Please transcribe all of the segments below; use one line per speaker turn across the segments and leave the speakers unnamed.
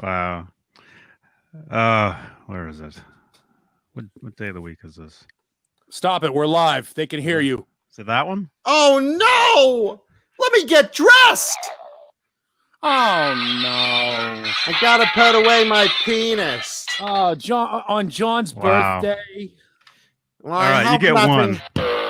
Wow. Where is it? What day of the week is this?
Stop it. We're live. They can hear you.
Is it that one?
Oh, no. Let me get dressed.
Oh, no.
I got to put away my penis.
Oh, John, on John's birthday.
Well,
All right, you get one.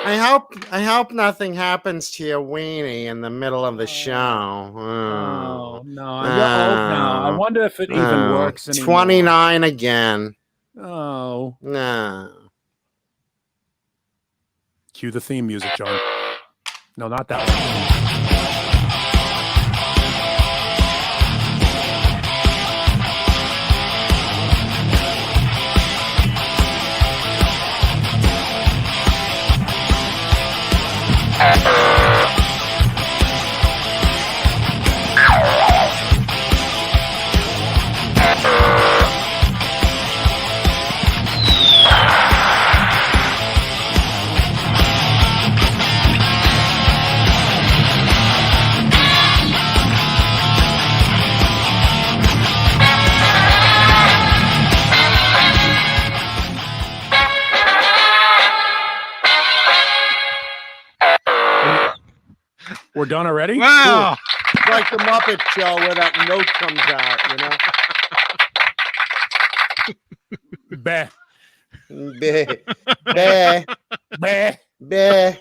I hope nothing happens to your weenie in the middle of the show.
Oh, no. I wonder if it even works anymore.
29 again.
Oh.
No.
Cue the theme music, John. No, not that one. We're done already?
Wow.
Cool. It's like the Muppet Show where that note comes out, you know?
Bah.
Bah.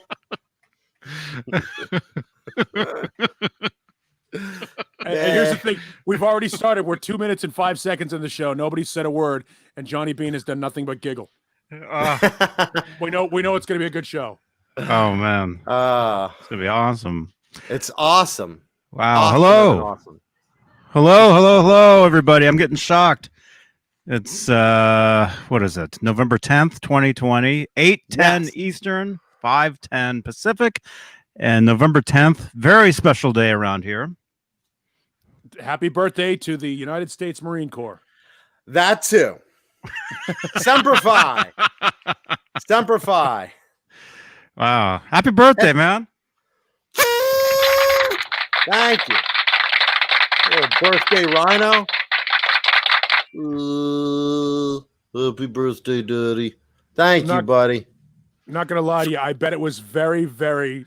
And here's the thing. We've already started. We're 2 minutes and 5 seconds in the show. Nobody said a word, and Johnny Beane has done nothing but giggle. We know it's going to be a good show.
Oh, man. It's going to be awesome.
It's awesome.
Wow.
Awesome.
Hello.
Awesome.
Hello, everybody. I'm getting shocked. It's, what is it? November 10th, 2020, 8:10 Eastern, 5:10 Pacific, and November 10th, very special day around here.
Happy birthday to the United States Marine Corps.
That too. Semper Fi. Semper Fi.
Wow. Happy birthday, man.
Thank you. Little birthday rhino. Happy birthday, Daddy. Thank you, buddy.
I'm not going to lie to you. I bet it was very, very,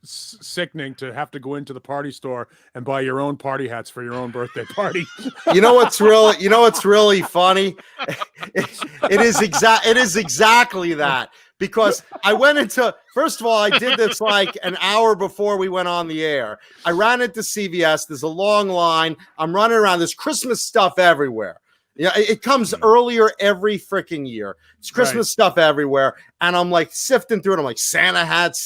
sickening to have to go into the party store and buy your own party hats for your own birthday party.
You know what's really funny? It is exactly that. Because I went into, first of all, I did this like an hour before we went on the air. I ran into CVS. There's a long line. I'm running around. There's Christmas stuff everywhere. Yeah, it comes earlier every freaking year. It's Christmas stuff everywhere. And I'm like sifting through it. I'm like, Santa hat.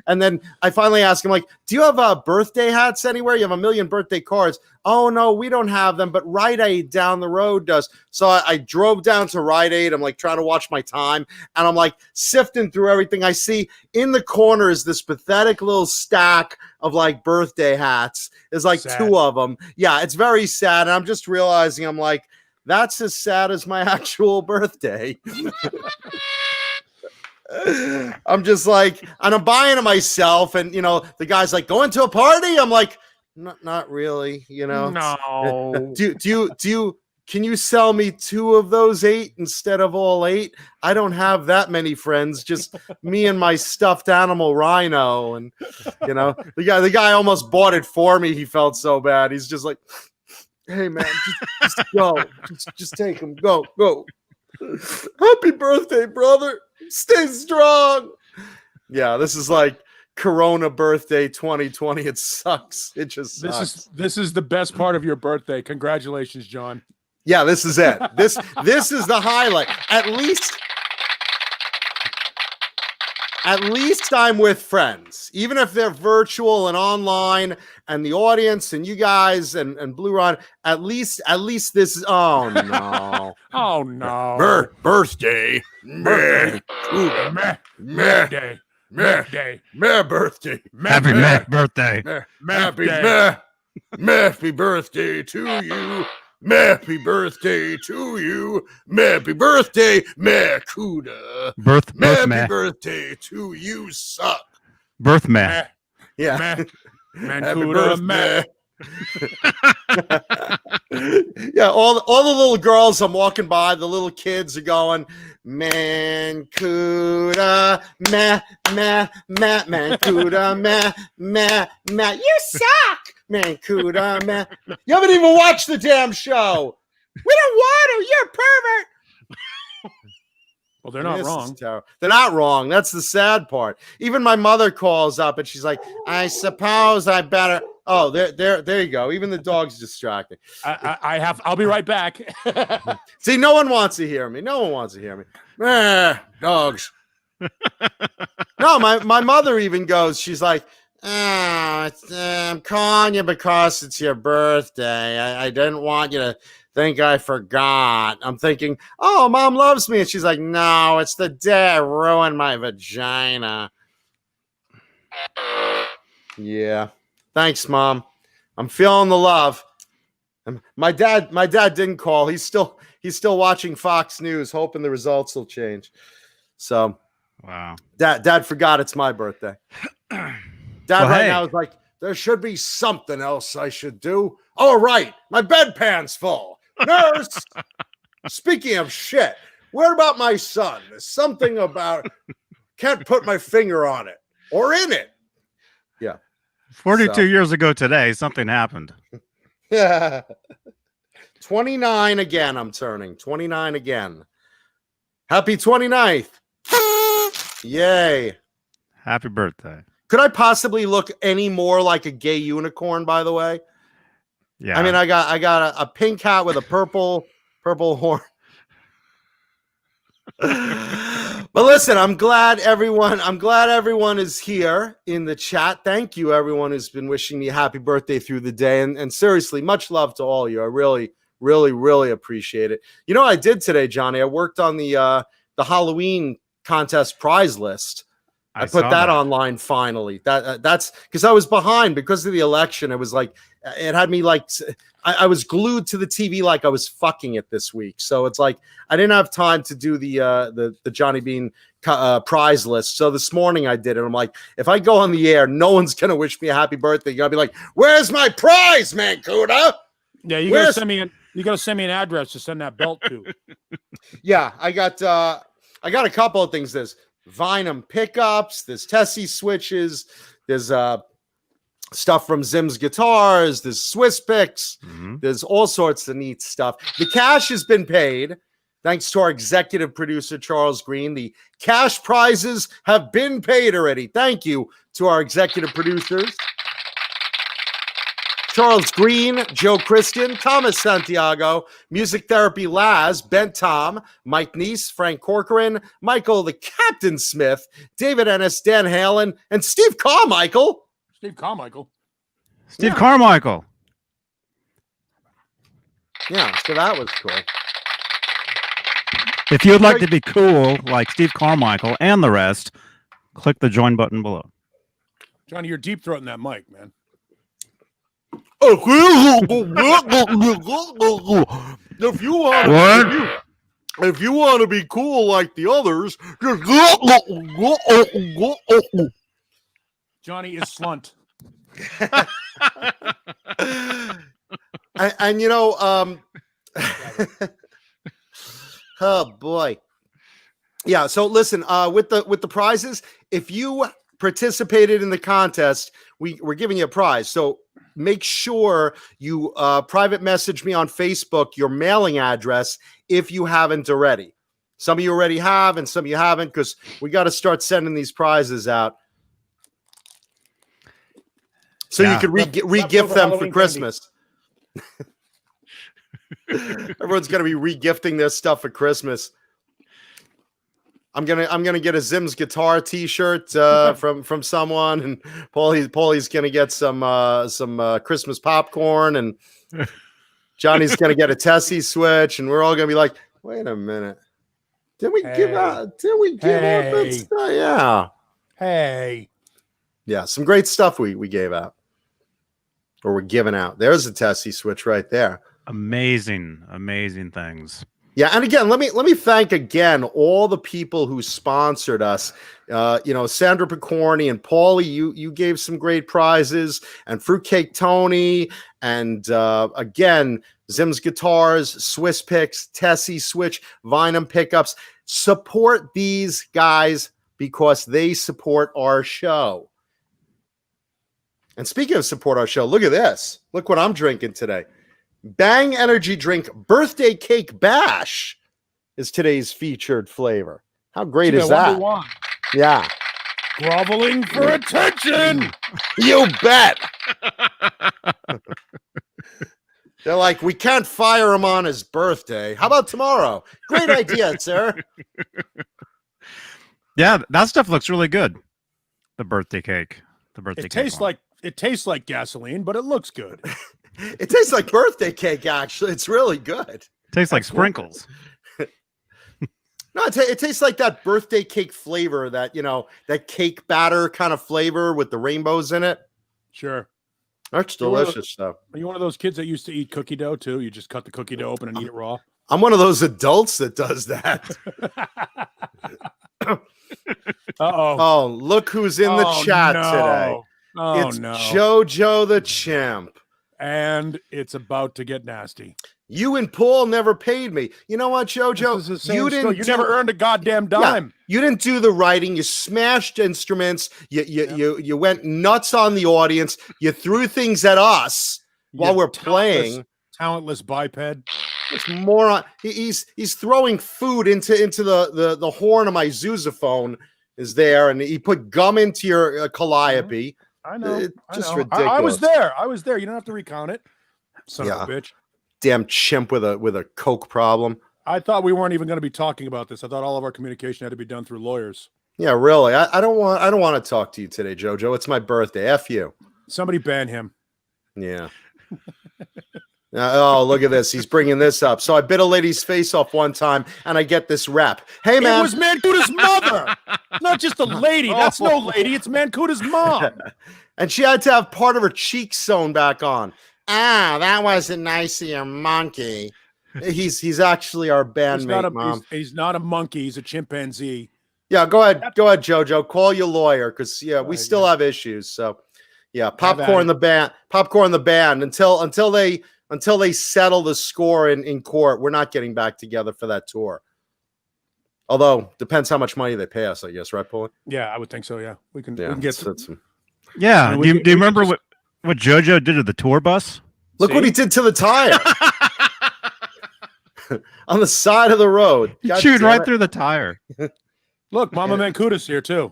And then I finally ask him, like, do you have birthday hats anywhere? You have a million birthday cards. Oh, no, we don't have them, but Rite Aid down the road does. So I drove down to Rite Aid. I'm like trying to watch my time. And I'm like sifting through everything. I see in the corner is this pathetic little stack of like birthday hats. There's like sad. 2 of them. Yeah, it's very sad. And I'm just realizing, I'm like, that's as sad as my actual birthday. I'm just like, and I'm buying it myself. And, you know, the guy's like, going to a party? I'm like, not really, you know.
No.
Can you sell me 2 of those 8 instead of all 8? I don't have that many friends, just me and my stuffed animal rhino. And, you know, the guy almost bought it for me. He felt so bad. He's just like, hey, man, just go. Just take him. Go. Happy birthday, brother. Stay strong. Yeah, this is like Corona birthday 2020. It sucks. It just sucks.
This is the best part of your birthday. Congratulations, John.
Yeah, this is it. This is the highlight. At least I'm with friends, even if they're virtual and online, and the audience and you guys and Blue Ron. At least this is. Oh no!
Oh no!
Birthday.
Birthday.
Happy birthday to you. Happy birthday to you. Happy birthday, Mankuta. Happy birthday to you, suck.
Birth man.
Yeah.
Mankuta,
Yeah, all the little girls I'm walking by, the little kids are going, Mankuta, Mankuta, you suck, Mankuta, You haven't even watched the damn show. We don't want to. You're a pervert.
Well, they're not wrong.
They're not wrong. That's the sad part. Even my mother calls up and she's like, I suppose I better. Oh, there you go. Even the dog's distracting.
I'll be right back.
See, no one wants to hear me. No one wants to hear me. Dogs. No, my mother even goes, she's like, I'm calling you because it's your birthday. I didn't want you to think I forgot. I'm thinking, oh, Mom loves me. And she's like, no, it's the day I ruined my vagina. Yeah. Thanks, Mom. I'm feeling the love. My dad didn't call. He's still watching Fox News, hoping the results will change. So,
wow.
Dad forgot it's my birthday. Dad now is like, there should be something else I should do. Oh, right. My bedpan's full. Nurse. Speaking of shit, what about my son? There's something about can't put my finger on it or in it. Yeah.
42 years ago today, something happened.
Yeah. 29 again. I'm turning 29 again. Happy 29th. Yay.
Happy birthday.
Could I possibly look any more like a gay unicorn, by the way?
Yeah.
I mean, I got a pink hat with a purple horn. But listen, I'm glad everyone is here in the chat. Thank you, everyone who's been wishing me a happy birthday through the day. And seriously, much love to all of you. I really, really, really appreciate it. You know what I did today, Johnny? I worked on the Halloween contest prize list. I put that online finally. That's because I was behind because of the election. It was like it had me like I was glued to the TV like I was fucking it this week. So it's like I didn't have time to do the Johnny Beane prize list. So this morning I did it. I'm like, if I go on the air, no one's gonna wish me a happy birthday. You're gonna be like, "Where's my prize, Mankuta?"
Yeah, you gotta send me an address to send that belt to.
Yeah, I got a couple of things. There's Vinum pickups, there's Tessie switches, there's stuff from Zim's guitars, there's Swiss picks, there's all sorts of neat stuff. The cash has been paid thanks to our executive producer Charles Green. The cash prizes have been paid already. Thank you to our executive producers Charles Green, Joe Christian, Thomas Santiago, Music Therapy Laz, Ben Tom, Mike Neese, Frank Corcoran, Michael the Captain Smith, David Ennis, Dan Halen, and Steve Carmichael.
Steve Carmichael.
Yeah, so that was cool.
If you would like to be cool like Steve Carmichael and the rest, click the join button below.
Johnny,
you're deep throating that mic, man.
If you want to be cool like the others, just
Johnny is slunt.
and you know, oh boy, yeah. So listen, with the prizes, if you participated in the contest, we're giving you a prize. So make sure you private message me on Facebook your mailing address if you haven't already. Some of you already have, and some of you haven't, because we got to start sending these prizes out. So you could re-gift them for Christmas. Everyone's gonna be re-gifting their stuff for Christmas. I'm gonna get a Zim's guitar T-shirt from someone, and Paulie's gonna get some Christmas popcorn, and Johnny's gonna get a Tessie switch, and we're all gonna be like, wait a minute, did we give out that stuff? Yeah.
Hey.
Yeah, some great stuff we gave out. Or we're giving out. There's a Tessie switch right there.
Amazing things.
Yeah, and again, let me thank again all the people who sponsored us. Sandra Picorni and Paulie, you gave some great prizes, and Fruitcake Tony, and again, Zim's Guitars, Swiss Picks, Tessie Switch, Vinum Pickups. Support these guys because they support our show. And speaking of support our show, look at this. Look what I'm drinking today. Bang Energy Drink Birthday Cake Bash is today's featured flavor. How great is that? Yeah.
Groveling for attention.
You bet. They're like, we can't fire him on his birthday. How about tomorrow? Great idea, sir.
Yeah, that stuff looks really good. The birthday cake.
It tastes like gasoline, but it looks good.
It tastes like birthday cake, actually. It's really good.
Tastes like sprinkles.
No, it tastes like that birthday cake flavor, that cake batter kind of flavor with the rainbows in it.
Sure.
That's delicious, though.
Are you one of those kids that used to eat cookie dough, too? You just cut the cookie dough open and eat it raw?
I'm one of those adults that does that. Oh, look who's in the chat today. It's JoJo the Champ.
And it's about to get nasty.
You and Paul never paid me. You know what, JoJo?
You never earned a goddamn dime.
Yeah, you didn't do the writing. You smashed instruments. You went nuts on the audience. You threw things at us while we're playing.
Talentless biped.
It's moron. He's throwing food into the horn of my sousaphone is there, and he put gum into your calliope.
I know.
It's just ridiculous.
I was there. You don't have to recount it. Son of a bitch.
Damn chimp with a coke problem.
I thought we weren't even going to be talking about this. I thought all of our communication had to be done through lawyers.
Yeah, really. I don't want to talk to you today, JoJo. It's my birthday. F you.
Somebody ban him.
Yeah. Oh, look at this. He's bringing this up. So I bit a lady's face off one time, and I get this rap. Hey, man.
It was Mankuta's mother. Not just a lady. That's no lady. It's Mankuta's mom.
And she had to have part of her cheek sewn back on. Ah, that wasn't nice of your monkey. He's actually our bandmate, Mom.
He's not a monkey. He's a chimpanzee.
Yeah, go ahead, JoJo. Call your lawyer, because we still have issues. So, yeah, popcorn the band until they settle the score in court. We're not getting back together for that tour. Although depends how much money they pay us, I guess, right, Paul?
Yeah, I would think so. Yeah, we can get some.
Yeah, do you remember what JoJo did to the tour bus?
Look what he did to the tire. On the side of the road.
He chewed right through the tire.
Look, Mama Mankuta's here too.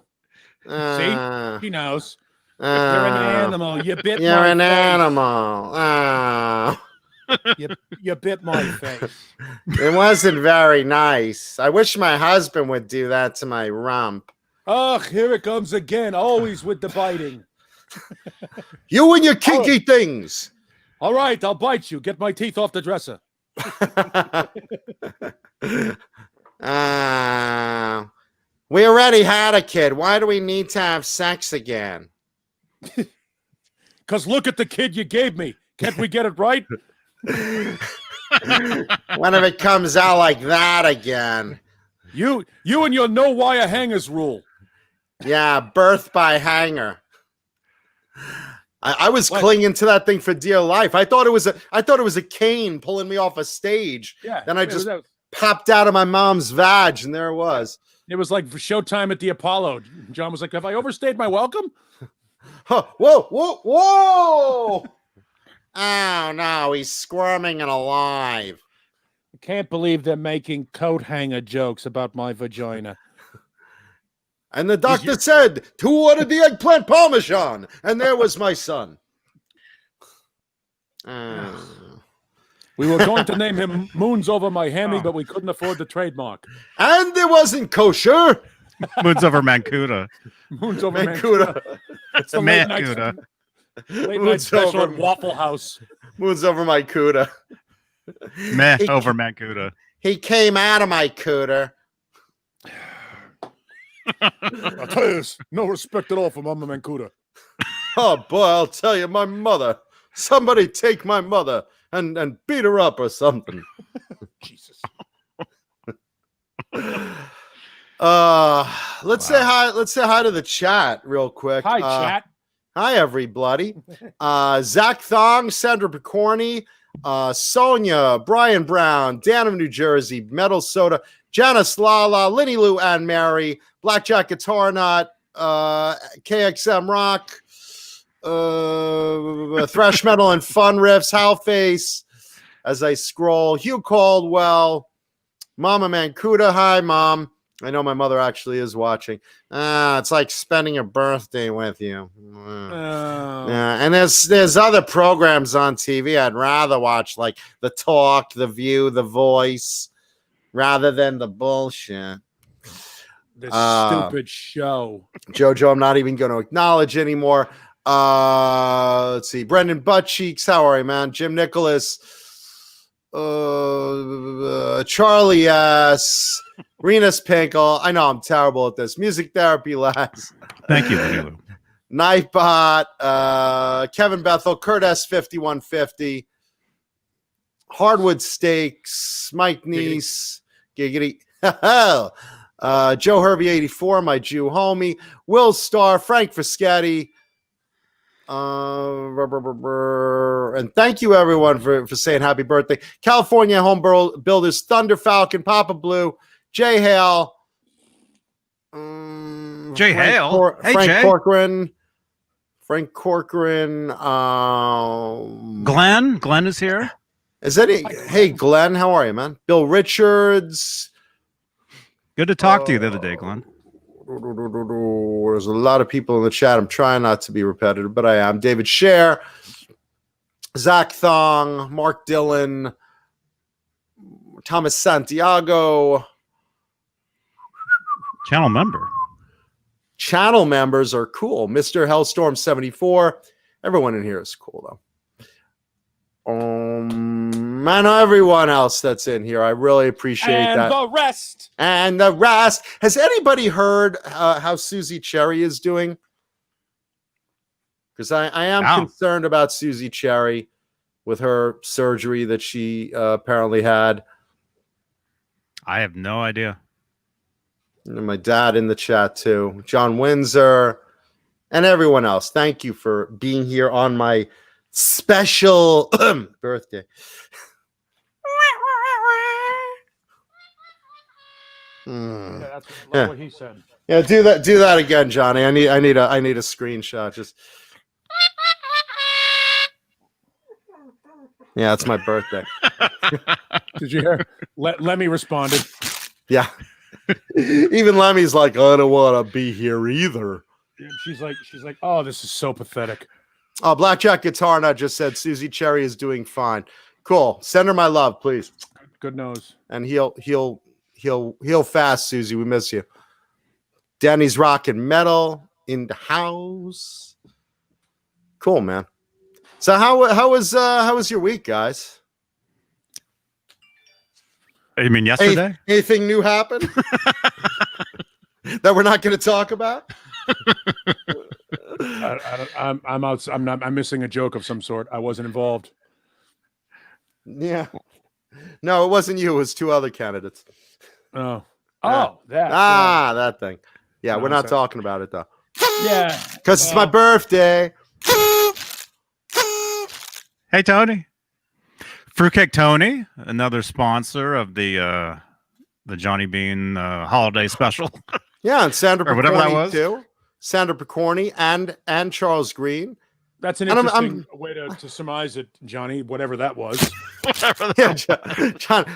See? She knows. You're an animal. You bit
You're
my
an
face.
animal.
You bit my face.
It wasn't very nice. I wish my husband would do that to my rump.
Ugh, here it comes again. Always with the biting.
You and your kinky things.
All right, I'll bite you. Get my teeth off the dresser.
We already had a kid. Why do we need to have sex again?
Because look at the kid you gave me. Can't we get it right?
What if it comes out like that again?
You and your no wire hangers rule.
Yeah, birth by hanger. I was clinging to that thing for dear life. I thought it was a cane pulling me off a stage.
Yeah.
Then I just popped out of my mom's vag, and there it was.
It was like showtime at the Apollo. John was like, "Have I overstayed my welcome?"
Huh. Whoa! Oh no, he's squirming and alive.
I can't believe they're making coat hanger jokes about my vagina.
And the doctor said, "Who ordered the eggplant parmesan?" And there was my son.
We were going to name him Moons Over My Hammy, but we couldn't afford the trademark.
And it wasn't kosher.
Moons Over Mankuta.
Moons Over Mankuta. It's the
Mankuta.
Late night special at Waffle House.
Moons over my cooter.
Over Mankuta.
He came out of my cooter.
I'll tell you this, no respect at all for Mama Mankuta.
Oh boy, I'll tell you, my mother. Somebody take my mother and beat her up or something.
Jesus.
Let's say hi. Let's say hi to the chat real quick.
Hi, chat.
Hi, everybody. Zach Thong, Sandra Picorni, Sonia, Brian Brown, Dan of New Jersey, Metal Soda, Janice Lala, Linny Lou and Mary, Blackjack Guitar Nut, KXM Rock, Thrash Metal and Fun Riffs, Howface, as I scroll, Hugh Caldwell, Mama Mankuta. Hi, Mom. I know my mother actually is watching. It's like spending a birthday with you. Yeah, and there's other programs on TV I'd rather watch, like The Talk, The View, The Voice, rather than the bullshit.
This stupid show.
Jojo, I'm not even going to acknowledge anymore. Let's see. Brendan Buttcheeks, how are you, man? Jim Nicholas, Charlie S. Renus Pinkle. I know I'm terrible at this. Music Therapy Lads.
Thank you, Lulu.
Nightbot, Kevin Bethel, Kurt S5150, Hardwood Steaks, Mike Neese, Giggity, Joe Herbie 84, my Jew homie, Will Starr, Frank Fischetti, and thank you everyone for saying happy birthday. California Home Builders, Thunder Falcon, Papa Blue, Jay Hale,
Jay Hale, hey
Frank
Jay.
Corcoran,
Glenn is here.
Is that hey Glenn, how are you, man? Bill Richards.
Good to talk to you the other day, Glenn.
There's a lot of people in the chat. I'm trying not to be repetitive, but I am. David Scher, Zach Thong, Mark Dillon, Thomas Santiago.
Channel member.
Channel members are cool. Mr. Hellstorm 74. Everyone in here is cool, though. Man, everyone else that's in here, I really appreciate that. And the rest. Has anybody heard how Susie Cherry is doing? Because I am concerned about Susie Cherry with her surgery that she apparently had.
I have no idea.
And my dad in the chat too, John Windsor, and everyone else. Thank you for being here on my special birthday.
Yeah, that's what he said.
Yeah, do that again, Johnny. I need a screenshot. Just yeah, it's my birthday.
Did you hear? Lemmy responded.
Yeah. Even Lemmy's like, I don't want to be here either.
She's like, oh, this is so pathetic.
Oh, Blackjack Guitar Nut just said Susie Cherry is doing fine. Cool. Send her my love, please.
Good nose.
And he'll fast, Susie. We miss you. Danny's rocking metal in the house. Cool, man. So how was your week, guys?
You mean yesterday?
Anything new happened that we're not going to talk about?
I'm out. I'm missing a joke of some sort. I wasn't involved.
Yeah. No, it wasn't you. It was two other candidates.
Oh.
Yeah. That thing. Yeah,
No,
we're not talking about it though.
Yeah.
Because it's my birthday.
Hey, Tony. Fruitcake Tony, another sponsor of the Johnny Beane holiday special.
Yeah, and Sandra
or whatever that was.
too. Sandra Picorni and Charles Green.
That's an interesting way to surmise it, Johnny, whatever that was.
Yeah,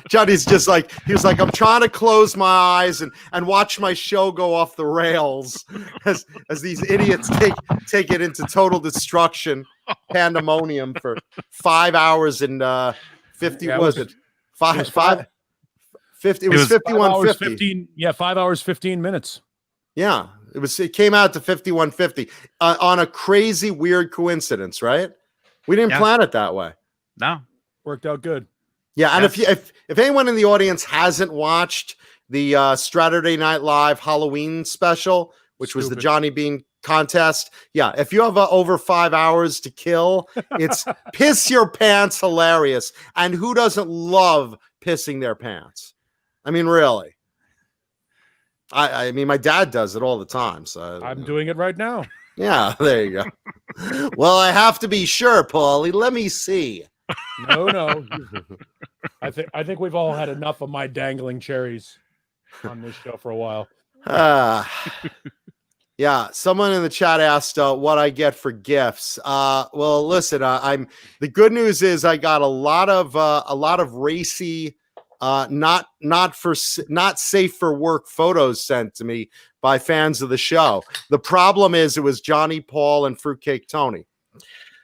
Johnny's just like, he was like, I'm trying to close my eyes and watch my show go off the rails as these idiots take it into total destruction, pandemonium for 5 hours and 50.
Yeah,
was it 5? 50. It was 51:50.
Yeah, 5 hours 15 minutes.
Yeah, it came out to 51:50 on a crazy weird coincidence, right? We didn't plan it that way.
No.
Worked out good.
Yeah, and if anyone in the audience hasn't watched the Saturday Night Live Halloween special, which was the Johnny Beane contest, yeah, if you have over 5 hours to kill, it's piss your pants hilarious. And who doesn't love pissing their pants? I mean, really. I mean, my dad does it all the time. So
I'm doing it right now.
Yeah, there you go. Well, I have to be sure, Paulie. Let me see.
No. I think we've all had enough of my dangling cherries on this show for a while.
Yeah, someone in the chat asked what I get for gifts. Well, listen, the good news is I got a lot of racy, not safe for work photos sent to me by fans of the show. The problem is it was Johnny Paul and Fruitcake Tony.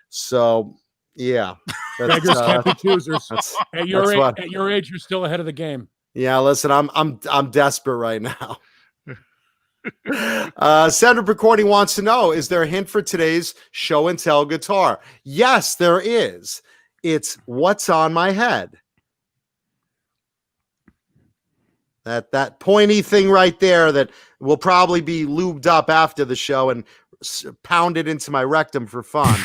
So yeah,
beggars can't be choosers. At your age, you're still ahead of the game.
Yeah, listen, I'm desperate right now. Sandra Picorni wants to know, is there a hint for today's show and tell guitar? Yes, there is. It's What's on My Head. That pointy thing right there that will probably be lubed up after the show and pounded into my rectum for fun.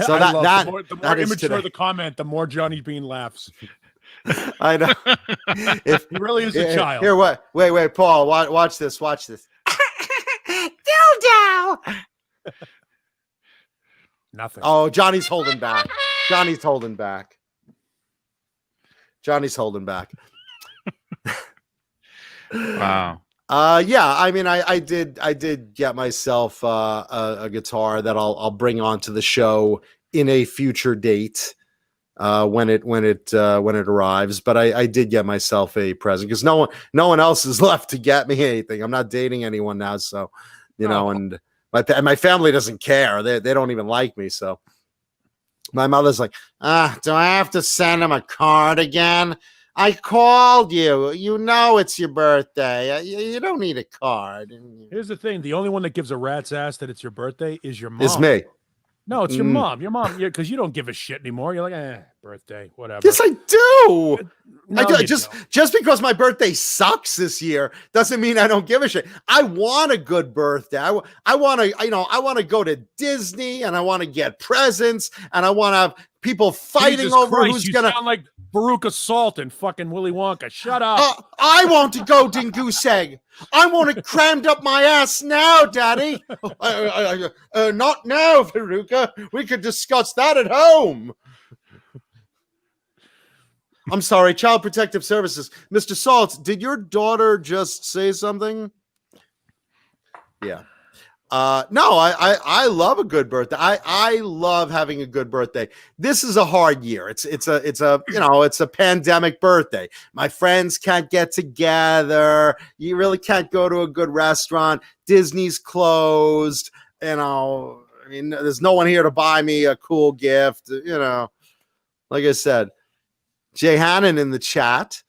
So the more immature the comment, the more Johnny Beane laughs.
I know.
He really is a child.
Here, what? Wait, Paul. Watch this. Dildo.
Nothing.
Oh, Johnny's holding back.
Wow.
Yeah. I mean, I did get myself a guitar that I'll bring onto the show in a future date. When it arrives, but I did get myself a present because no one else is left to get me anything. I'm not dating anyone now, so and my family doesn't care. They don't even like me. So my mother's like, do I have to send him a card again? I called you. You know it's your birthday. You don't need a card.
Here's the thing: the only one that gives a rat's ass that it's your birthday is your mom.
It's me.
No, it's your mom. Your mom, because you don't give a shit anymore. You're like, birthday, whatever.
Yes, I do.
No,
just because my birthday sucks this year doesn't mean I don't give a shit. I want a good birthday. I want to go to Disney and I want to get presents and I want to have people fighting
Jesus
over
Christ,
who's
you
gonna.
sound like Veruca Salt and fucking Willy Wonka. Shut up.
I want to go Dingoose Egg. I want it crammed up my ass now, Daddy. Not now, Veruca. We could discuss that at home. I'm sorry, Child Protective Services. Mr. Salt, did your daughter just say something? Yeah. No, I love a good birthday. I love having a good birthday. This is a hard year. It's a pandemic birthday. My friends can't get together. You really can't go to a good restaurant. Disney's closed. I mean, there's no one here to buy me a cool gift. Like I said, Jay Hannon in the chat.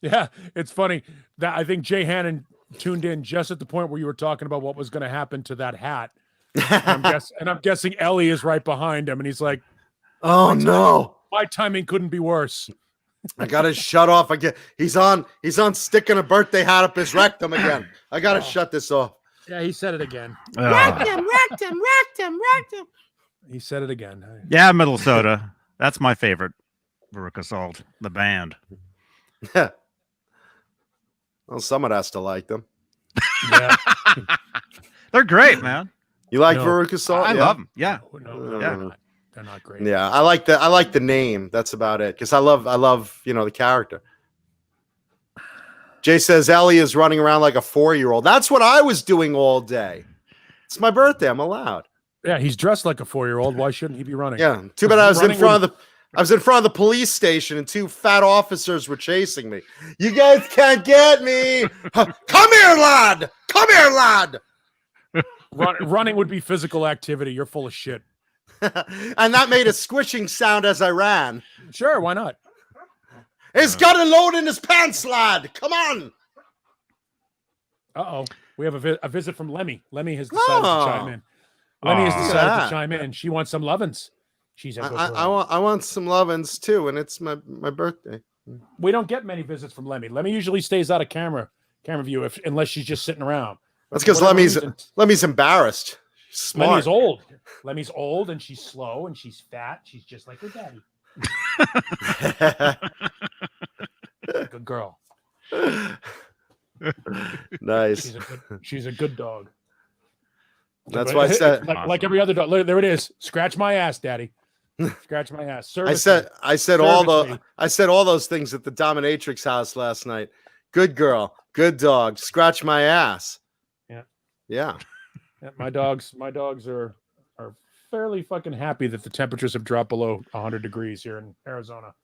Yeah, it's funny that I think Jay Hannon tuned in just at the point where you were talking about what was going to happen to that hat. And I'm guessing Ellie is right behind him. And he's like,
oh no,
my timing couldn't be worse.
I got to shut off again. He's on sticking a birthday hat up his rectum again. I got to shut this off.
Yeah, he said it again.
Rectum.
He said it again.
Yeah, Middle Soda. That's my favorite. Veruca Salt, the band.
Yeah. Well, someone has to like them.
Yeah.
They're great, man.
You like Veruca Salt?
I love them. Yeah.
No, they're not great.
Yeah, I like the name. That's about it. Because I love the character. Jay says Ellie is running around like a 4-year-old. That's what I was doing all day. It's my birthday. I'm allowed.
Yeah, he's dressed like a 4-year-old. Why shouldn't he be running?
Yeah. Too bad I was in front of the police station and 2 fat officers were chasing me. You guys can't get me. Come here, lad.
Running would be physical activity. You're full of shit.
And that made a squishing sound as I ran.
Sure, why not?
He's got a load in his pants, lad. Come on.
Uh-oh. We have a visit from Lemmy. Lemmy has decided to chime in. Lemmy has decided to chime in. She wants some lovin's. She's a good girl.
I want some lovin's too, and it's my birthday.
We don't get many visits from Lemmy. Lemmy usually stays out of camera view unless she's just sitting around.
That's because Lemmy's embarrassed. She's smart.
Lemmy's old and she's slow and she's fat. She's just like her daddy. Good girl.
Nice.
She's a good dog.
That's why I said
like every other dog. There it is. Scratch my ass, daddy. Scratch my ass. Service
I said all those things at the dominatrix house last night. Good girl, good dog. Scratch my ass.
Yeah.
Yeah.
My dogs are fairly fucking happy that the temperatures have dropped below 100 degrees here in Arizona.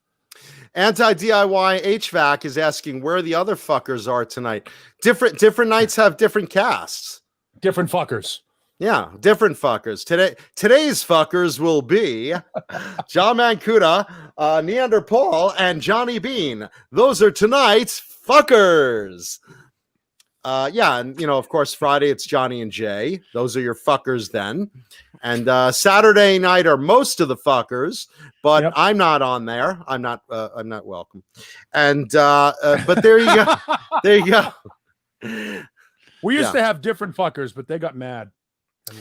Anti-DIY HVAC is asking where the other fuckers are tonight. Different nights have different casts.
Different fuckers.
Yeah, different fuckers. Today's fuckers will be John Mankuta, Neanderthal, and Johnny Beane. Those are tonight's fuckers. Yeah, and of course, Friday it's Johnny and Jay. Those are your fuckers then. And Saturday night are most of the fuckers, but yep. I'm not on there. I'm not welcome. And but there you go. There you go.
We used to have different fuckers, but they got mad.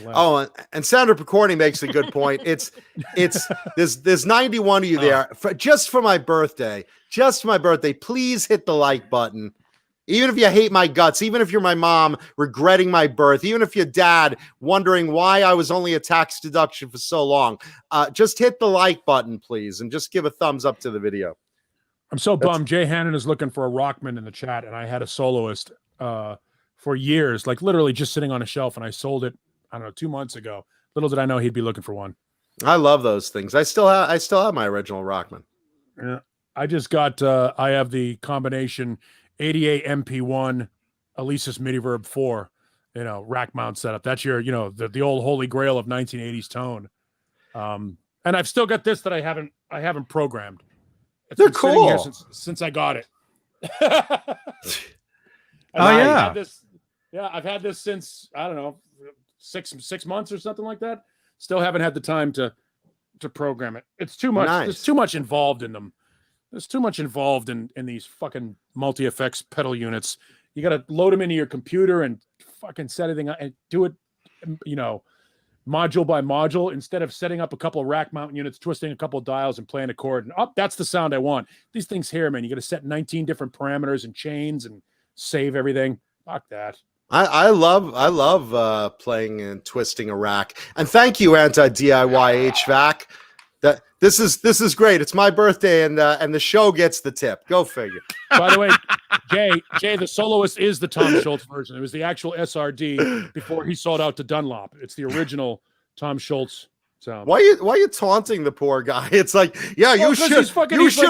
Oh, and Sandra Picorni makes a good point. There's 91 of you there just for my birthday. Just for my birthday. Please hit the like button. Even if you hate my guts, even if you're my mom regretting my birth, even if your dad wondering why I was only a tax deduction for so long, just hit the like button, please, and just give a thumbs up to the video.
I'm so bummed. Jay Hannon is looking for a Rockman in the chat, and I had a soloist for years, like literally just sitting on a shelf, and I sold it, I don't know, 2 months ago. Little did I know he'd be looking for one.
I love those things. I still have my original Rockman.
Yeah, I just got. I have the combination 88 MP1 Alesis Miniverb 4, rack mount setup. That's your, the old holy grail of 1980s tone. And I've still got this that I haven't programmed.
They're cool
here since I got it. I've had this since, I don't know, six months or something like that. Still haven't had the time to program it. It's too much. Nice. There's too much involved in them. There's too much involved in these fucking multi-effects pedal units. You got to load them into your computer and fucking set everything up and do it, module by module, instead of setting up a couple of rack mount units, twisting a couple of dials and playing a chord. And that's the sound I want. These things here, man, you got to set 19 different parameters and chains and save everything. Fuck that.
I love playing and twisting a rack. And thank you, Anti-DIY HVAC. This is great. It's my birthday, and the show gets the tip. Go figure.
By the way, Jay, the soloist is the Tom Schultz version. It was the actual SRD before he sold out to Dunlop. It's the original Tom Schultz sound.
Why are you taunting the poor guy? It's like, yeah, you should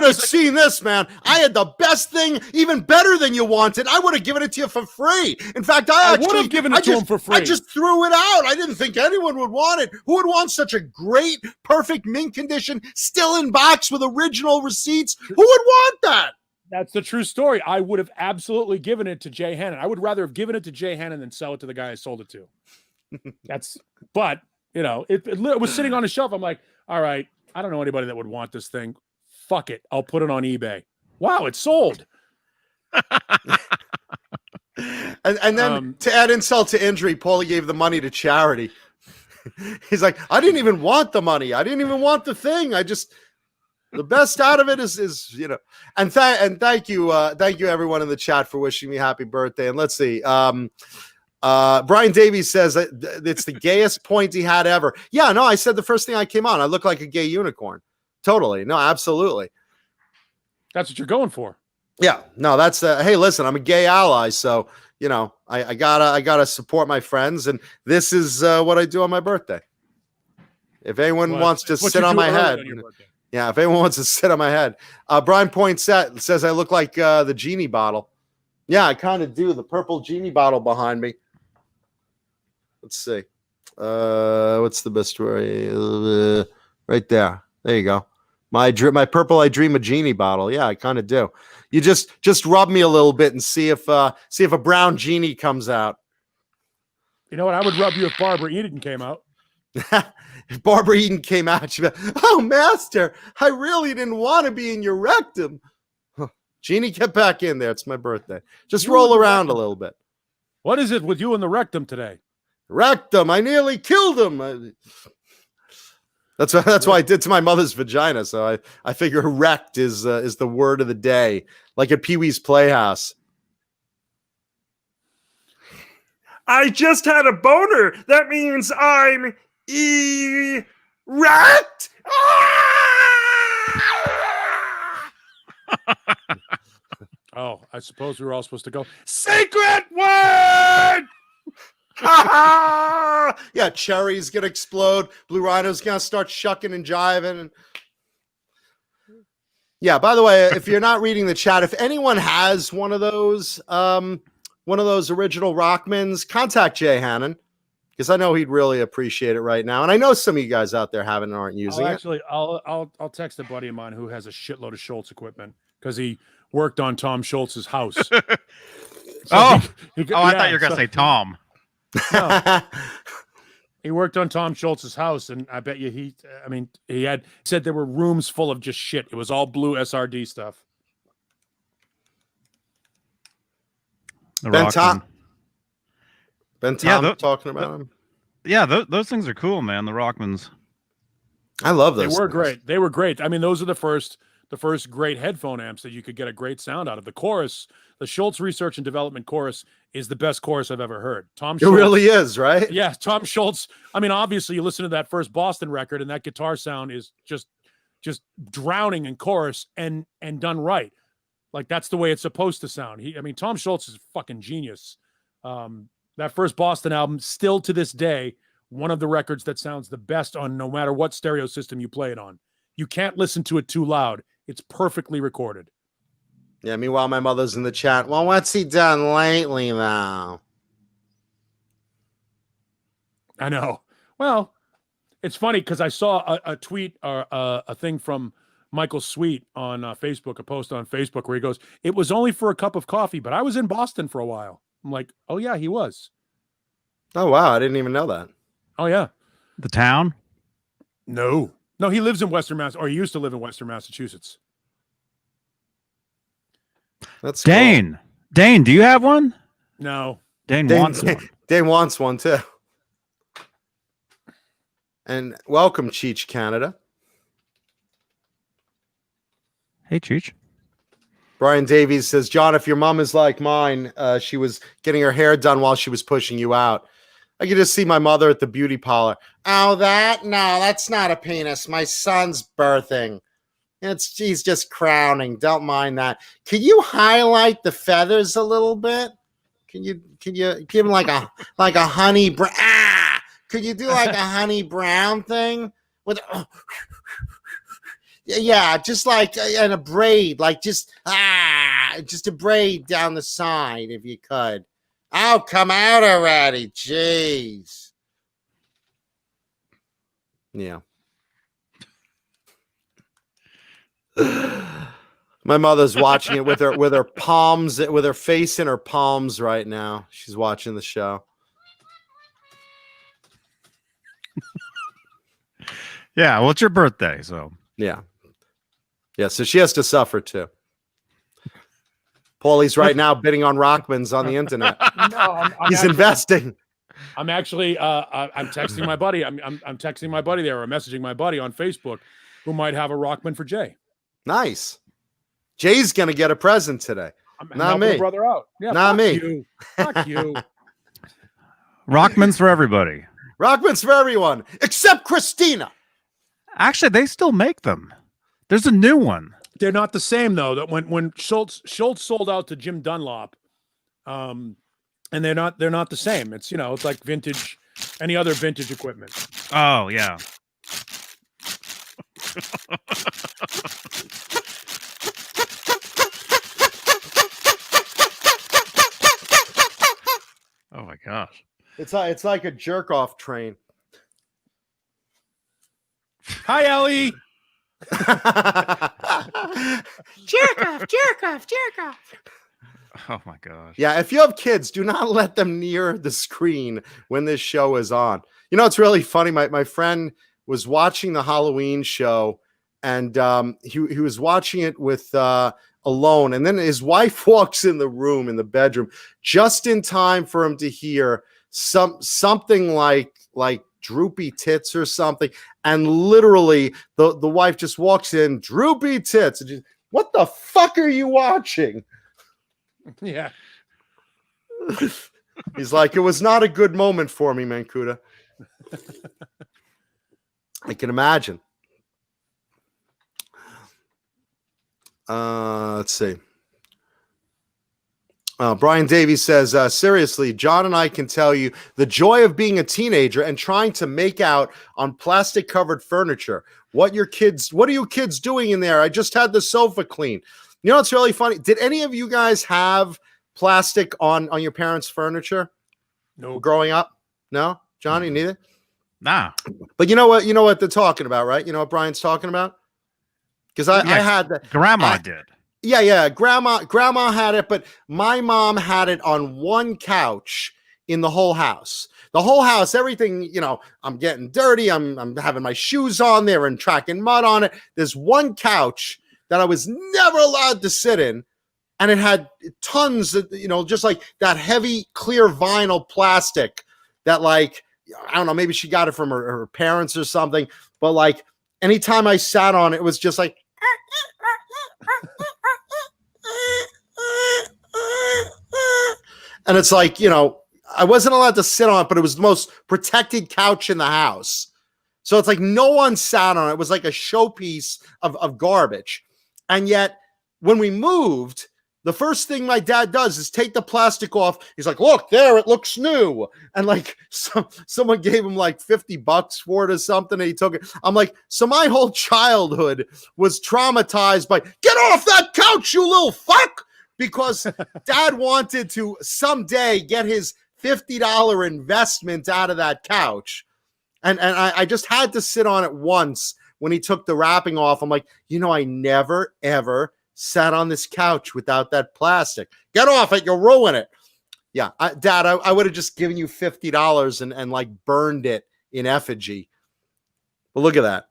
have seen this, man. I had the best thing, even better than you wanted. I would have given it to you for free. In fact, I would have given it to him for free. I just threw it out. I didn't think anyone would want it. Who would want such a great, perfect mint condition, still in box with original receipts? Who would want that?
That's the true story. I would have absolutely given it to Jay Hannon. I would rather have given it to Jay Hannon than sell it to the guy I sold it to. But it was sitting on a shelf. I'm like, all right, I don't know anybody that would want this thing. Fuck it. I'll put it on eBay. Wow, it's sold.
and then to add insult to injury, Paulie gave the money to charity. He's like, I didn't even want the money. I didn't even want the thing. The best out of it is and thank you everyone in the chat for wishing me happy birthday. And let's see. Brian Davies says that it's the gayest point he had ever. Yeah, no, I said the first thing I came on, I look like a gay unicorn. Totally. No, absolutely.
That's what you're going for.
Yeah, no, that's hey, listen, I'm a gay ally, so I gotta support my friends, and this is what I do on my birthday. If anyone wants to sit on my head, yeah, if anyone wants to sit on my head, Brian Poinsett says I look like the genie bottle. Yeah, I kind of do. The purple genie bottle behind me. Let's see. What's the best way? Right there. There you go. My purple I dream a genie bottle. Yeah, I kind of do. You just rub me a little bit and see if a brown genie comes out.
You know what? I would rub you if Barbara Eden came out.
If Barbara Eden came out, she'd be like, oh, master, I really didn't want to be in your rectum. Genie, get back in there. It's my birthday. Just roll around a little bit.
What is it with you and the rectum today?
Rectum. I nearly killed him. That's why I did to my mother's vagina. So I figure erect is the word of the day, like at Pee Wee's Playhouse. I just had a boner. That means I'm erect.
Oh, I suppose we were all supposed to go. Secret word.
Yeah, Cherry's gonna explode. Blue Rhino's gonna start shucking and jiving. Yeah, by the way, if you're not reading the chat, if anyone has one of those original Rockmans, contact Jay Hannon, because I know he'd really appreciate it right now. And I know some of you guys out there haven't and aren't using it.
Actually, I'll text a buddy of mine who has a shitload of Schultz equipment because he worked on Tom Schultz's house. So
I thought you were gonna say Tom.
No. He worked on Tom Schultz's house, and I bet you he said there were rooms full of just shit. It was all blue SRD stuff.
Ben Tom talking about him.
Yeah, those things are cool, man. The Rockmans.
I love those.
They were great. They were great. I mean, those are the first great headphone amps that you could get a great sound out of. The chorus, the Schultz Research and Development chorus, is the best chorus I've ever heard. It
really is, right?
Yeah, Tom Schultz. I mean, obviously, you listen to that first Boston record, and that guitar sound is just drowning in chorus and done right. Like, that's the way it's supposed to sound. Tom Schultz is a fucking genius. That first Boston album, still to this day, one of the records that sounds the best on no matter what stereo system you play it on. You can't listen to it too loud. It's perfectly recorded.
Yeah, meanwhile, my mother's in the chat. Well, what's he done lately, though?
I know. Well, it's funny because I saw a tweet or a thing from Michael Sweet on Facebook, a post on Facebook where he goes, "It was only for a cup of coffee, but I was in Boston for a while." I'm like, oh, yeah, he was.
Oh, wow. I didn't even know that.
Oh, yeah.
The town?
No, he lives in Western Mass, or he used to live in Western Massachusetts.
That's
Dane. Cool. Dane, do you have one?
No.
Dane wants one.
Dane wants one too. And welcome, Cheech Canada.
Hey, Cheech.
Brian Davies says, John, if your mom is like mine, she was getting her hair done while she was pushing you out. I could just see my mother at the beauty parlor. Oh, no, that's not a penis. My son's birthing. He's just crowning. Don't mind that. Can you highlight the feathers a little bit? Can you give him like a honey brown? Could you do like a honey brown thing with? Yeah, just like in a braid, like just a braid down the side if you could. Oh, come out already, jeez. Yeah. My mother's watching it with her palms, with her face in her palms right now. She's watching the show.
Yeah, well, it's your birthday, so
yeah. So she has to suffer too. Paulie's right now bidding on Rockmans on the internet.
No,
he's investing.
I'm actually I'm texting my buddy. I'm texting my buddy there, or messaging my buddy on Facebook who might have a Rockman for Jay.
Nice. Jay's gonna get a present today. Not me.
Brother out. Yeah,
not me.
You. Fuck you.
Rockmans for everybody.
Rockmans for everyone except Christina. Actually,
they still make them. There's a new one.
They're not the same though. That when Schultz sold out to Jim Dunlop, and they're not the same. It's it's like vintage, any other vintage equipment.
Oh yeah. Oh my gosh.
It's like a jerk off train.
Hi, Ellie.
Jerk off.
Oh my gosh.
Yeah, if you have kids, do not let them near the screen when this show is on. It's really funny. My friend was watching the Halloween show, and he was watching it with alone, and then his wife walks in the room, in the bedroom, just in time for him to hear something like droopy tits or something. And literally the wife just walks in, droopy tits. And she's, what the fuck are you watching?
Yeah.
He's like, it was not a good moment for me, Mankuta. I can imagine. Let's see. Brian Davies says, seriously, John and I can tell you the joy of being a teenager and trying to make out on plastic covered furniture. What are you kids doing in there? I just had the sofa clean. You know, it's really funny. Did any of you guys have plastic on your parents' furniture?
No.
Growing up? No? Johnny, neither?
Nah.
But you know what they're talking about, right? You know what Brian's talking about? Because I had that.
Grandma did.
Yeah. Grandma had it, but my mom had it on one couch in the whole house. The whole house, everything, you know, I'm getting dirty. I'm having my shoes on there and tracking mud on it. There's one couch that I was never allowed to sit in. And it had tons of, you know, just like that heavy, clear vinyl plastic that, like, I don't know, maybe she got it from her parents or something. But like anytime I sat on it, it was just like, and it's like, you know, I wasn't allowed to sit on it, but it was the most protected couch in the house. So it's like no one sat on it. It was like a showpiece of garbage. And yet when we moved, the first thing my dad does is take the plastic off. He's like, look, there, it looks new. And like someone gave him like $50 for it or something. And he took it. I'm like, so my whole childhood was traumatized by, get off that couch, you little fuck. Because dad wanted to someday get his $50 investment out of that couch. And I just had to sit on it once when he took the wrapping off. I'm like, you know, I never, ever sat on this couch without that plastic. Get off it. You'll ruin it. Yeah. Dad, I would have just given you $50 and like burned it in effigy. But look at that.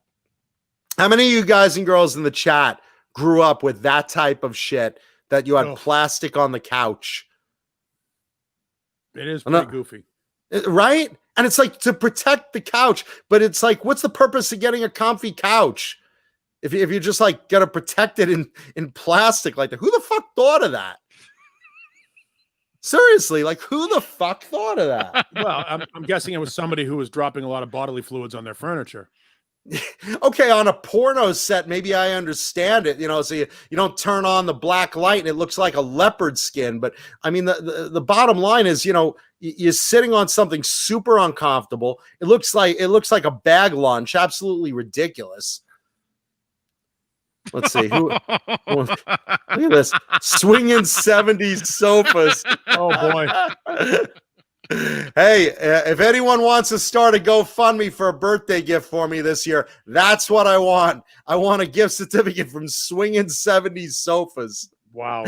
How many of you guys and girls in the chat grew up with that type of shit that you had plastic on the couch?
It is pretty goofy.
Right? And it's like to protect the couch, but it's like, what's the purpose of getting a comfy couch? If you just like got to protect it in plastic like that, who the fuck thought of that? Seriously, like who the fuck thought of that?
Well, I'm guessing it was somebody who was dropping a lot of bodily fluids on their furniture.
Okay, on a porno set, maybe I understand it, you know, so you don't turn on the black light and it looks like a leopard skin. But I mean, the bottom line is, you know, you're sitting on something super uncomfortable. It looks like a bag lunch. Absolutely ridiculous. Let's see look at this swinging 70s sofas.
Oh boy.
Hey, if anyone wants to start a GoFundMe for a birthday gift for me this year, that's what I want. I want a gift certificate from Swinging 70s Sofas.
Wow.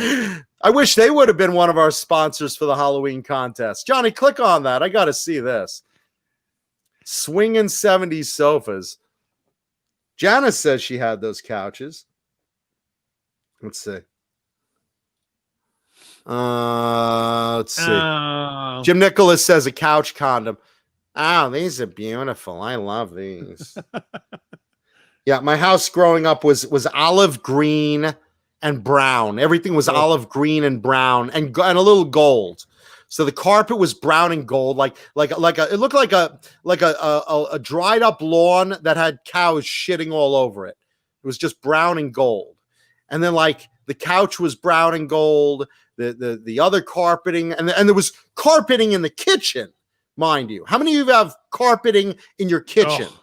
I wish they would have been one of our sponsors for the Halloween contest. Johnny, click on that. I got to see this. Swinging 70s Sofas. Janice says she had those couches. Let's see. Let's see. Jim Nicholas says a couch condom. Oh, these are beautiful. I love these. Yeah, my house growing up was olive green and brown. Everything was olive green and brown and a little gold. So the carpet was brown and gold, it looked like a dried up lawn that had cows shitting all over it. It was just brown and gold. And then like the couch was brown and gold. The other carpeting and there was carpeting in the kitchen, mind you. How many of you have carpeting in your kitchen?
Oh,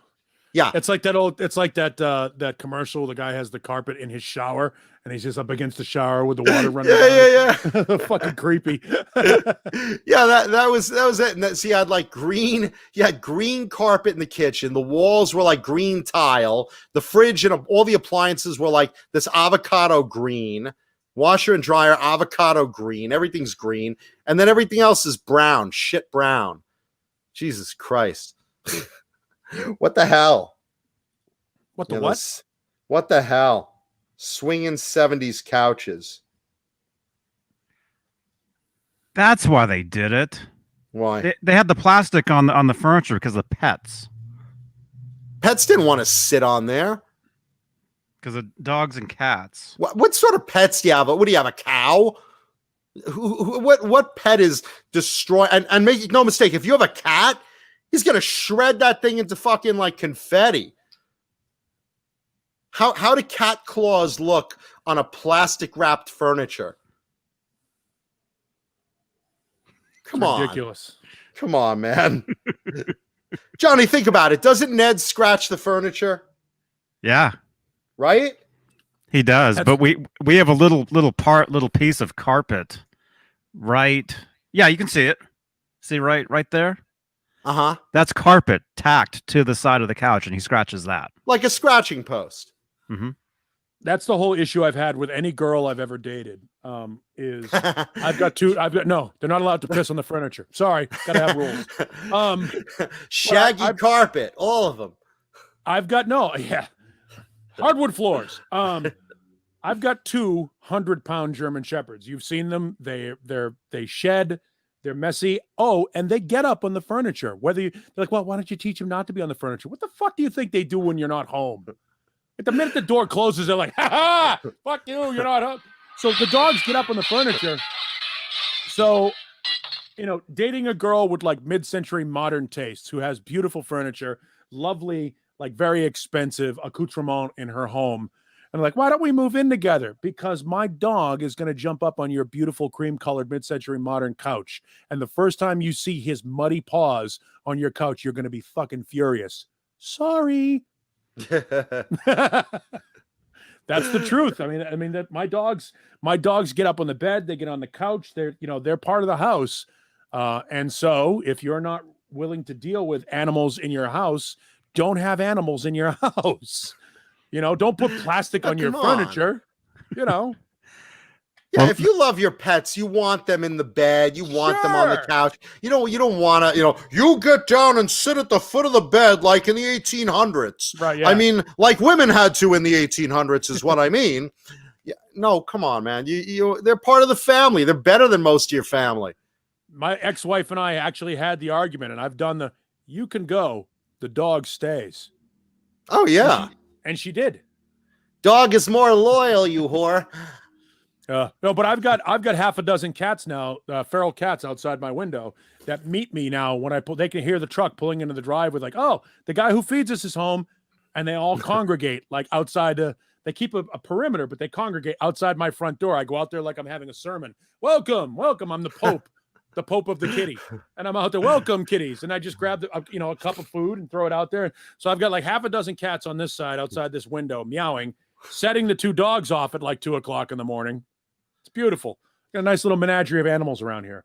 yeah,
it's like that commercial. The guy has the carpet in his shower and he's just up against the shower with the water running.
Yeah.
Fucking creepy.
Yeah, that was it. And so you had like green carpet in the kitchen. The walls were like green tile. The fridge and all the appliances were like this avocado green. Washer and dryer, avocado green. Everything's green. And then everything else is brown. Shit brown. Jesus Christ. What the hell?
What the what?
What the hell? Swinging 70s couches.
That's why they did it.
Why?
They had the plastic on the furniture because of pets.
Pets didn't want to sit on there.
Because of dogs and cats.
What sort of pets do you have? What do you have? A cow? What pet is destroy? And make no mistake, if you have a cat, he's gonna shred that thing into fucking like confetti. How do cat claws look on a plastic wrapped furniture? Come on.
Ridiculous.
Come on, man. Johnny, think about it. Doesn't Ned scratch the furniture?
Yeah.
Right?
He does, but we have a little piece of carpet, right? Yeah, you can see it. See right there?
Uh-huh.
That's carpet tacked to the side of the couch, and he scratches that.
Like a scratching post.
Mm-hmm.
That's the whole issue I've had with any girl I've ever dated. Is no, they're not allowed to piss on the furniture. Sorry, gotta have rules.
Shaggy carpet, all of them.
Hardwood floors. I've got 200-pound German Shepherds. You've seen them. They shed. They're messy. Oh, and they get up on the furniture. They're like, well, why don't you teach them not to be on the furniture? What the fuck do you think they do when you're not home? At the minute the door closes, they're like, ha ha, fuck you, you're not home. So the dogs get up on the furniture. So, dating a girl with like mid-century modern tastes who has beautiful furniture, lovely, like very expensive accoutrement in her home. And I'm like, why don't we move in together? Because my dog is going to jump up on your beautiful cream-colored mid-century modern couch. And the first time you see his muddy paws on your couch, you're going to be fucking furious. Sorry. That's the truth. I mean that my dogs get up on the bed, they get on the couch, they're part of the house. And so if you're not willing to deal with animals in your house, don't have animals in your house. Don't put plastic on your furniture.
Yeah, if you love your pets, you want them in the bed, you want them on the couch. You don't want to, you get down and sit at the foot of the bed like in the 1800s.
Right, yeah.
I mean, like women had to in the 1800s is what I mean. Yeah, no, come on, man. They're part of the family. They're better than most of your family.
My ex-wife and I actually had the argument, and I've done you can go, the dog stays.
Oh, yeah.
And she did.
Dog is more loyal, you whore.
No, but I've got half a dozen cats now, feral cats outside my window that meet me now when I pull. They can hear the truck pulling into the driveway, like, oh, the guy who feeds us is home, and they all congregate like outside. They keep a perimeter, but they congregate outside my front door. I go out there like I'm having a sermon. Welcome, welcome. I'm the Pope, the Pope of the kitty, and I'm out there. Welcome, kitties, and I just grab a cup of food and throw it out there. So I've got like half a dozen cats on this side outside this window meowing, setting the two dogs off at like 2:00 in the morning. It's beautiful. Got a nice little menagerie of animals around here.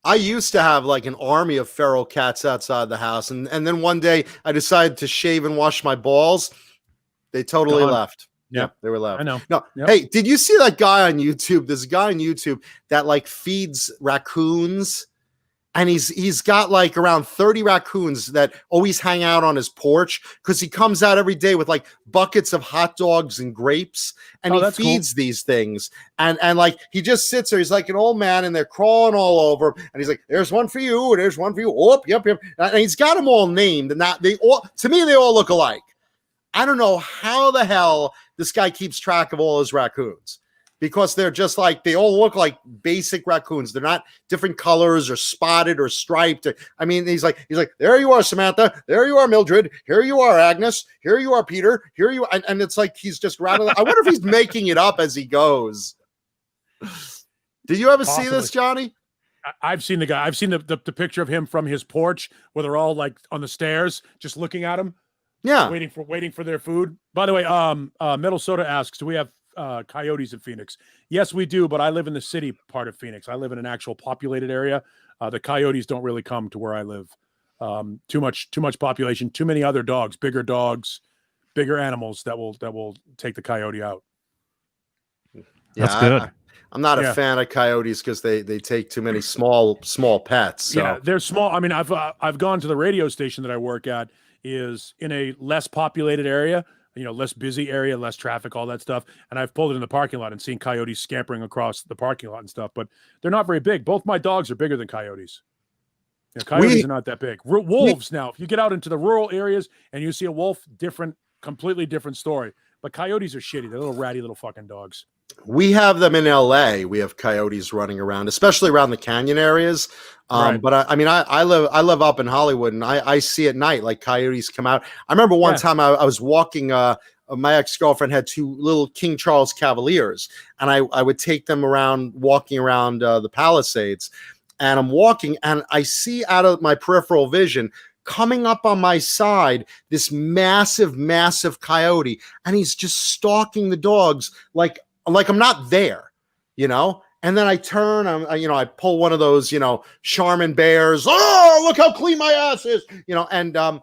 I used to have like an army of feral cats outside the house. And then one day I decided to shave and wash my balls. They totally left.
Yeah,
they were left.
I know.
No.
Yep.
Hey, did you see that guy on YouTube? There's a guy on YouTube that like feeds raccoons. And he's got like around 30 raccoons that always hang out on his porch because he comes out every day with like buckets of hot dogs and grapes, and he feeds these things. And like he just sits there. He's like an old man, and they're crawling all over him. And he's like, "There's one for you. There's one for you. Oh, yep." And he's got them all named, and that they all look alike. I don't know how the hell this guy keeps track of all his raccoons. Because they're just like, they all look like basic raccoons. They're not different colors or spotted or striped. I mean, he's like, there you are, Samantha. There you are, Mildred. Here you are, Agnes. Here you are, Peter. Here you are. And it's like, he's just rattling. I wonder if he's making it up as he goes. Did you ever see this, Johnny?
I've seen the guy. I've seen the picture of him from his porch where they're all like on the stairs, just looking at him.
Yeah.
Waiting for their food. By the way, Metal Soda asks, do we have coyotes in Phoenix? Yes, we do, but I live in the city part of Phoenix. I live in an actual populated area. The coyotes don't really come to where I live. Too much population, too many other dogs, bigger animals that will take the coyote out.
Yeah,
that's good.
I'm not a fan of coyotes because they take too many small pets. So.
Yeah, they're small. I mean, I've gone to the radio station that I work at is in a less populated area. Less busy area, less traffic, all that stuff. And I've pulled it in the parking lot and seen coyotes scampering across the parking lot and stuff, but they're not very big. Both my dogs are bigger than coyotes. Yeah, coyotes are not that big. Wolves now, if you get out into the rural areas and you see a wolf, completely different story. But coyotes are shitty. They're little ratty little fucking dogs.
We have them in LA. We have coyotes running around, especially around the canyon areas.
Right.
But I live up in Hollywood, and I see at night like coyotes come out. I remember one time I was walking. My ex-girlfriend had 2 little King Charles Cavaliers, and I would take them around, walking around the Palisades, and I'm walking, and I see out of my peripheral vision coming up on my side this massive coyote, and he's just stalking the dogs like I'm not there, you know. And then I turn, I pull one of those, Charmin bears. Oh, look how clean my ass is, and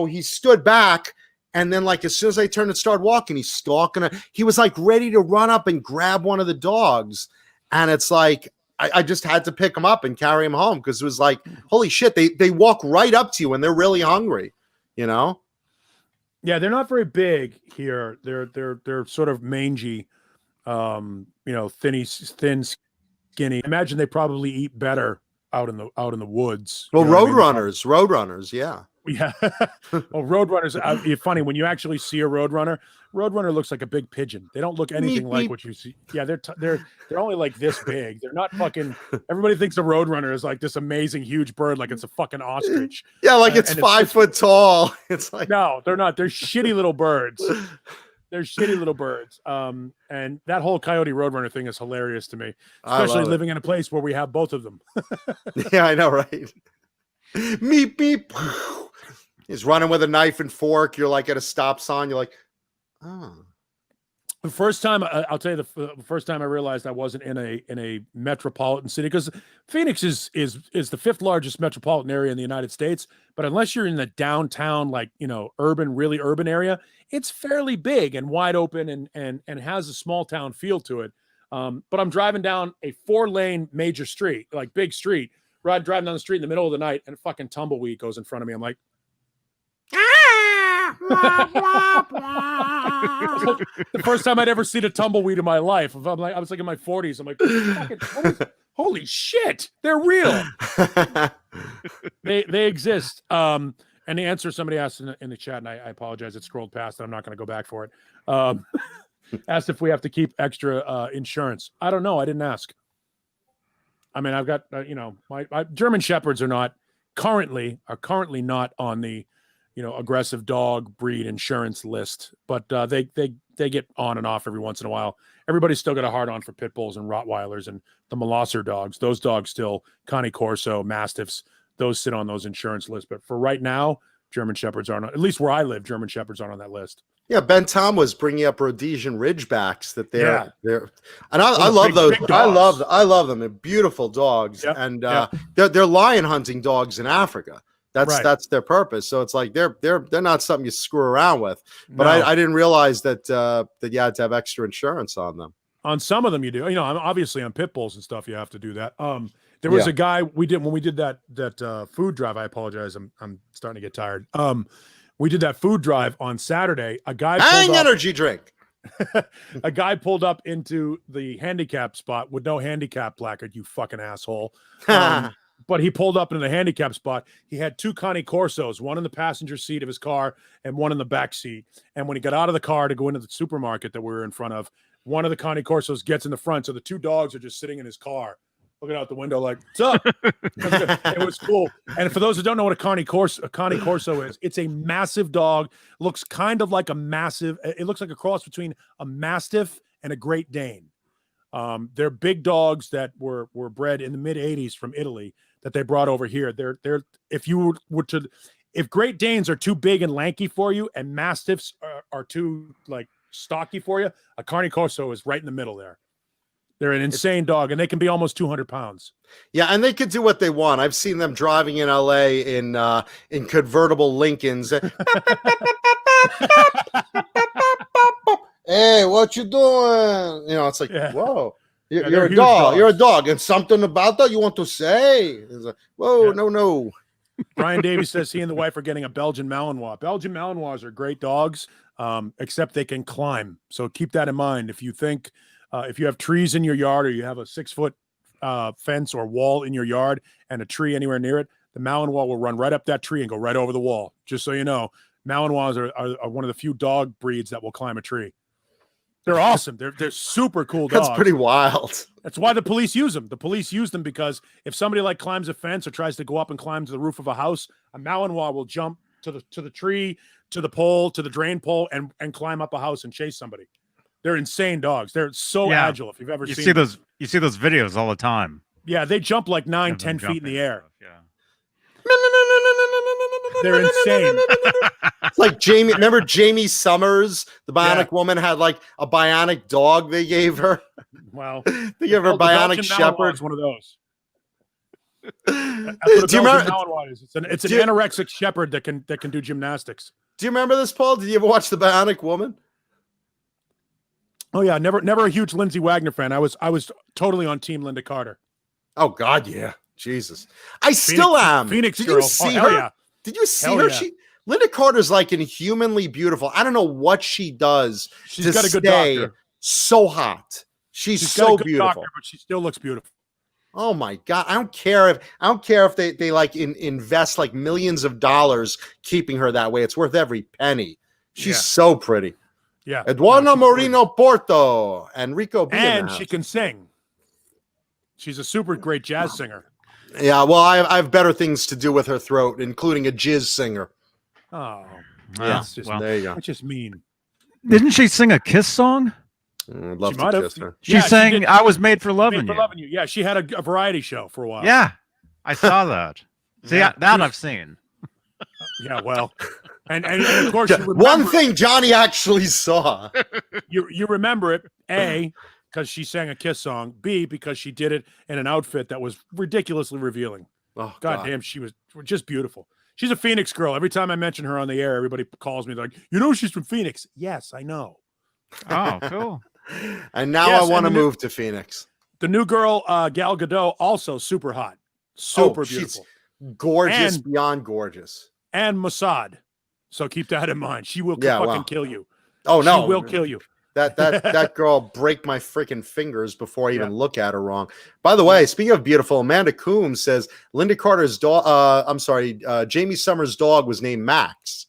he stood back. And then, like, as soon as I turned and started walking, he's stalking. He was like ready to run up and grab one of the dogs. And it's like, I just had to pick him up and carry him home, because it was like, holy shit, they walk right up to you when they're really hungry, you know?
Yeah, they're not very big here. They're sort of mangy, thin, skinny. I imagine they probably eat better out in the woods.
Well, roadrunners, yeah.
Yeah. Well, roadrunners, it's funny when you actually see a roadrunner. Roadrunner looks like a big pigeon. They don't look anything like what you see. Yeah, they're only like this big. They're not fucking. Everybody thinks a roadrunner is like this amazing huge bird, like it's a fucking ostrich.
Yeah, like it's 5 foot tall. It's like,
no, they're not. They're shitty little birds. They're shitty little birds. And that whole coyote roadrunner thing is hilarious to me, especially living in a place where we have both of them.
Yeah, I know, right? Meep beep. He's running with a knife and fork. You're like at a stop sign. You're like, oh.
The first time, I'll tell you, the first time I realized I wasn't in a metropolitan city, because Phoenix is the 5th largest metropolitan area in the United States. But unless you're in the downtown, like, really urban area, it's fairly big and wide open and has a small town feel to it. But I'm driving down a 4-lane major street, like big street, driving down the street in the middle of the night, and a fucking tumbleweed goes in front of me. I'm like, the first time I'd ever seen a tumbleweed in my life. I was like in my 40s. I'm like, holy shit, they're real. They exist. And the answer somebody asked in the chat, and I apologize, it scrolled past, and I'm not going to go back for it. Asked if we have to keep extra insurance. I don't know. I didn't ask. I mean, I've got my German Shepherds are currently not on the aggressive dog breed insurance list, but they get on and off every once in a while. Everybody's still got a hard on for pit bulls and Rottweilers and the Molosser dogs. Those dogs still, Cane Corso, Mastiffs, those sit on those insurance lists. But for right now, German Shepherds aren't, at least where I live, German Shepherds aren't on that list.
Yeah, Ben Tom was bringing up Rhodesian Ridgebacks that they're and I love those. I love them. They're beautiful dogs, and they're lion hunting dogs in Africa. That's their purpose. So it's like they're not something you screw around with. But I didn't realize that you had to have extra insurance on them.
On some of them you do. Obviously on pit bulls and stuff you have to do that. There was a guy when we did that food drive. I apologize. I'm starting to get tired. We did that food drive on Saturday. A guy
energy drink.
A guy pulled up into the handicap spot with no handicap placard. You fucking asshole. But he pulled up into the handicap spot. He had 2 Cane Corsos, one in the passenger seat of his car and one in the back seat. And when he got out of the car to go into the supermarket that we were in front of, one of the Cane Corsos gets in the front. So the 2 dogs are just sitting in his car, looking out the window like, what's up? It was cool. And for those who don't know what a Cane Corso is, it's a massive dog. Looks kind of like it looks like a cross between a Mastiff and a Great Dane. They're big dogs that were bred in the mid 80s from Italy that they brought over here. If Great Danes are too big and lanky for you and Mastiffs are too like stocky for you, a Cane Corso is right in the middle there. They're an insane dog, and they can be almost 200 pounds.
Yeah, and they could do what they want. I've seen them driving in LA in convertible Lincolns. Hey, what you doing? It's like, whoa, you're a dog. Dogs. You're a dog. And something about that you want to say? It's like, whoa, no.
Brian Davies says he and the wife are getting a Belgian Malinois. Belgian Malinois are great dogs, except they can climb. So keep that in mind. If you think, if you have trees in your yard or you have a 6-foot fence or wall in your yard and a tree anywhere near it, the Malinois will run right up that tree and go right over the wall. Just so you know, Malinois are one of the few dog breeds that will climb a tree. They're awesome. They're super cool dogs.
That's pretty wild.
That's why the police use them. The police use them because if somebody like climbs a fence or tries to go up and climb to the roof of a house, a Malinois will jump to the tree, to the pole, to the drain pole, and climb up a house and chase somebody. They're insane dogs. They're so agile. If you've ever seen them.
You see those videos all the time.
Yeah, they jump like 9-10 feet in the air.
Yeah.
They're insane.
It's like Jamie. Remember Jamie Summers, the Bionic Woman, had like a bionic dog they gave her.
Wow.
They gave her a bionic shepherd.
One of those.
Do you remember?
It's an anorexic shepherd that can do gymnastics.
Do you remember this, Paul? Did you ever watch the Bionic Woman?
Oh yeah, never a huge Lindsay Wagner fan. I was totally on Team Linda Carter.
Oh God, yeah, Jesus, I still am.
Phoenix
Did
girl.
you see her?
Yeah.
Did you see her?
Yeah.
Linda Carter's like inhumanly beautiful. I don't know what she does.
She's got a good doctor.
So hot. She's so beautiful,
doctor, but she still looks beautiful.
Oh my God. I don't care if they like invest like millions of dollars keeping her that way. It's worth every penny. She's so pretty.
Yeah.
Eduardo Moreno Porto, Enrico B.
And she can sing. She's a super great jazz singer.
Yeah, well, I have better things to do with her throat, including a jizz singer.
Oh,
yeah. There you go.
That's just mean.
Didn't she sing a Kiss song?
I'd love to kiss her.
She sang "I Was Made for Loving You."
Yeah, she had a variety show for a while.
Yeah, I saw that. See, that I've seen.
Yeah, well, and of course,
one thing Johnny actually saw.
You remember it, A, because she sang a Kiss song. B, because she did it in an outfit that was ridiculously revealing.
Oh,
God damn, she was just beautiful. She's a Phoenix girl. Every time I mention her on the air, everybody calls me like, she's from Phoenix. Yes, I know.
Oh, cool.
And now I want to move to Phoenix.
The new girl, Gal Gadot, also super hot. Super beautiful.
Gorgeous, beyond gorgeous.
And Mossad. So keep that in mind. She will fucking kill you.
Oh, no.
She will kill you.
That girl break my freaking fingers before I even look at her wrong. By the way, speaking of beautiful, Amanda Coombs says Linda Carter's dog, Jamie Summers' dog was named Max.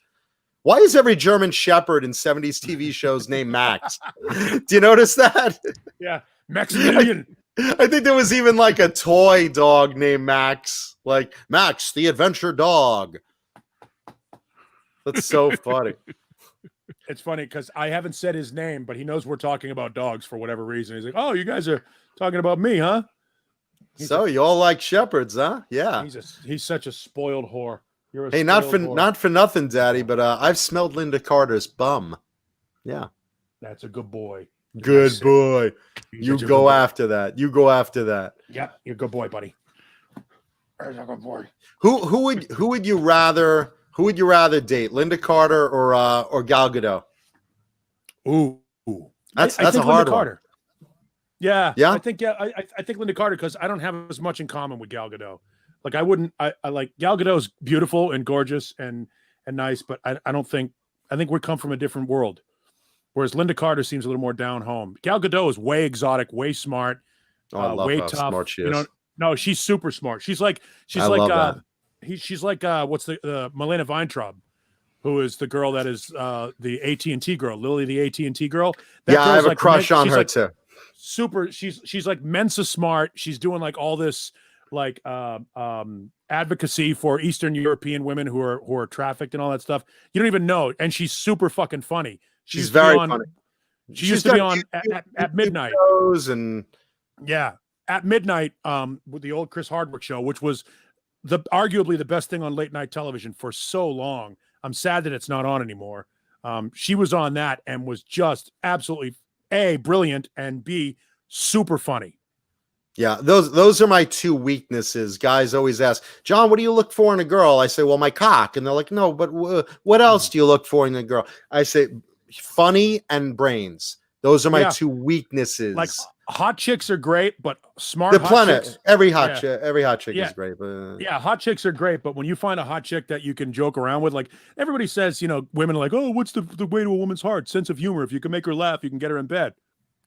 Why is every German Shepherd in 70s TV shows named Max? Do you notice that?
Yeah, Maximilian.
I think there was even like a toy dog named Max, like Max, the adventure dog. That's so funny.
It's funny because I haven't said his name, but he knows we're talking about dogs for whatever reason. He's like, "Oh, you guys are talking about me, huh?"
You all like shepherds, huh? Yeah.
He's such a spoiled whore.
Hey, not for nothing, Daddy, but I've smelled Linda Carter's bum. Yeah.
That's a good boy.
Good boy. You go after that. You go after that.
Yeah, you're a good boy, buddy. There's a good boy.
Who would you rather date, Linda Carter or Gal Gadot?
Ooh.
That's a hard one.
Yeah. I think Linda Carter because I don't have as much in common with Gal Gadot. Like I like Gal Gadot's beautiful and gorgeous and nice, but I think we come from a different world. Whereas Linda Carter seems a little more down home. Gal Gadot is way exotic, way smart, way tough.
Smart she is.
No, she's super smart. She's like Milena Weintraub, who is the girl that is the AT&T girl, Lily the AT&T girl.
I have a crush on her too.
Super. She's like Mensa smart. She's doing like all this like advocacy for Eastern European women who are trafficked and all that stuff. You don't even know. And she's super fucking funny. She's very funny. She used to be on at midnight. At midnight with the old Chris Hardwick show, which was arguably the best thing on late night television for so long. I'm sad that it's not on anymore. She was on that and was just absolutely A, brilliant, and B, super funny.
Yeah, those are my two weaknesses. Guys always ask, John, what do you look for in a girl? I say, well, my cock. And they're like, no, but what else do you look for in a girl? I say, funny and brains. Those are my two weaknesses.
Like hot chicks are great, but smart.
The planet, chicks, every hot chick is great. But
hot chicks are great, but when you find a hot chick that you can joke around with, like everybody says, women are like, oh, what's the way to a woman's heart? Sense of humor. If you can make her laugh, you can get her in bed.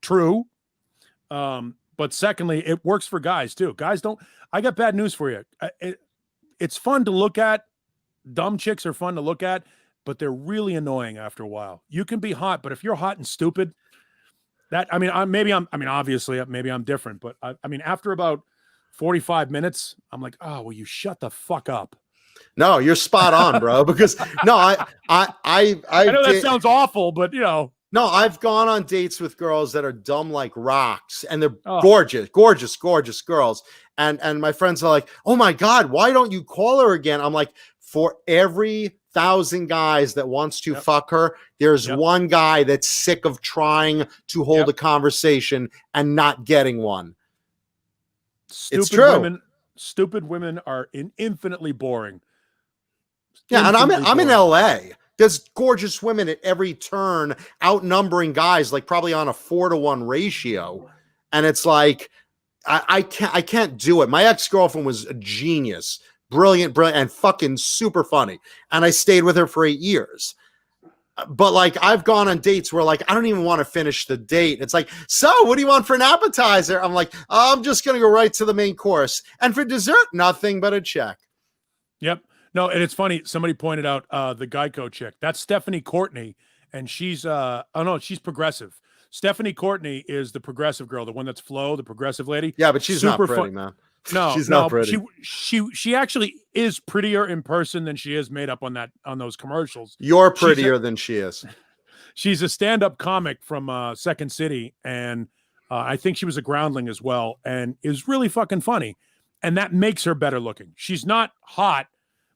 True. But But secondly, it works for guys too. Guys don't. I got bad news for you. It's fun to look at. Dumb chicks are fun to look at, but they're really annoying after a while. You can be hot, but if you're hot and stupid, obviously maybe I'm different, but I mean, after about 45 minutes, I'm like, oh, will you shut the fuck up?
No, you're spot on, bro. Because no, I
know that sounds awful, but you know.
No, I've gone on dates with girls that are dumb like rocks, and they're gorgeous girls. And my friends are like, "Oh my God, why don't you call her again?" I'm like, for every 1,000 guys that wants to fuck her, there's one guy that's sick of trying to hold a conversation and not getting one. It's true.
Stupid women are infinitely boring.
Yeah, and I'm in LA. There's gorgeous women at every turn, outnumbering guys like probably on a 4-to-1 ratio. And it's like, I can't do it. My ex-girlfriend was a genius, brilliant, and fucking super funny. And I stayed with her for 8 years. But like, I've gone on dates where like, I don't even want to finish the date. It's like, so what do you want for an appetizer? I'm like, oh, I'm just going to go right to the main course. And for dessert, nothing but a check.
Yep. No, and it's funny. Somebody pointed out the Geico chick. That's Stephanie Courtney, and she's she's progressive. Stephanie Courtney is the progressive girl, the one that's Flo, the progressive lady.
Yeah, but she's not pretty, man.
No,
she's not pretty.
She actually is prettier in person than she is made up on those commercials.
You're prettier than she is.
She's a stand-up comic from Second City, and I think she was a groundling as well, and is really fucking funny, and that makes her better looking. She's not hot,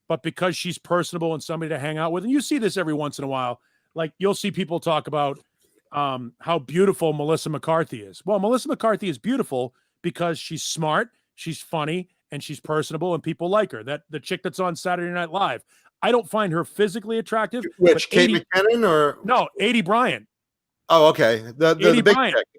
but because she's personable and somebody to hang out with, and you see this every once in a while, like you'll see people talk about how beautiful Melissa McCarthy is. Well, Melissa McCarthy is beautiful because she's smart, she's funny, and she's personable, and people like her. That the chick that's on Saturday Night Live, I don't find her physically attractive.
Which, Kate McKinnon or
no, 80 Bryant?
Oh, okay, the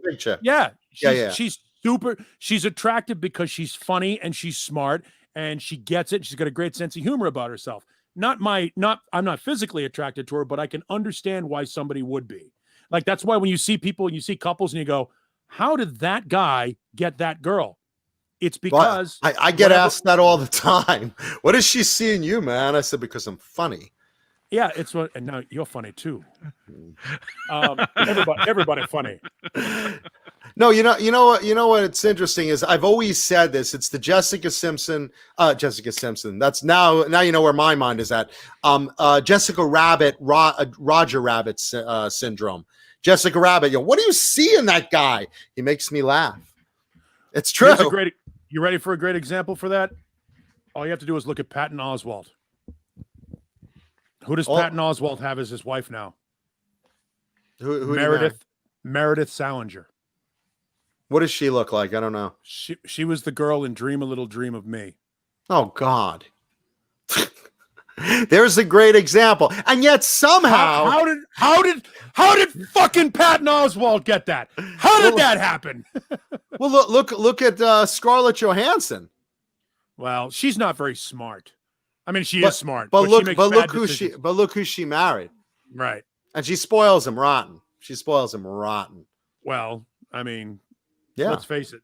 big chick.
Yeah, she's super. She's attractive because she's funny and she's smart. And she gets it. She's got a great sense of humor about herself. I'm not physically attracted to her, but I can understand why somebody would be. Like, that's why when you see people and you see couples and you go, how did that guy get that girl? It's because
I get asked that all the time. What does she see in you, man? I said, because I'm funny.
Yeah, it's what, and now you're funny too. Everybody funny.
No, you know what? It's interesting is I've always said this. It's the Jessica Simpson. That's now you know where my mind is at. Jessica Rabbit, Roger Rabbit syndrome. Jessica Rabbit. What do you see in that guy? He makes me laugh. It's true.
You ready for a great example for that? All you have to do is look at Patton Oswalt. Who does Patton Oswalt have as his wife now?
Who
Meredith Salinger.
What does she look like? I don't know.
She was the girl in Dream a Little Dream of Me.
Oh God. There's a great example. And yet somehow
how did fucking Patton Oswalt get that? How did that happen?
Well, look at Scarlett Johansson.
Well, she's not very smart. I mean, she is smart,
but look who she married.
Right.
And she spoils him rotten.
Well, I mean,
yeah.
Let's face it.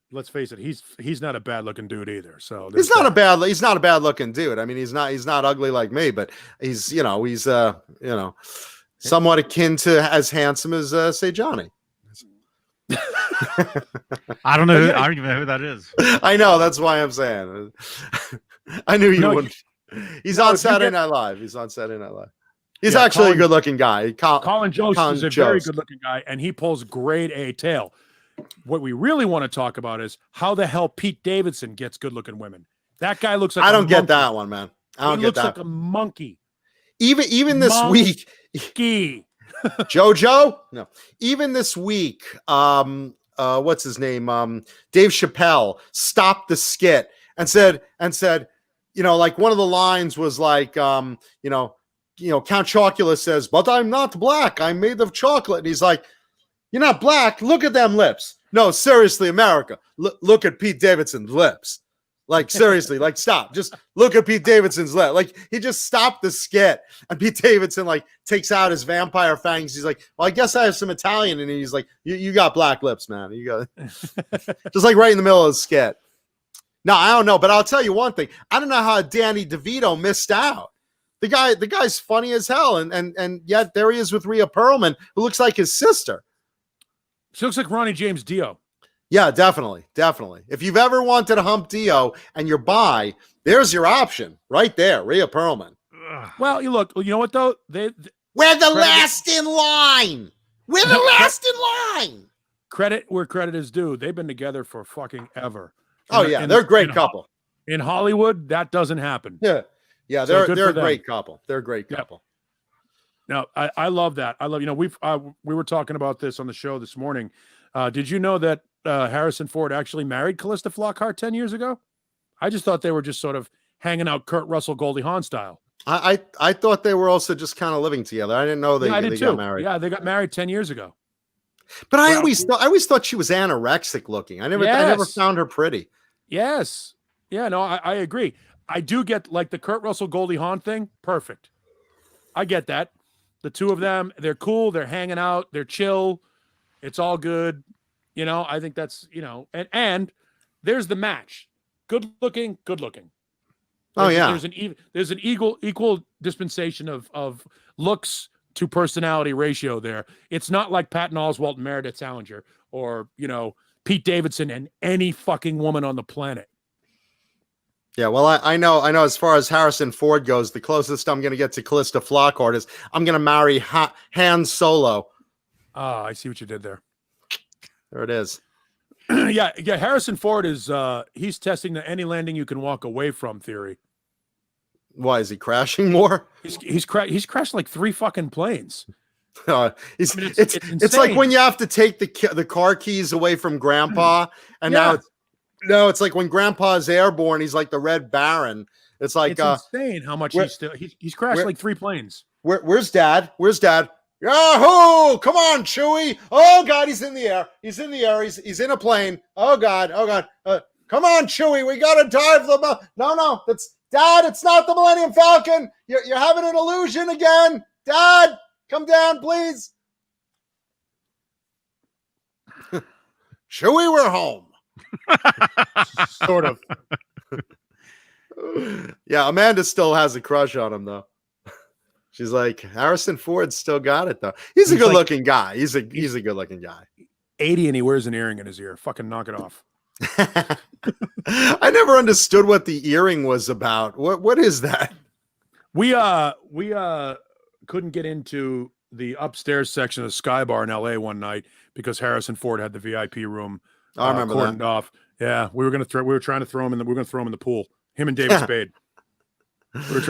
He's not a bad looking dude either. So
he's not a bad looking dude. I mean, he's not ugly like me, but he's somewhat akin to as handsome as say Johnny.
I don't know. I don't even know who that is.
I know. That's why I'm saying. I knew you wouldn't. He's on Saturday Night Live. He's actually a good-looking guy.
Colin Jost is a very good-looking guy, and he pulls grade A tail. What we really want to talk about is how the hell Pete Davidson gets good-looking women. That guy looks like
I don't get that one, man. He looks
like a monkey.
Even this week, JoJo. No, even this week, what's his name? Dave Chappelle stopped the skit and said. Like one of the lines was like, Count Chocula says, "But I'm not black. I'm made of chocolate." And he's like, "You're not black. Look at them lips." No, seriously, America. Look at Pete Davidson's lips. Like, seriously, like, stop. Just look at Pete Davidson's lip. Like, he just stopped the skit. And Pete Davidson, like, takes out his vampire fangs. He's like, well, I guess I have some Italian. And he's like, you got black lips, man. You got just like right in the middle of the skit. No, I don't know. But I'll tell you one thing. I don't know how Danny DeVito missed out. The guy's funny as hell. And yet there he is with Rhea Perlman, who looks like his sister.
She looks like Ronnie James Dio. Yeah,
definitely. If you've ever wanted to hump Dio and you're bi, there's your option right there, Rhea Perlman.
Well, you know what though? We're
the last in line. We're the last in line.
Credit where credit is due. They've been together for fucking ever.
Oh yeah, they're a great couple.
In Hollywood, that doesn't happen.
Yeah, they're a great couple. They're a great couple.
Now, I love that. I love, we were talking about this on the show this morning. Did you know that Harrison Ford actually married Callista Flockhart 10 years ago? I just thought they were just sort of hanging out Kurt Russell, Goldie Hawn style.
I thought they were also just kind of living together. I didn't know they got married.
Yeah, they got married 10 years ago.
But I always thought she was anorexic looking. I never found her pretty.
Yes. Yeah, no, I agree. I do get like the Kurt Russell, Goldie Hawn thing. Perfect. I get that. The two of them, they're cool. They're hanging out. They're chill. It's all good. I think that's, and there's the match. Good looking. There's an equal dispensation of looks to personality ratio there. It's not like Patton Oswalt and Meredith Salinger or, Pete Davidson and any fucking woman on the planet.
Yeah, well, I know as far as Harrison Ford goes, the closest I'm going to get to Callista Flockhart is I'm going to marry Han Solo.
Ah, I see what you did there.
There it is.
Yeah. Harrison Ford is he's testing the any landing you can walk away from theory.
Why is he crashing more?
He's crashed like 3 fucking planes.
It's like when you have to take the car keys away from Grandpa, and now it's like when Grandpa's airborne, he's like the Red Baron. It's like
it's insane how much he's crashed like 3 planes.
Where's Dad? Yahoo! Come on, Chewie! Oh God, he's in the air. He's in a plane. Oh God! Come on, Chewie! We gotta dive the. No, that's Dad. It's not the Millennium Falcon. You're having an illusion again, Dad. Come down, please. Chewie, we're home.
Sort of.
Yeah, Amanda still has a crush on him though. She's like, Harrison Ford still got it though. He's a good-looking guy. He's a good-looking guy.
80 and he wears an earring in his ear. Fucking knock it off.
I never understood what the earring was about. What is that?
We couldn't get into the upstairs section of the Sky Bar in LA one night because Harrison Ford had the VIP room
I remember
cordoned
that.
off. Yeah, we were trying to throw him in the pool. Him and David Spade. It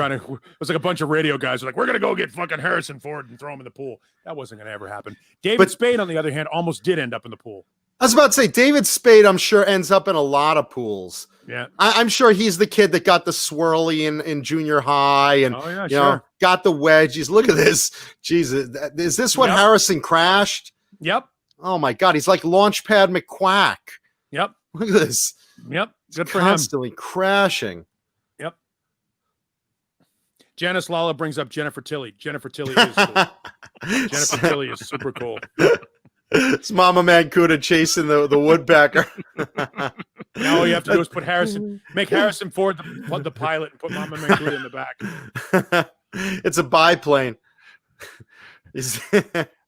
was like a bunch of radio guys were like, we're going to go get fucking Harrison Ford and throw him in the pool. That wasn't going to ever happen. David Spade, on the other hand, almost did end up in the pool.
I was about to say, David Spade, I'm sure, ends up in a lot of pools.
Yeah.
I'm sure he's the kid that got the swirly in junior high and got the wedgies. Look at this. Jesus. Is this what Harrison crashed?
Yep.
Oh, my God. He's like Launchpad McQuack.
Yep.
Look at this.
Yep. Good for him.
Constantly crashing.
Yep. Janice Lala brings up Jennifer Tilly. Jennifer Tilly is cool. Jennifer Tilly is super cool.
It's Mama Mankuta chasing the woodpecker.
Now all you have to do is make Harrison Ford the pilot and put Mama Mankuta in the back.
It's a biplane.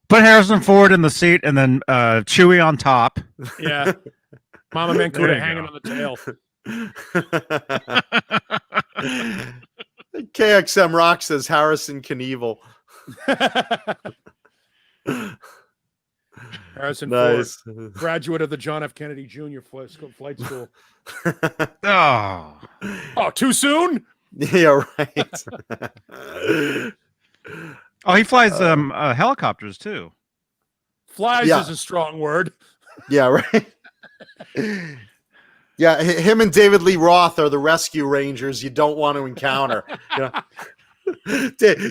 Put Harrison Ford in the seat and then Chewie on top.
Yeah. Mama Mankuta hanging on the tail.
KXM Rock says Harrison Knievel.
Harrison Ford, graduate of the John F. Kennedy Jr. Flight School. Oh, too soon?
Yeah, right.
Oh, he flies helicopters too.
Flies is a strong word.
Yeah, right. Yeah, him and David Lee Roth are the rescue rangers you don't want to encounter.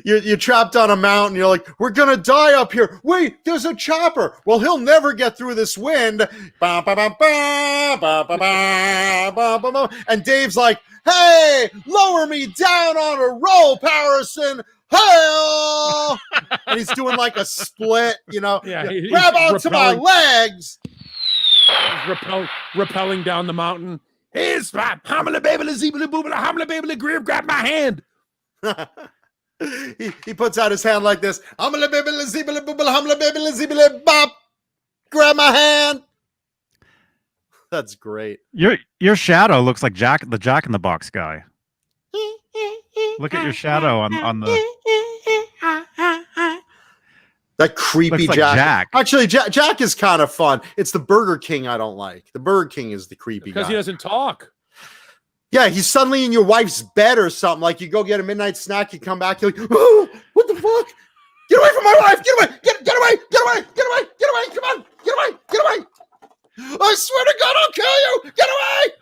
You're trapped on a mountain. You're like, we're gonna die up here. Wait, there's a chopper. Well, he'll never get through this wind. Ba, ba, ba, ba, ba, ba, ba, ba, ba, ba. And Dave's like, hey, lower me down on a roll, Harrison. Hey, and he's doing like a split, grab onto my legs.
He's rappelling down the mountain. Hey, spot, hamala baby, zebra boobla, hamala baby, grab my hand.
he puts out his hand like this. Hamala baby, zebra boobla, hamala baby, zebra bop. Grab my hand. That's great.
Your shadow looks like the Jack in the Box guy. Look at your shadow on the.
That creepy
like
Jack. Actually, Jack is kind of fun. It's the Burger King I don't like. The Burger King is the creepy guy.
Because he doesn't talk.
Yeah, he's suddenly in your wife's bed or something. Like you go get a midnight snack, you come back, you're like, oh, what the fuck? Get away from my wife! Get away! Get away! Get away! Get away! Get away! Come on! Get away! Get away! I swear to God, I'll kill you! Get away!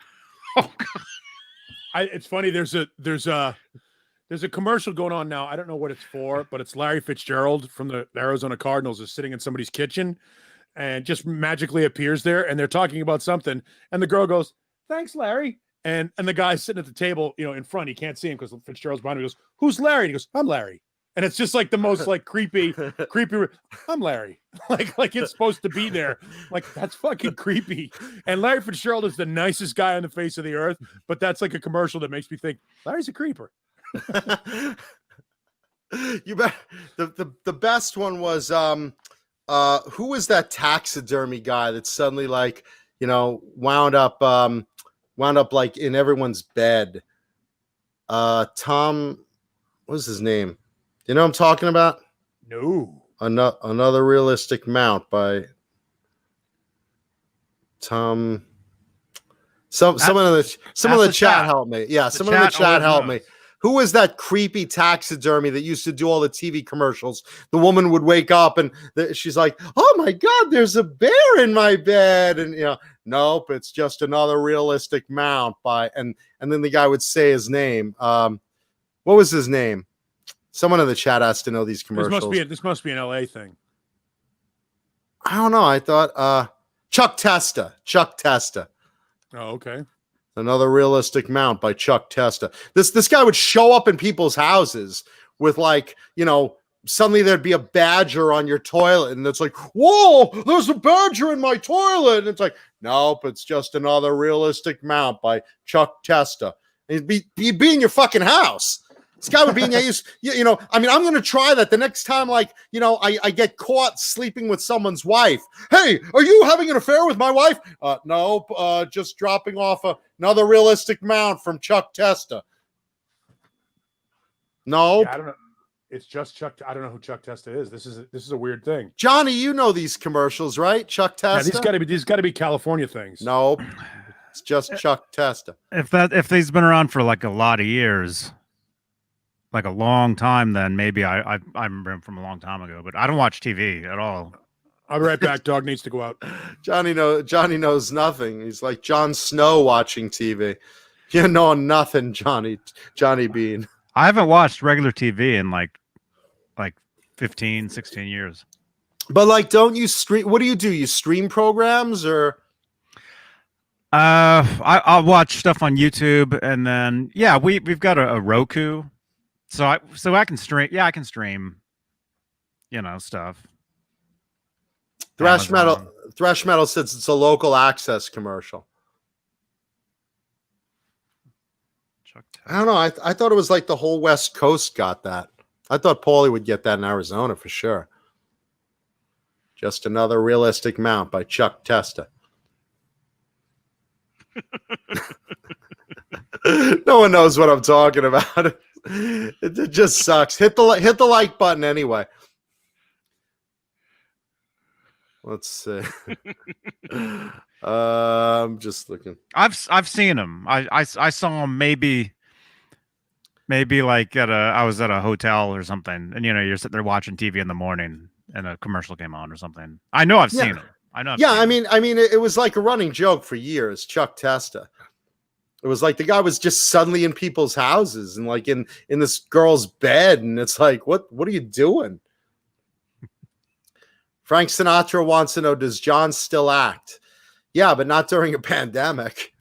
Oh God. It's funny. There's a commercial going on now. I don't know what it's for, but it's Larry Fitzgerald from the Arizona Cardinals is sitting in somebody's kitchen and just magically appears there. And they're talking about something. And the girl goes, thanks, Larry. And the guy's sitting at the table, in front. He can't see him because Fitzgerald's behind him. He goes, who's Larry? And he goes, I'm Larry. And it's just like the most like creepy. I'm Larry. Like it's supposed to be there. Like that's fucking creepy. And Larry Fitzgerald is the nicest guy on the face of the earth. But that's like a commercial that makes me think Larry's a creeper.
You bet. The best one was who was that taxidermy guy that suddenly wound up like in everyone's bed? Tom, what was his name? You know what I'm talking about?
No.
Another realistic mount by Tom. Someone in the chat help me. Yeah, someone in the chat help me. Who was that creepy taxidermy that used to do all the TV commercials? The woman would wake up and she's like, "Oh my God, there's a bear in my bed," and nope, it's just another realistic mount by and then the guy would say his name. What was his name? Someone in the chat has to know these commercials.
This must be an LA thing.
I don't know. I thought Chuck Testa.
Oh, okay.
Another realistic mount by Chuck Testa. This guy would show up in people's houses with suddenly there'd be a badger on your toilet and it's like, whoa, there's a badger in my toilet. And it's like, nope, it's just another realistic mount by Chuck Testa. And he'd be in your fucking house. This guy would be in I'm going to try that the next time, I get caught sleeping with someone's wife. Hey, are you having an affair with my wife? Nope, just dropping off another realistic mount from Chuck Testa. Nope.
Yeah, I don't know. It's just Chuck. I don't know who Chuck Testa is. This is a weird thing.
Johnny, you know these commercials, right? Chuck Testa.
Yeah, these got to be California things.
Nope. It's just Chuck Testa.
If he's been around for like a lot of years, like a long time, then maybe I remember him from a long time ago, but I don't watch TV at all.
I'll be right back. Dog needs to go out.
Johnny knows nothing. He's like Jon Snow watching TV. You know nothing, Johnny Beane.
I haven't watched regular TV in like 15, 16 years.
But don't you stream? What do? You stream programs or?
I'll watch stuff on YouTube, and then we've got a Roku. So I can stream. Yeah, I can stream. Stuff.
Thrash Metal says it's a local access commercial. I don't know. I thought it was like the whole West Coast got that. I thought Paulie would get that in Arizona for sure. Just another realistic mount by Chuck Testa. No one knows what I'm talking about. It just sucks. Hit the like button anyway. Let's see. I'm just looking.
I've seen him. I saw him maybe like I was at a hotel or something, and you're sitting there watching TV in the morning, and a commercial came on or something. I know I've seen him. I know.
I mean, it was like a running joke for years. Chuck Testa. It was like the guy was just suddenly in people's houses and like in this girl's bed, and it's like, what are you doing? Frank Sinatra wants to know, does John still act? Yeah, but not during a pandemic.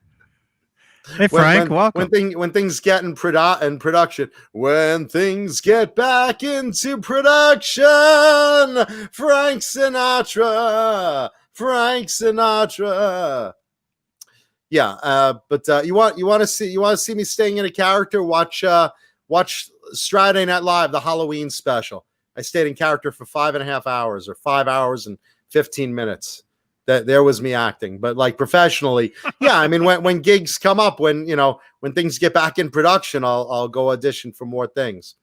Hey, Frank, welcome.
When things get in production, when things get back into production, Frank Sinatra. Yeah, but you want to see me staying in a character? Watch Saturday Night Live, the Halloween special. I stayed in character for 5.5 hours, or 5 hours and 15 minutes. There was me acting, but like professionally, yeah. I mean, when gigs come up, when things get back in production, I'll go audition for more things.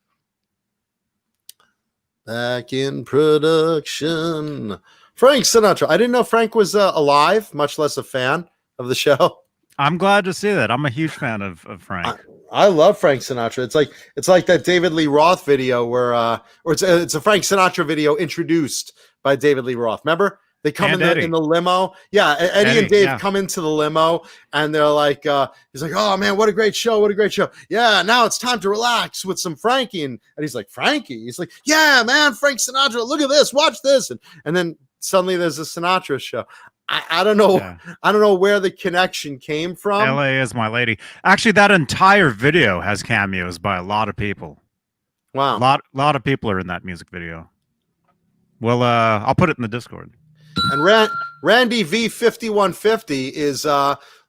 Back in production, Frank Sinatra. I didn't know Frank was alive, much less a fan of the show.
I'm glad to see that. I'm a huge fan of Frank.
I love Frank Sinatra. It's like that David Lee Roth video where, or it's a Frank Sinatra video introduced by David Lee Roth. Remember? They come in the limo. Yeah, Eddie and Dave come into the limo, and they're like, he's like, oh, man, what a great show. What a great show. Yeah, now it's time to relax with some Frankie. And he's like, Frankie? He's like, yeah, man, Frank Sinatra. Look at this. Watch this. And then suddenly there's a Sinatra show. I don't know. Yeah. I don't know where the connection came from.
LA is my lady. Actually, that entire video has cameos by a lot of people.
Wow.
A lot of people are in that music video. Well, I'll put it in the Discord.
And Randy V5150 is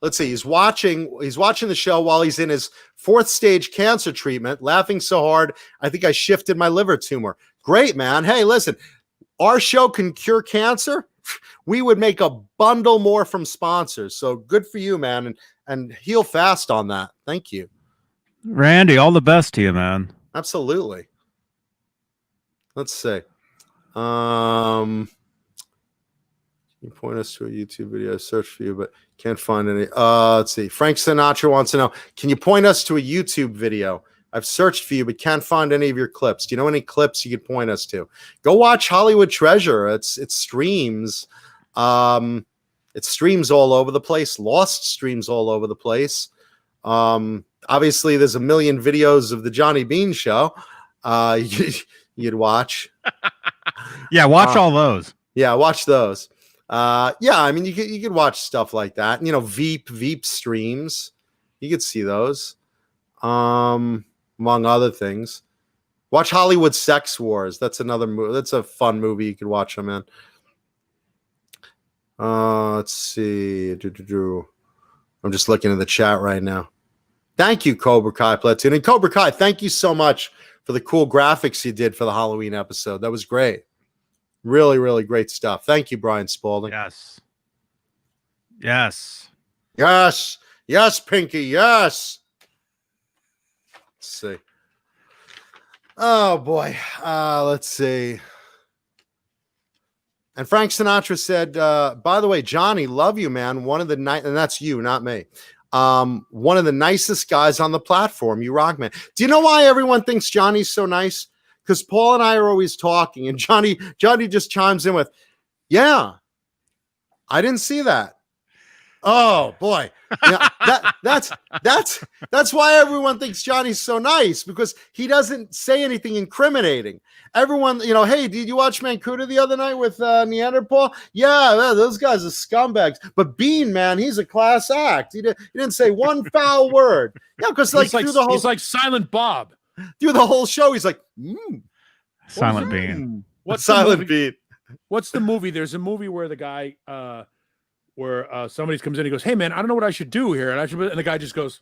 let's see, he's watching the show while he's in his 4th stage cancer treatment, laughing so hard I think I shifted my liver tumor. Great, man. Hey, listen, our show can cure cancer. We would make a bundle more from sponsors. So good for you, man, and heal fast on that. Thank you.
Randy, all the best to you, man.
Absolutely. Let's see. You point us to a YouTube video. I searched for you, but can't find any. Let's see. Frank Sinatra wants to know, can you point us to a YouTube video? I've searched for you, but can't find any of your clips. Do you know any clips you could point us to? Go watch Hollywood Treasure. It streams. It streams all over the place. Lost streams all over the place. Obviously, there's a million videos of the Johnny Beane show. You'd watch.
Yeah, watch all those.
Yeah, watch those. Yeah, I mean, you could watch stuff like that. You know, Veep streams. You could see those. Among other things. Watch Hollywood Sex Wars. That's another movie. That's a fun movie. You could watch them in. Let's see. I'm just looking at the chat right now. Thank you, Cobra Kai Platoon. And Cobra Kai, thank you so much for the cool graphics you did for the Halloween episode. That was great. Really, really great stuff. Thank you, Brian Spalding.
Yes.
Yes, Pinky. Yes. Let's see. Oh, boy. Let's see. And Frank Sinatra said, by the way, Johnny, love you, man. One of the and that's you, not me. One of the nicest guys on the platform. You rock, man. Do you know why everyone thinks Johnny's so nice? Because Paul and I are always talking, and Johnny just chimes in with, yeah, I didn't see that. Oh boy. Yeah, that's why everyone thinks Johnny's so nice, because he doesn't say anything incriminating. Everyone, hey, did you watch Mankuta the other night with Neanderthal? Yeah, those guys are scumbags. But Beane, man, he's a class act. He didn't say one foul word. Yeah, because
he's like Silent Bob.
Through the whole show, he's like,
Silent Beane.
What's Silent Beane?
What's the movie? There's a movie where the guy, where somebody comes in, he goes, "Hey man, I don't know what I should do here," and the guy just goes,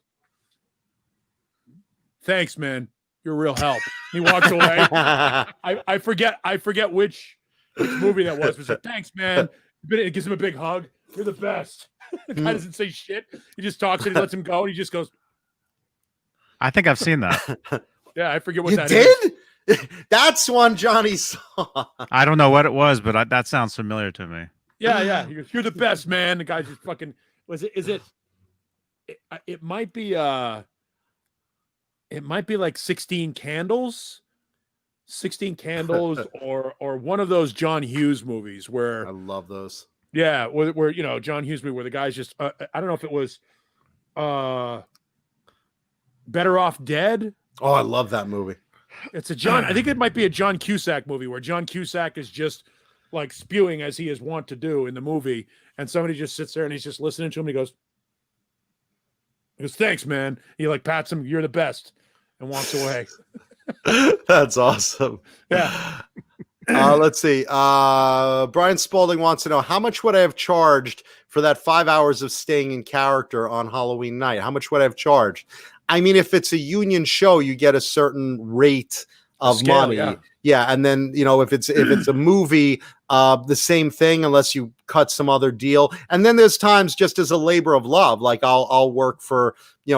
"Thanks, man, you're a real help." He walks away. I forget which movie that was. But he's like, "Thanks, man." It gives him a big hug. You're the best. The guy doesn't say shit. He just talks and he lets him go, and he just goes.
I think I've seen that.
Yeah, I forget what
you
that
did? Is. That's one Johnny saw.
I don't know what it was, but that sounds familiar to me.
Yeah. He goes, "You're the best, man." The guy just fucking it might be like 16 Candles. 16 Candles or one of those John Hughes movies where
I love those.
Yeah, where John Hughes movie where the guy's just I don't know if it was Better Off Dead.
Oh, I love that movie.
It's a John. I think it might be a John Cusack movie where John Cusack is just like spewing as he is wont to do in the movie, and somebody just sits there and he's just listening to him. And he goes, "Thanks, man." He like pats him, "You're the best," and walks away.
That's awesome.
Yeah.
Let's see. Brian Spalding wants to know, how much would I have charged for that 5 hours of staying in character on Halloween night? How much would I have charged? I mean, if it's a union show, you get a certain rate of money. Yeah. And then, if it's a movie, the same thing, unless you cut some other deal. And then there's times just as a labor of love, like I'll work for,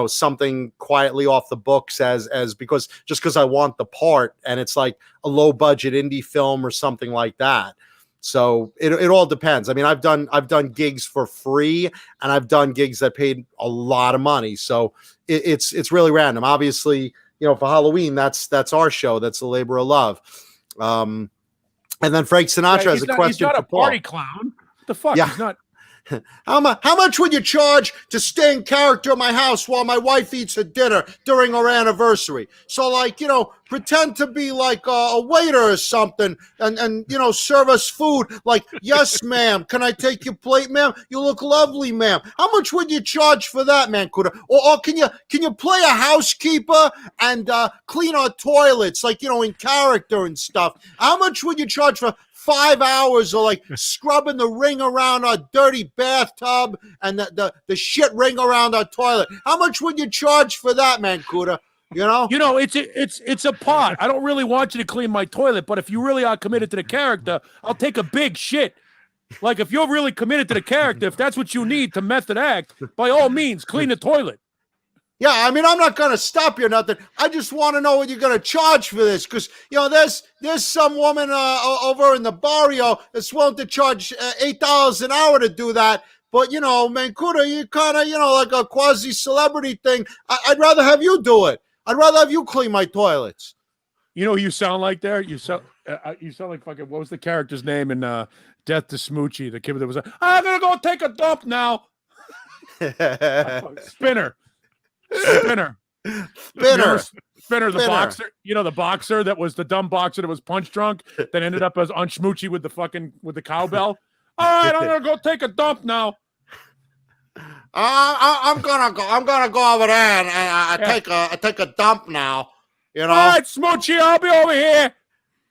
something quietly off the books as because I want the part, and it's like a low budget indie film or something like that. So it all depends. I mean, I've done gigs for free, and I've done gigs that paid a lot of money. So it's really random. Obviously, for Halloween, that's our show. That's the labor of love. And then Frank Sinatra has a question.
He's not
for
a party
Paul.
clown. What the fuck?
Yeah.
He's not.
How much would you charge to stay in character at my house while my wife eats her dinner during our anniversary? So, like, pretend to be like a waiter or something, and serve us food. Like, yes, ma'am. Can I take your plate, ma'am? You look lovely, ma'am. How much would you charge for that, Mankuta? Or can you play a housekeeper and clean our toilets, like, in character and stuff? How much would you charge for 5 hours of like scrubbing the ring around our dirty bathtub and the shit ring around our toilet? How much would you charge for that, Mankuta?
It's a pot. I don't really want you to clean my toilet, but if you really are committed to the character, I'll take a big shit. Like, if you're really committed to the character, if that's what you need to method act, by all means, clean the toilet.
Yeah, I mean, I'm not going to stop you or nothing. I just want to know what you're going to charge for this, because, there's some woman over in the barrio that's willing to charge $8 an hour to do that. But, Mankuta, you kind of, like a quasi-celebrity thing. I'd rather have you do it. I'd rather have you clean my toilets.
You sound like there? You sound like fucking, what was the character's name in Death to Smoochie? The kid that was like, I'm going to go take a dump now. Spinner, the boxer. The boxer that was the dumb boxer that was punch drunk that ended up as unschmoochy with the cowbell. All right, I'm gonna go take a dump now.
I'm gonna go over there and take a dump now.
All right, Smoochy, I'll be over here.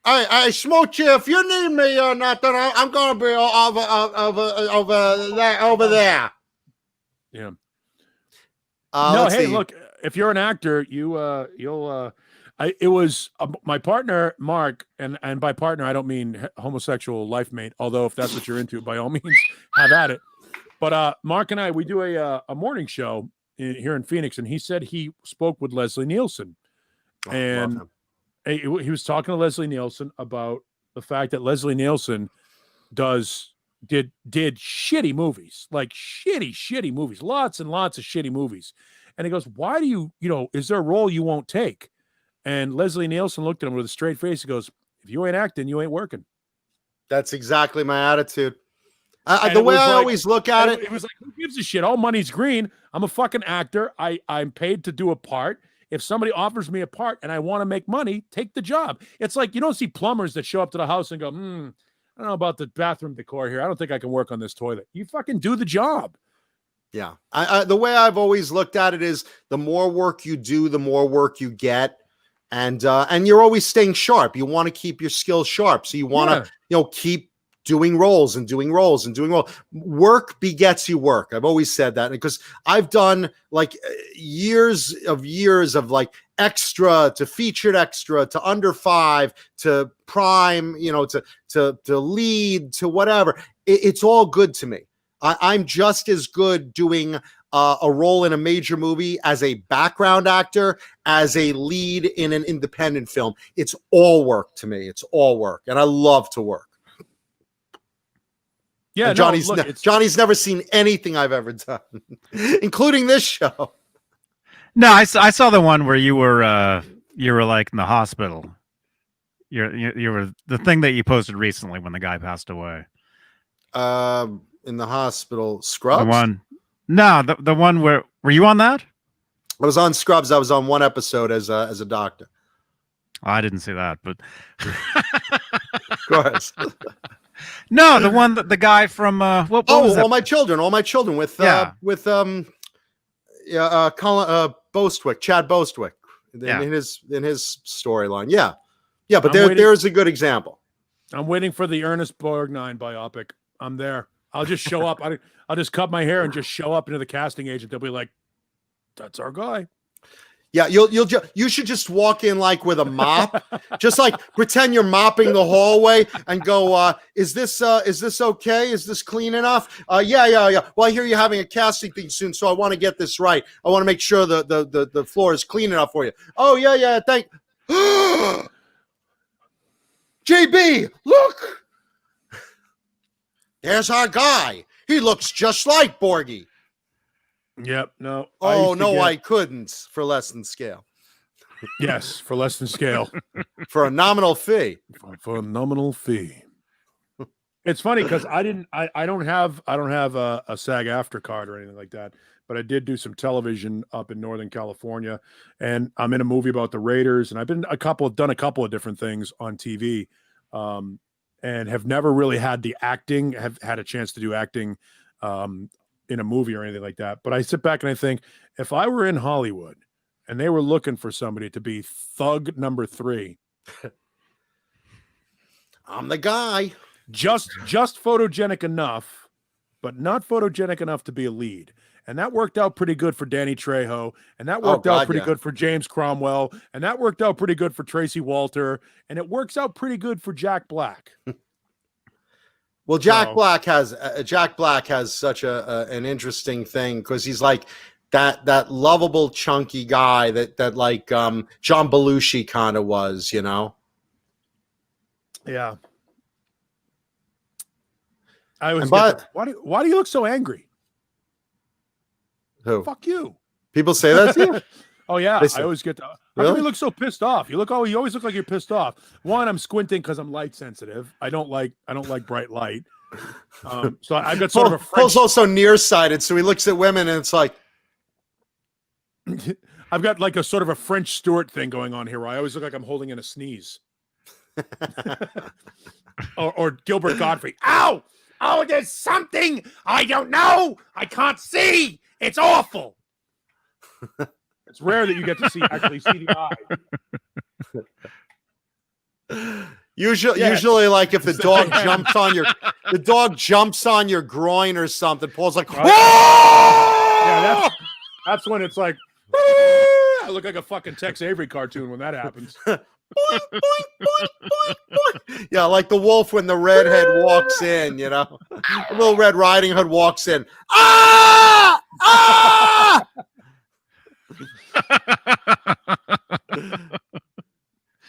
Hey, Smoochy, if you need me or nothing, I'm gonna be over there.
Yeah. No, hey, look. If you're an actor, it was my partner, Mark, and by partner, I don't mean homosexual life mate, although if that's what you're into, by all means, have at it. But Mark and I, we do a morning show here in Phoenix, and he said he spoke with Leslie Nielsen. And he was talking to Leslie Nielsen about the fact that Leslie Nielsen did shitty movies, like shitty movies, lots and lots of shitty movies. And he goes, why do you is there a role you won't take? And Leslie Nielsen looked at him with a straight face. He goes, if you ain't acting, you ain't working.
That's exactly my attitude. The way I always look at it.
It was like, who gives a shit? All money's green. I'm a fucking actor. I'm paid to do a part. If somebody offers me a part and I want to make money, take the job. It's like, you don't see plumbers that show up to the house and go, I don't know about the bathroom decor here. I don't think I can work on this toilet. You fucking do the job.
Yeah. The way I've always looked at it is the more work you do, the more work you get. And you're always staying sharp. You want to keep your skills sharp. So you want to, keep doing roles and doing roles and doing roles. Work begets you work. I've always said that, because I've done like years of like extra to featured extra to under 5 to prime, to lead to whatever. It's all good to me. I'm just as good doing a role in a major movie as a background actor, as a lead in an independent film. It's all work to me. It's all work. And I love to work. Yeah, Johnny's never seen anything I've ever done, including this show.
No, I saw the one where you were like in the hospital. You were the thing that you posted recently when the guy passed away.
In the hospital, Scrubs.
The one. No, the one where were you on that?
I was on Scrubs. I was on one episode as a doctor.
I didn't see that, but
Of course.
no, the guy from what was that?
All my children with Colin Bostwick, Chad Bostwick in his storyline. Yeah, but there's a good example.
I'm waiting for the Ernest Borgnine biopic. I'm there. I'll just show up. I'll just cut my hair and just show up into the casting agent. They'll be like, "That's our guy."
Yeah, you should just walk in like with a mop, just like pretend you're mopping the hallway and go, is this okay? Is this clean enough? Yeah. Well, I hear you're having a casting thing soon, so I want to get this right. I want to make sure the floor is clean enough for you. Oh yeah, thank JB, look. There's our guy. He looks just like Borgie.
Yep. No.
Oh, no, I couldn't for less than scale.
Yes, for less than scale.
For a nominal fee.
For a nominal fee. It's funny because I don't have a SAG-AFTRA card or anything like that, but I did do some television up in Northern California, and I'm in a movie about the Raiders, and I've done a couple of different things on TV, and have never really had a chance to do acting in a movie or anything like that. But I sit back and I think, if I were in Hollywood and they were looking for somebody to be thug number 3,
I'm the guy.
Just photogenic enough, but not photogenic enough to be a lead. And that worked out pretty good for Danny Trejo, and that worked out pretty good for James Cromwell, and that worked out pretty good for Tracy Walter, and it works out pretty good for Jack Black.
Well, Jack Black has such an interesting thing because he's like that lovable, chunky guy that like John Belushi kind of was, you know.
Yeah. Why do you look so angry?
Who?
Fuck you.
People say that to you?
Oh yeah, I always get to.
Really?
How come you look so pissed off? You always look like you're pissed off. One, I'm squinting because I'm light sensitive. I don't like bright light. So I've got sort of a French.
Paul's also nearsighted, so he looks at women and it's like.
I've got like a sort of a French Stewart thing going on here where I always look like I'm holding in a sneeze. or Gilbert Godfrey. Ow! Oh, there's something I don't know. I can't see. It's awful. It's rare that you get to actually see the eye.
Usually, like if the dog jumps on your groin or something, Paul's like,
right. Yeah, that's when it's like, I look like a fucking Tex Avery cartoon when that happens.
Boing, boing, boing, boing, boing. Yeah, like the wolf when the redhead walks in, you know, the little Red Riding Hood walks in. Ah! Ah!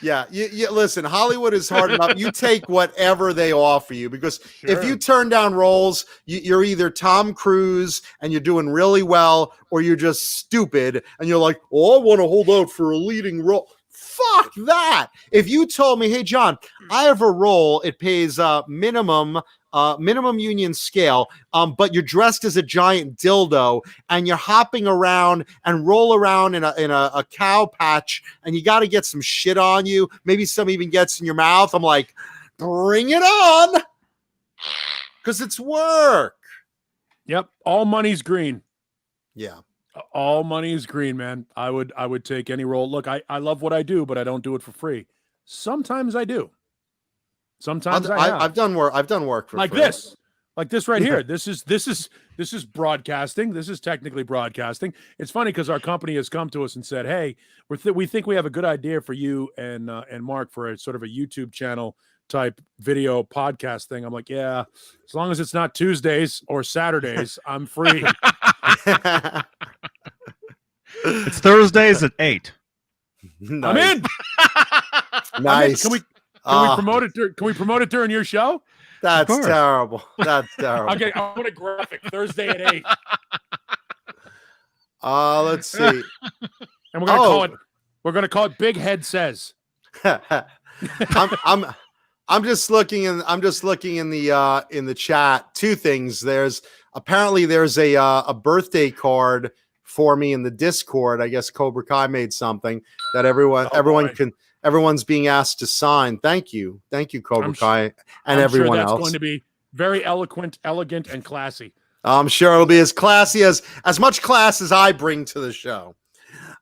Yeah, you listen, Hollywood is hard enough. You take whatever they offer you because if you turn down roles, you're either Tom Cruise and you're doing really well, or you're just stupid and you're like, oh, I want to hold out for a leading role. Fuck that. If you told me, hey, John, I have a role, it pays minimum union scale, but you're dressed as a giant dildo and you're hopping around and roll around in a cow patch and you got to get some shit on you. Maybe some even gets in your mouth. I'm like, bring it on. Because it's work.
Yep. All money's green.
Yeah.
All money is green, man. I would take any role. Look, I love what I do, but I don't do it for free. Sometimes I do. Sometimes
I've done work for
like
free.
Like this right here. This is broadcasting. This is technically broadcasting. It's funny because our company has come to us and said, "Hey, we think we have a good idea for you and Mark for a sort of a YouTube channel type video podcast thing." I'm like, yeah, as long as it's not Tuesdays or Saturdays, I'm free.
It's Thursdays at 8.
Nice. I'm in.
Nice.
Can we promote it? Can we promote it during your show?
That's terrible. That's terrible.
Okay, I want a graphic Thursday at 8.
Let's see.
And we're gonna call it Big Head Says.
I'm just looking in the chat. Two things. There's a birthday card for me in the Discord. I guess Cobra Kai made something that everyone's being asked to sign. Thank you, Cobra Kai, and everyone else.
That's going to be very eloquent, elegant, and classy.
I'm sure it'll be as classy as much class as I bring to the show.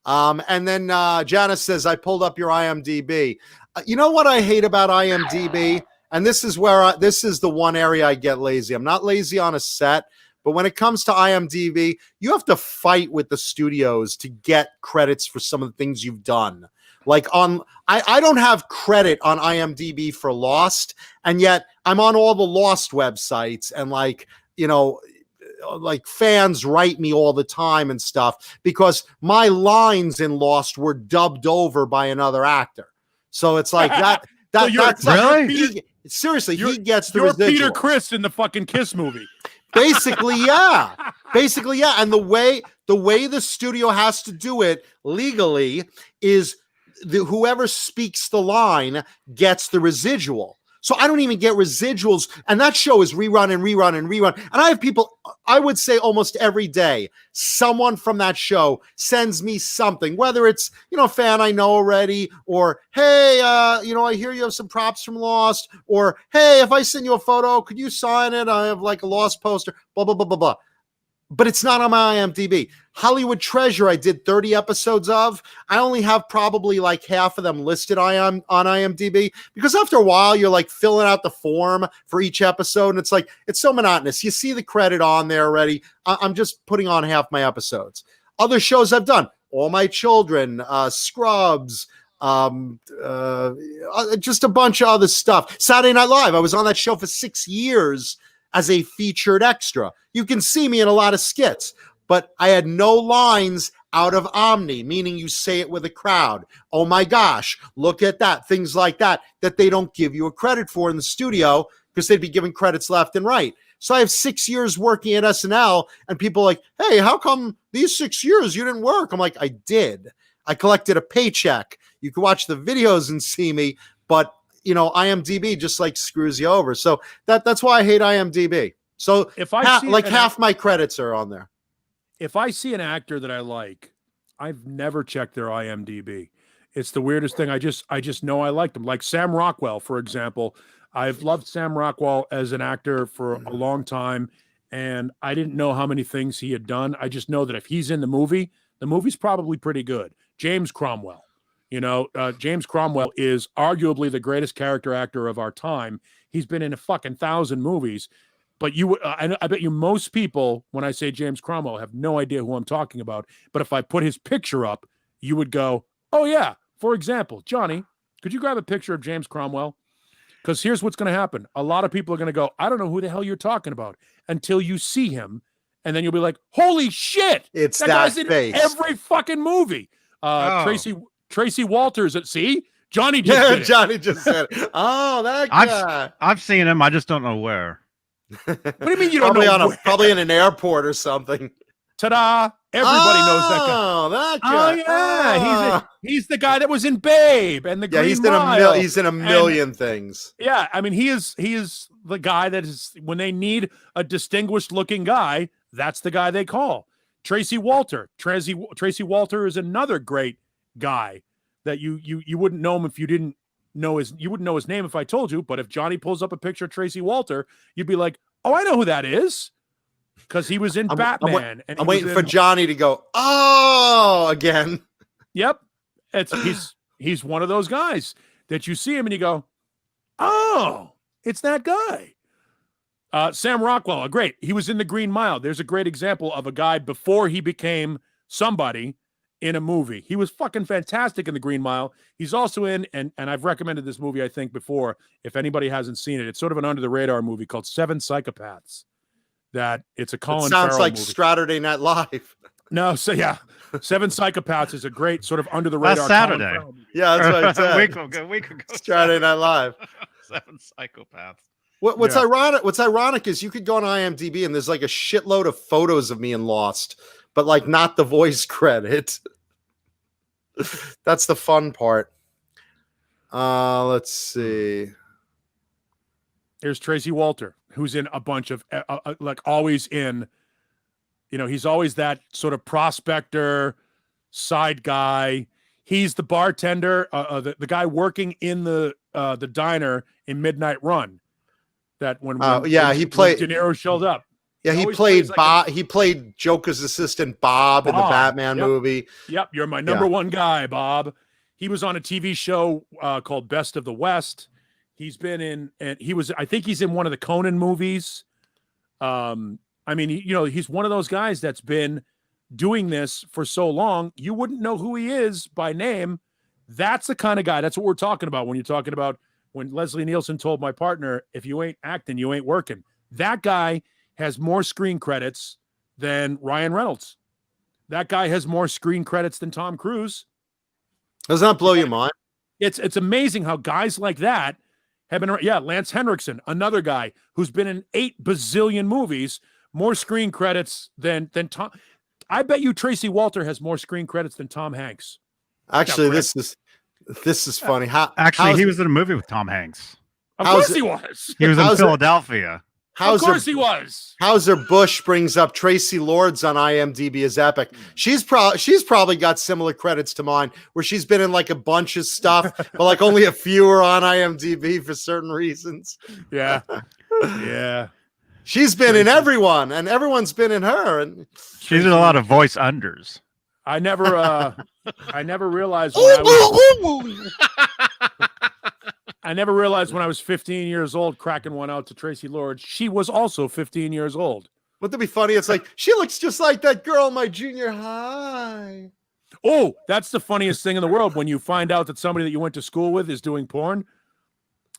And then Janice says, I pulled up your IMDb. You know what I hate about IMDb? And this is where this is the one area I get lazy. I'm not lazy on a set, but when it comes to IMDb, you have to fight with the studios to get credits for some of the things you've done. Like I don't have credit on IMDb for Lost, and yet I'm on all the Lost websites, and like fans write me all the time and stuff because my lines in Lost were dubbed over by another actor. So it's like that.
So
that's
really
seriously. He gets the
you're
residuals.
Peter Criss in the fucking Kiss movie.
Basically, yeah. And the way the studio has to do it legally is whoever speaks the line gets the residual. So I don't even get residuals. And that show is rerun and rerun and rerun. And I have people, I would say almost every day, someone from that show sends me something, whether it's, a fan I know already, or, hey, I hear you have some props from Lost, or, hey, if I send you a photo, could you sign it? I have like a Lost poster, blah, blah, blah, blah, blah. But it's not on my IMDb. Hollywood Treasure, I did 30 episodes of. I only have probably like half of them listed on IMDb because after a while, you're like filling out the form for each episode. And it's like, it's so monotonous. You see the credit on there already. I'm just putting on half my episodes. Other shows I've done, All My Children, Scrubs, just a bunch of other stuff. Saturday Night Live, I was on that show for 6 years as a featured extra. You can see me in a lot of skits, but I had no lines out of Omni, meaning you say it with a crowd. Oh my gosh, look at that. Things like that they don't give you a credit for in the studio because they'd be giving credits left and right. So I have 6 years working at SNL and people are like, hey, how come these 6 years you didn't work? I'm like, I did. I collected a paycheck. You can watch the videos and see me, but IMDb just like screws you over. So that's why I hate IMDb. So
if I see
half my credits are on there.
If I see an actor that I like, I've never checked their IMDb. It's the weirdest thing. I just know I like them. Like Sam Rockwell, for example. I've loved Sam Rockwell as an actor for a long time, and I didn't know how many things he had done. I just know that if he's in the movie's probably pretty good. James Cromwell. James Cromwell is arguably the greatest character actor of our time. He's been in a fucking 1,000 movies, but I bet you most people, when I say James Cromwell, have no idea who I'm talking about. But if I put his picture up, you would go, oh yeah. For example, Johnny, could you grab a picture of James Cromwell? Because here's what's going to happen. A lot of people are going to go, I don't know who the hell you're talking about until you see him. And then you'll be like, holy shit.
It's that guy's in
every fucking movie. Tracy Walters see? Johnny just did it.
Johnny just said it. Oh, that guy.
I've seen him. I just don't know where.
What do you mean you don't know?
Probably in an airport or something.
Ta-da! Everybody knows that guy.
Oh, that guy.
Oh yeah, he's the guy that was in Babe and the Green Mile.
He's in a million things.
Yeah, I mean he is the guy that is when they need a distinguished looking guy, that's the guy they call. Tracy Walter. Tracy Walter is another great guy that you wouldn't know him if you didn't know you wouldn't know his name if I told you, but if Johnny pulls up a picture of Tracy Walter, you'd be like, oh, I know who that is. Because he was in Batman.
I'm waiting for Johnny to go, oh, again.
Yep. He's one of those guys that you see him and you go, oh, it's that guy. Sam Rockwell, great. He was in the Green Mile. There's a great example of a guy before he became somebody in a movie. He was fucking fantastic in the Green Mile. He's also in, and I've recommended this movie, I think, before. If anybody hasn't seen it, it's sort of an under-the-radar movie called Seven Psychopaths. That it's a Colin Farrell
sounds like
movie.
Saturday Night Live.
No, so yeah, Seven Psychopaths is a great sort of under the radar.
Saturday.
Yeah, that's what I said.
a week ago.
Saturday Night Live.
Seven Psychopaths.
What's ironic? What's ironic is you could go on IMDb and there's like a shitload of photos of me in Lost, but like not the voice credit. That's the fun part. Let's see.
Here's Tracy Walter, who's in a bunch of like always in he's always that sort of prospector, side guy. He's the bartender, the guy working in the diner in Midnight Run. That when
he played
De Niro showed up.
Yeah, he played Bob. He played Joker's assistant Bob in the Batman movie.
Yep, you're my number one guy, Bob. He was on a TV show called Best of the West. He's been in, and I think he's in one of the Conan movies. I mean, he's one of those guys that's been doing this for so long, you wouldn't know who he is by name. That's the kind of guy. That's what we're talking about when you're talking about when Leslie Nielsen told my partner, if you ain't acting, you ain't working. That guy has more screen credits than Ryan Reynolds. That guy has more screen credits than Tom Cruise.
Does that blow your mind?
It's amazing how guys like that have been. Yeah, Lance Henriksen, another guy who's been in 8 bazillion movies, more screen credits than Tom. I bet you Tracy Walter has more screen credits than Tom Hanks.
Actually, this is funny.
He was in a movie with Tom Hanks.
Of course he was.
He was in Philadelphia.
Of course he was.
Hauser Bush brings up Tracy Lords on IMDb as epic. She's probably got similar credits to mine, where she's been in like a bunch of stuff, but like only a few are on IMDb for certain reasons.
Yeah, yeah.
She's been in everyone, and everyone's been in her. And
she's in a lot of voice unders.
I never realized when I was 15 years old, cracking one out to Tracy Lords. She was also 15 years old.
Wouldn't it be funny? It's like, she looks just like that girl in my junior high.
Oh, that's the funniest thing in the world when you find out that somebody that you went to school with is doing porn.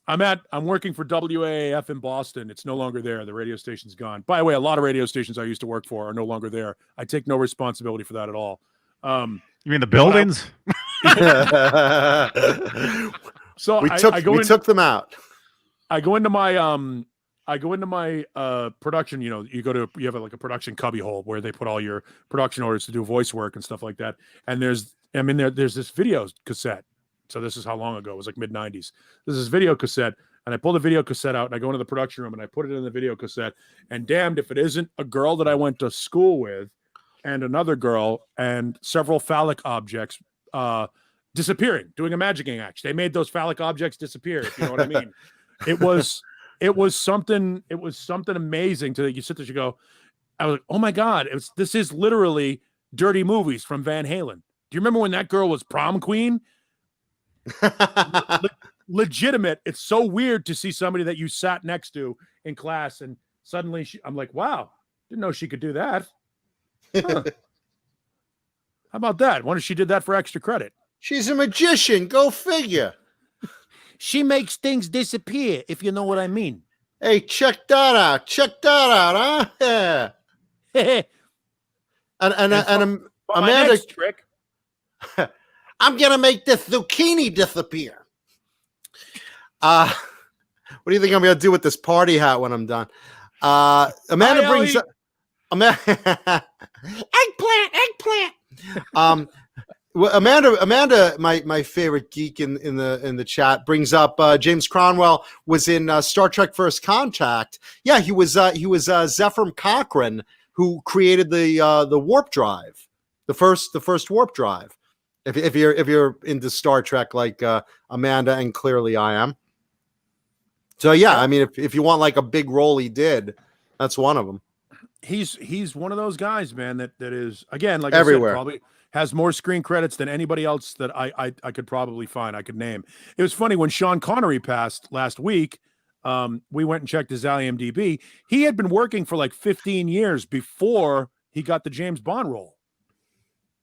I'm working for WAAF in Boston. It's no longer there. The radio station's gone. By the way, a lot of radio stations I used to work for are no longer there. I take no responsibility for that at all.
You mean the buildings?
So
we took them out.
I go into my production. You have like a production cubby hole where they put all your production orders to do voice work and stuff like that. And there's this video cassette. So this is how long ago? It was like mid-90s. This is video cassette, and I pull the video cassette out, and I go into the production room, and I put it in the video cassette, and damned if it isn't a girl that I went to school with and another girl and several phallic objects disappearing, doing a magicking act. They made those phallic objects disappear, if you know what I mean. It was something amazing to you sit there, you go, I was like, oh my God, this is literally Dirty Movies from Van Halen. Do you remember when that girl was prom queen? Legitimate. It's so weird to see somebody that you sat next to in class and suddenly I'm like, wow, didn't know she could do that. Huh. How about that? Wonder if she did that for extra credit.
She's a magician. Go figure.
She makes things disappear, if you know what I mean.
Hey, check that out. Huh? Yeah. and Amanda
trick.
I'm going to make the zucchini disappear. What do you think I'm going to do with this party hat when I'm done? Amanda brings up eggplant. Amanda, my favorite geek in the chat, brings up James Cromwell was in Star Trek First Contact. Yeah, he was Zephyr Cochrane, who created the warp drive, the first warp drive. If you're into Star Trek like Amanda, and clearly I am. So yeah, I mean, if you want like a big role he did, that's one of them.
He's one of those guys, man, that is, again, like
everywhere.
I said, probably has more screen credits than anybody else that I could probably find, I could name. It was funny when Sean Connery passed last week. We went and checked his IMDb. He had been working for like 15 years before he got the James Bond role.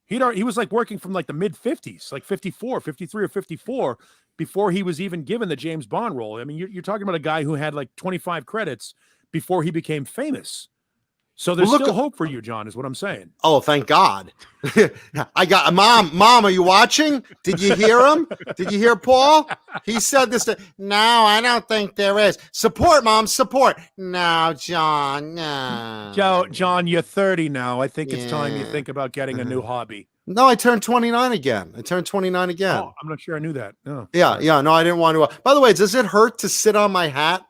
He was like working from like the mid 50s, like 54, 53 or 54, before he was even given the James Bond role. I mean, you're talking about a guy who had like 25 credits before he became famous. So there's still hope for you, John, is what I'm saying.
Oh, thank God. I got mom, are you watching? Did you hear him? Did you hear Paul? He said this. No, I don't think there is. Support, Mom, support. No, John, no.
John, you're 30 now. I think it's time you think about getting a new hobby.
No, I turned 29 again. Oh,
I'm not sure I knew that. No.
Yeah. No, I didn't want to. By the way, does it hurt to sit on my hat?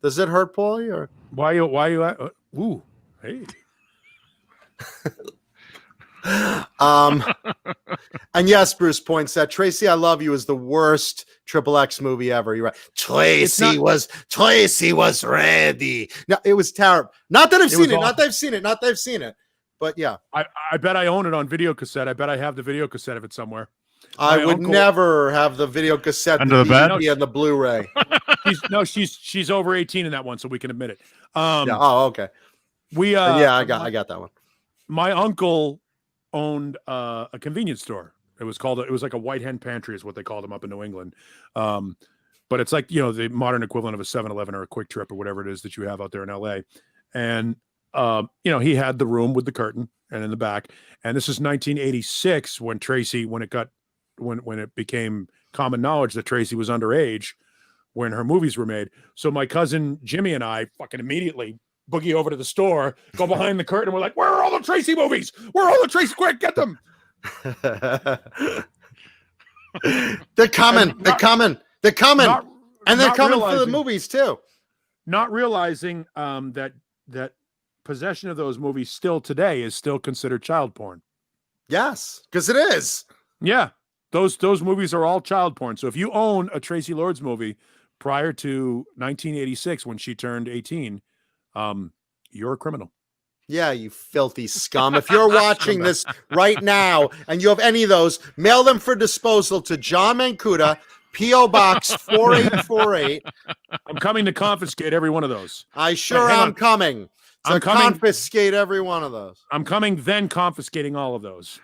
Does it hurt, Paulie? Or
why you? Ooh. Hey.
And yes, Bruce points that Tracy, I Love You is the worst XXX movie ever. You're right. Tracy was ready. No, it was terrible. Not that I've seen it. Not that I've seen it. But yeah.
I bet I own it on video cassette. I bet I have the video cassette of it somewhere.
I would never have the video cassette
under the bed
and the Blu-ray.
She's over 18 in that one, so we can admit it.
Yeah. Oh, okay. I got that one.
My uncle owned a convenience store. It was like a White Hen Pantry is what they called them up in New England. But it's like, the modern equivalent of a 7-Eleven or a Quick Trip or whatever it is that you have out there in LA. And he had the room with the curtain and in the back. And this is 1986 when Tracy, when it became common knowledge that Tracy was underage when her movies were made. So my cousin Jimmy and I fucking immediately boogie over to the store, go behind the curtain, and we're like, where are all the Tracy movies? Where are all the Tracy? Quick, get them.
They're coming. They're coming. And they're coming for the movies too.
Not realizing that possession of those movies still today is still considered child porn.
Yes, because it is.
Yeah. Those movies are all child porn. So if you own a Tracy Lords movie prior to 1986 when she turned 18, you're a criminal.
Yeah, you filthy scum. If you're watching this right now and you have any of those, mail them for disposal to John Mankuta, P.O. Box 4848.
I'm coming to confiscate every one of those.
I sure am coming. So confiscate every one of those.
I'm coming, then confiscating all of those.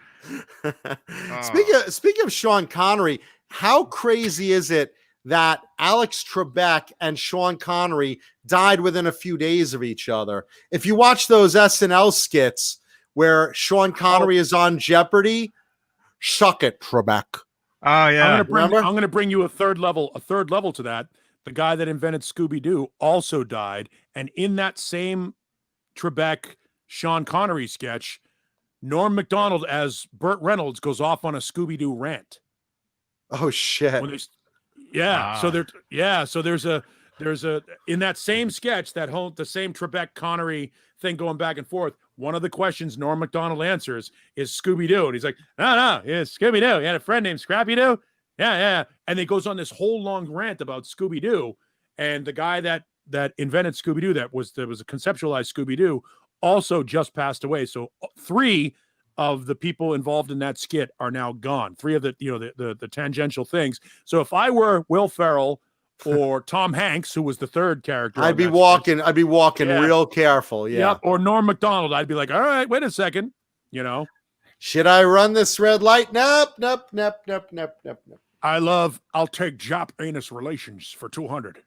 Speaking of Sean Connery, how crazy is it that Alex Trebek and Sean Connery died within a few days of each other? If you watch those SNL skits where Sean Connery is on Jeopardy, suck it, Trebek.
Oh yeah.
I'm going to bring you a third level to that. The guy that invented Scooby-Doo also died, and in that same Trebek Sean Connery sketch, Norm Macdonald as Burt Reynolds goes off on a Scooby-Doo rant.
Oh shit.
So there's a in that same sketch, the same Trebek Connery thing going back and forth. One of the questions Norm Macdonald answers is Scooby-Doo. And he's like, no, it's Scooby-Doo. You had a friend named Scrappy-Doo? Yeah. And it goes on this whole long rant about Scooby-Doo. And the guy that invented Scooby-Doo, that was a conceptualized Scooby-Doo, also just passed away. So 3 of the people involved in that skit are now gone. 3 of the tangential things. So if I were Will Ferrell or Tom Hanks, who was the third character,
I'd be walking real careful. Yeah.
Yep. Or Norm Macdonald, I'd be like, all right, wait a second.
Should I run this red light? Nope.
I'll take Jap anus relations for 200.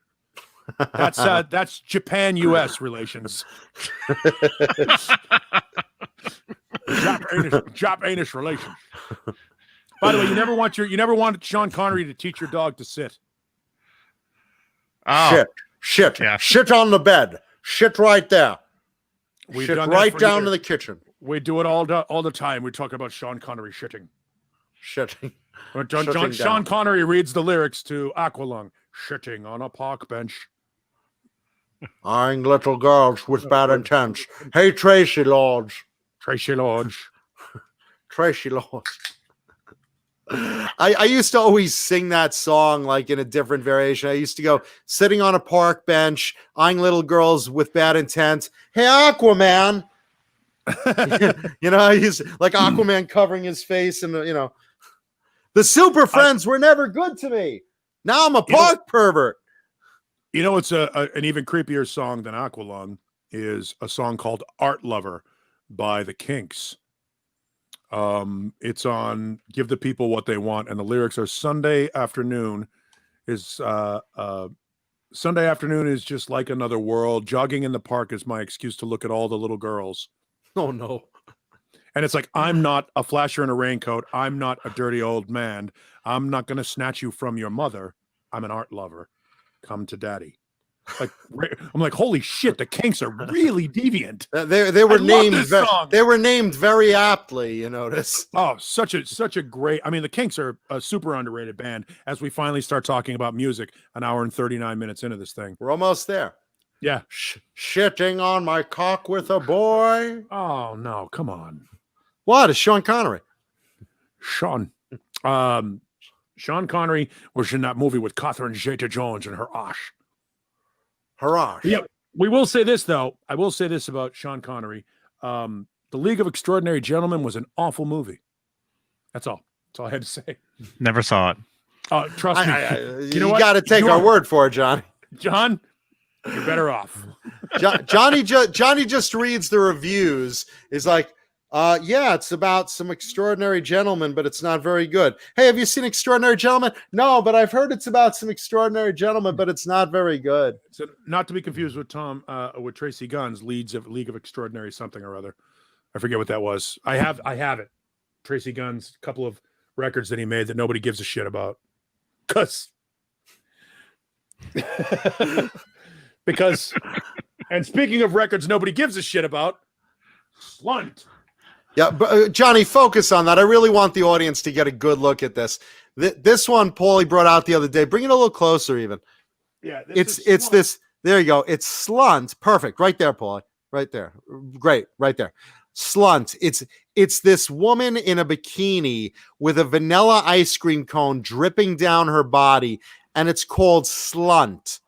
That's Japan U.S. relations. Jap anus relations. By the way, you never want Sean Connery to teach your dog to sit.
Oh.
Shit.
Yeah.
Shit on the bed. Shit right there.
We've
shit
done
right down to the kitchen.
We do it all the time. We talk about Sean Connery shitting. Sean Connery reads the lyrics to Aqualung. Shitting on a park bench.
Eyeing little girls with bad intents. Hey, Tracy Lords. I used to always sing that song like in a different variation. I used to go sitting on a park bench, eyeing little girls with bad intent. Hey, Aquaman. I used like Aquaman covering his face, and the Super Friends were never good to me. Now I'm a park pervert.
It's an even creepier song than Aqualung is a song called Art Lover by the Kinks. It's on Give the People What They Want, and the lyrics are Sunday afternoon is just like another world. Jogging in the park is my excuse to look at all the little girls.
Oh no.
And it's like, I'm not a flasher in a raincoat. I'm not a dirty old man. I'm not going to snatch you from your mother. I'm an art lover. Come to daddy. Like, I'm like, holy shit, the Kinks are really deviant.
They were named very aptly, you notice.
Oh, such a great. I mean, the Kinks are a super underrated band. As we finally start talking about music, an hour and 39 minutes into this thing,
we're almost there.
Yeah.
Shitting on my cock with a boy.
Oh no, come on.
What is Sean Connery?
Sean Connery was in that movie with Catherine Zeta-Jones and her Osh.
Hurrah.
Yeah. We will say this, though. I will say this about Sean Connery. The League of Extraordinary Gentlemen was an awful movie. That's all. That's all I had to say.
Never saw it.
Trust me.
You got to take our word for it, John.
John, you're better off.
Johnny just reads the reviews. Is like, yeah, it's about some extraordinary gentlemen, but it's not very good. Hey, have you seen Extraordinary Gentlemen? No, but I've heard it's about some extraordinary gentlemen, but it's not very good.
So, not to be confused with with Tracy Gunn's League of Extraordinary something or other. I forget what that was. I have it. Tracy Gunn's couple of records that he made that nobody gives a shit about. Because, and speaking of records nobody gives a shit about, Slunt.
Yeah, but Johnny, focus on that. I really want the audience to get a good look at this. This one Paulie brought out the other day. Bring it a little closer, even.
Yeah,
it's this. There you go. It's Slunt. Perfect. Right there, Paulie. Right there. Great. Right there. Slunt. It's this woman in a bikini with a vanilla ice cream cone dripping down her body, and it's called Slunt.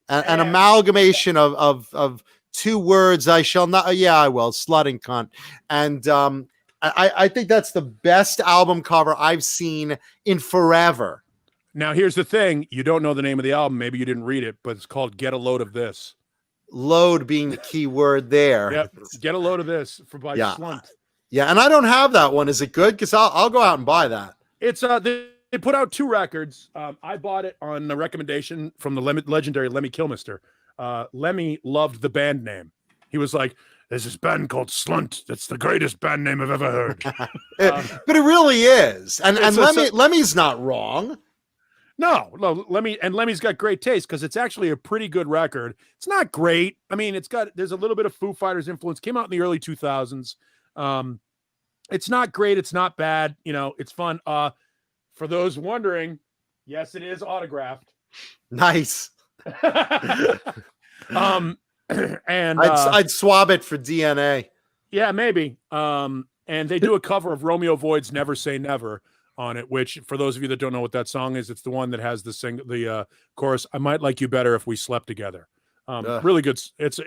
An amalgamation of two words. I shall not. Yeah, I will. Slutting cunt. And I think that's the best album cover I've seen in forever.
Now, here's the thing. You don't know the name of the album. Maybe you didn't read it, but it's called Get a Load of This.
Load being the key word there.
Yep. Get a Load of This by Slunt.
Yeah, and I don't have that one. Is it good? Because I'll go out and buy that.
It's they put out two records. I bought it on a recommendation from the legendary Lemmy Kilmister. Lemmy loved the band name. He was like, "There's this band called Slunt. That's the greatest band name I've ever heard."
But it really is. And Lemmy's not wrong.
No, Lemmy's got great taste because it's actually a pretty good record. It's not great. I mean, there's a little bit of Foo Fighters influence. Came out in the early 2000s. It's not great. It's not bad. It's fun. For those wondering, yes, it is autographed.
Nice.
And
I'd swab it for DNA.
Yeah, maybe. And they do a cover of Romeo Void's "Never Say Never" on it, which, for those of you that don't know what that song is, it's the one that has the chorus, "I might like you better if we slept together." Really good. It's a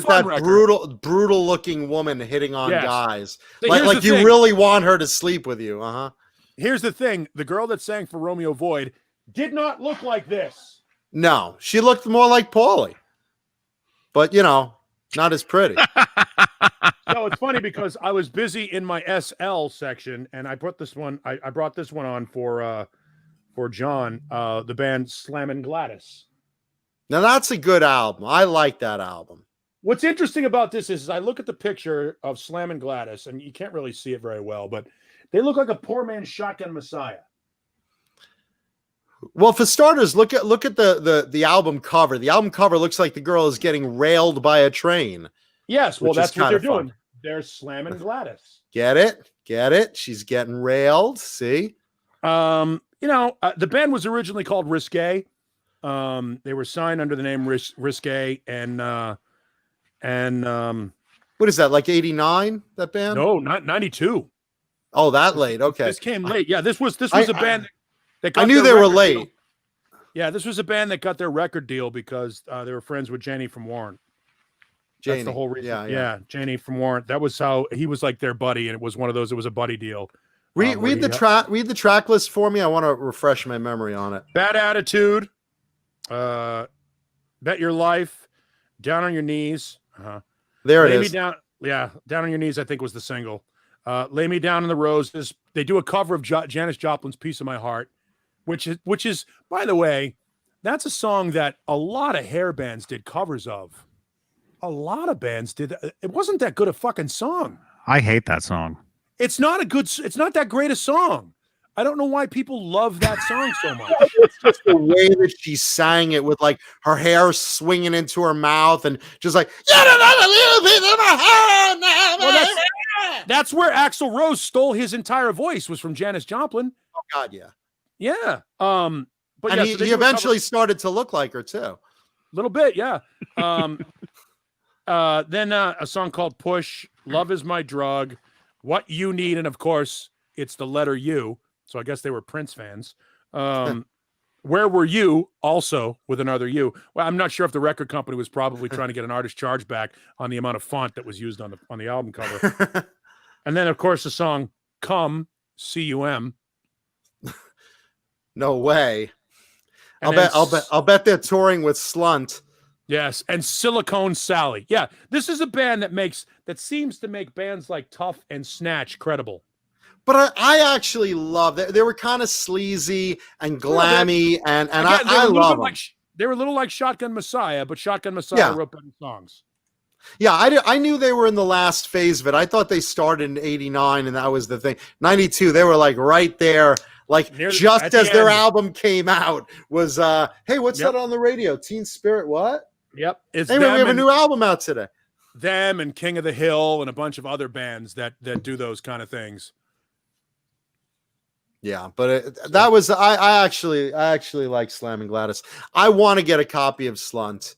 fun record.
brutal looking woman hitting on guys.
So
like you really want her to sleep with you.
Here's the thing. The girl that sang for Romeo Void did not look like this.
No, she looked more like Paulie. But, not as pretty.
So it's funny because I was busy in my SL section, and I brought this one. I brought this one on for John, the band Slammin' Gladys.
Now that's a good album. I like that album.
What's interesting about this is I look at the picture of Slammin' Gladys, and you can't really see it very well, but they look like a poor man's Shotgun Messiah.
Well, for starters, look at the album cover. The album cover looks like the girl is getting railed by a train.
Yes, well, that's what they're doing. They're slamming Gladys.
Get it? She's getting railed. See?
The band was originally called Risque. They were signed under the name Risque, and
what is that, like 89? That band?
No, not 92.
Oh, that late. Okay,
this came late. Yeah, this was a band.
I knew they were late.
Deal. Yeah, this was a band that got their record deal because they were friends with Janie from Warrant. That's the whole reason. Yeah, Janie from Warrant. That was how he was like their buddy, and it was one of those. It was a buddy deal.
Read the track list for me. I want to refresh my memory on it.
Bad Attitude, Bet Your Life, Down on Your Knees.
There it
Lay
is.
Me Down. Yeah, Down on Your Knees, I think, was the single. Lay Me Down in the Roses. They do a cover of Janis Joplin's "Piece of My Heart," which is, by the way, that's a song that a lot of hair bands did covers of. A lot of bands did. It wasn't that good a fucking song.
I hate that song.
It's not that great a song. I don't know why people love that song so much.
It's just the way that she sang it with like her hair swinging into her mouth and just like,
that's where Axl Rose stole his entire voice, was from Janis Joplin.
Oh God, yeah.
Yeah.
But he eventually started to look like her too.
little bit, yeah. Then a song called Push, Love Is My Drug, What You Need, and of course, it's the letter U. So I guess they were Prince fans. Where Were You, also with another U. Well, I'm not sure if the record company was probably trying to get an artist charge back on the amount of font that was used on the album cover. And then, of course, the song Come, C-U-M.
No way. I'll bet they're touring with Slunt.
Yes, and Silicone Sally. Yeah, this is a band that seems to make bands like Tough and Snatch credible.
But I actually love that. They were kind of sleazy and glammy, and again, I love them.
They were a little like Shotgun Messiah, but Shotgun Messiah wrote better songs.
Yeah, I knew they were in the last phase of it. I thought they started in 89, and that was the thing. 92, they were like right there. Like just as their album came out was, hey, what's that on the radio? Teen Spirit, what?
Yep.
It's we have a new album out today.
Them and King of the Hill and a bunch of other bands that do those kind of things.
Yeah, but that was I actually like Slam and Gladys. I want to get a copy of Slunt.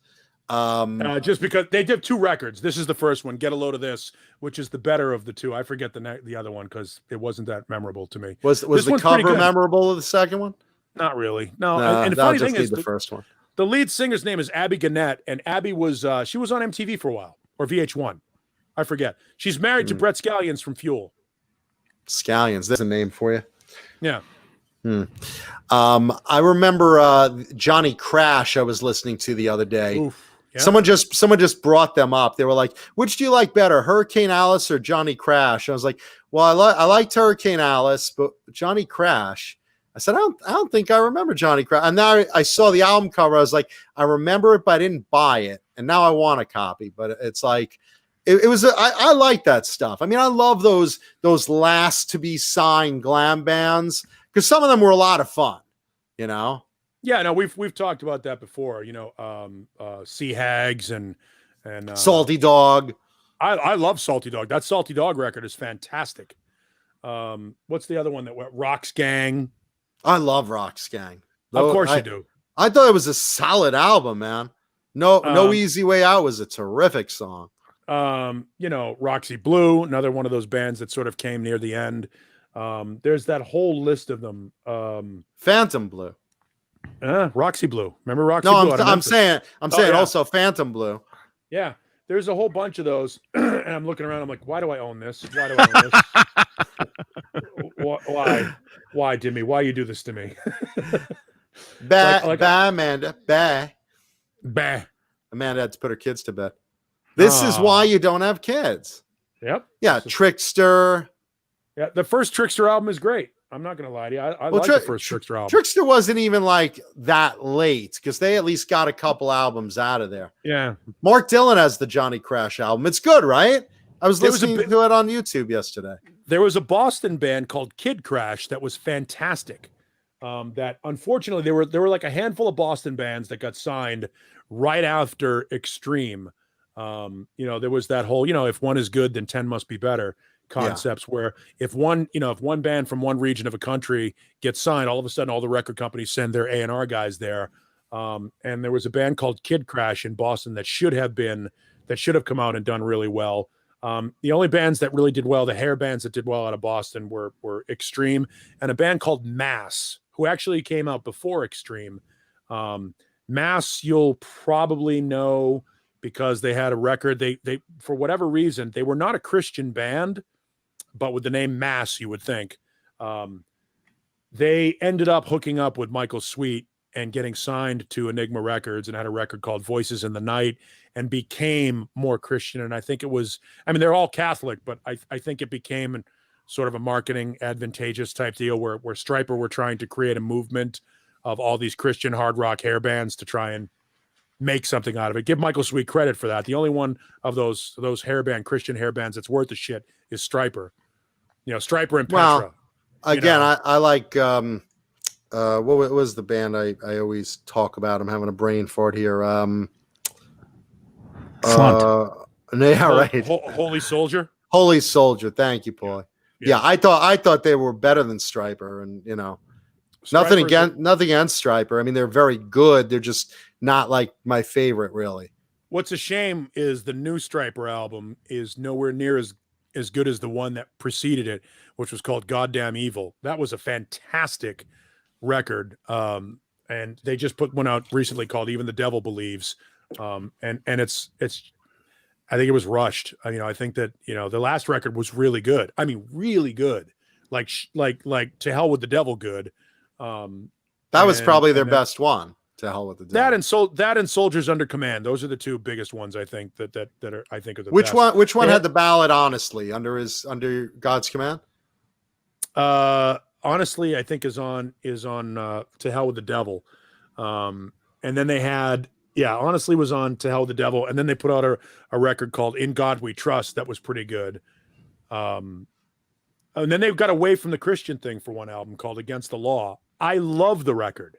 Just because they did 2 records. This is the first one, Get a Load of This, which is the better of the 2. I forget the other one because it wasn't that memorable to me.
Was the cover memorable of the second one?
Not really. No. And the funny thing is
the first one.
The lead singer's name is Abby Gannett, and Abby was she was on MTV for a while, or VH1. I forget. She's married to Brett Scallions from Fuel.
Scallions, that's a name for you.
Yeah.
I remember Johnny Crash I was listening to the other day.
Oof, yeah.
Someone just brought them up. They were like, which do you like better, Hurricane Alice or Johnny Crash? I was like, well, I liked Hurricane Alice, but Johnny Crash. I said, I don't think I remember Johnny Crash. And now I saw the album cover. I was like, I remember it, but I didn't buy it. And now I want a copy. But it's like, I like that stuff. I mean, I love those last to be signed glam bands because some of them were a lot of fun, you know?
Yeah, no, we've talked about that before, you know, Sea Hags and
Salty Dog.
I love Salty Dog. That Salty Dog record is fantastic. What's the other one that went? Rocks Gang.
I love Rocks Gang.
Of course you do.
I thought it was a solid album, man. No Easy Way Out was a terrific song.
You know, Roxy Blue, another one of those bands that sort of came near the end. There's that whole list of them.
Phantom Blue.
Roxy Blue. Remember Roxy
Blue?
No,
I'm saying also Phantom Blue.
Yeah. There's a whole bunch of those. And I'm looking around. I'm like, why do I own this? Why do I own this? Why, Jimmy? Why you do this to me?
Amanda. Amanda had to put her kids to bed. This is why you don't have kids.
Yep.
Yeah, Trickster.
Yeah, the first Trickster album is great. I'm not going to lie to you. I like the first Trickster album.
Trickster wasn't even like that late because they at least got a couple albums out of there.
Yeah.
Mark Dillon has the Johnny Crash album. It's good, right? I was listening to it on YouTube yesterday.
There was a Boston band called Kid Crash that was fantastic. That unfortunately there were like a handful of Boston bands that got signed right after Extreme. You know, there was that whole, you know, if one is good, then 10 must be better concepts where if one band from one region of a country gets signed, all of a sudden all the record companies send their A&R guys there. And there was a band called Kid Crash in Boston that should have come out and done really well. The only bands that really did well, the hair bands that did well out of Boston were Extreme and a band called Mass, who actually came out before Extreme. Mass, you'll probably know because they had a record. They for whatever reason, they were not a Christian band, but with the name Mass, you would think. They ended up hooking up with Michael Sweet and getting signed to Enigma Records and had a record called Voices in the Night and became more Christian. And I think it was, I mean, they're all Catholic, but I think it became sort of a marketing advantageous type deal where Stryper were trying to create a movement of all these Christian hard rock hair bands to try and make something out of it. Give Michael Sweet credit for that. The only one of those Christian hair bands that's worth the shit is Stryper. You know, Stryper and Petra.
Well, again, I like what was the band I always talk about? I'm having a brain fart here. Right.
Holy Soldier.
Holy Soldier. Thank you, Paul. Yeah, I thought they were better than Stryper, and you know. Nothing against Stryper. I mean, they're very good. They're just not like my favorite, really.
What's a shame is the new Stryper album is nowhere near as good as the one that preceded it, which was called Goddamn Evil. That was a fantastic record. And they just put one out recently called Even the Devil Believes. And it's I think it was rushed. I think that, the last record was really good. I mean, really good. Like To Hell with the Devil good.
That was probably their best one. To Hell with the Devil.
That and Soldiers Under Command. Those are the two biggest ones, I think, that are I think are the
which
best.
Which one had the ballad Honestly under God's Command?
Honestly, I think is on To Hell with the Devil. And then they had Honestly was on To Hell with the Devil, and then they put out a record called In God We Trust that was pretty good. And then they got away from the Christian thing for one album called Against the Law. I love the record,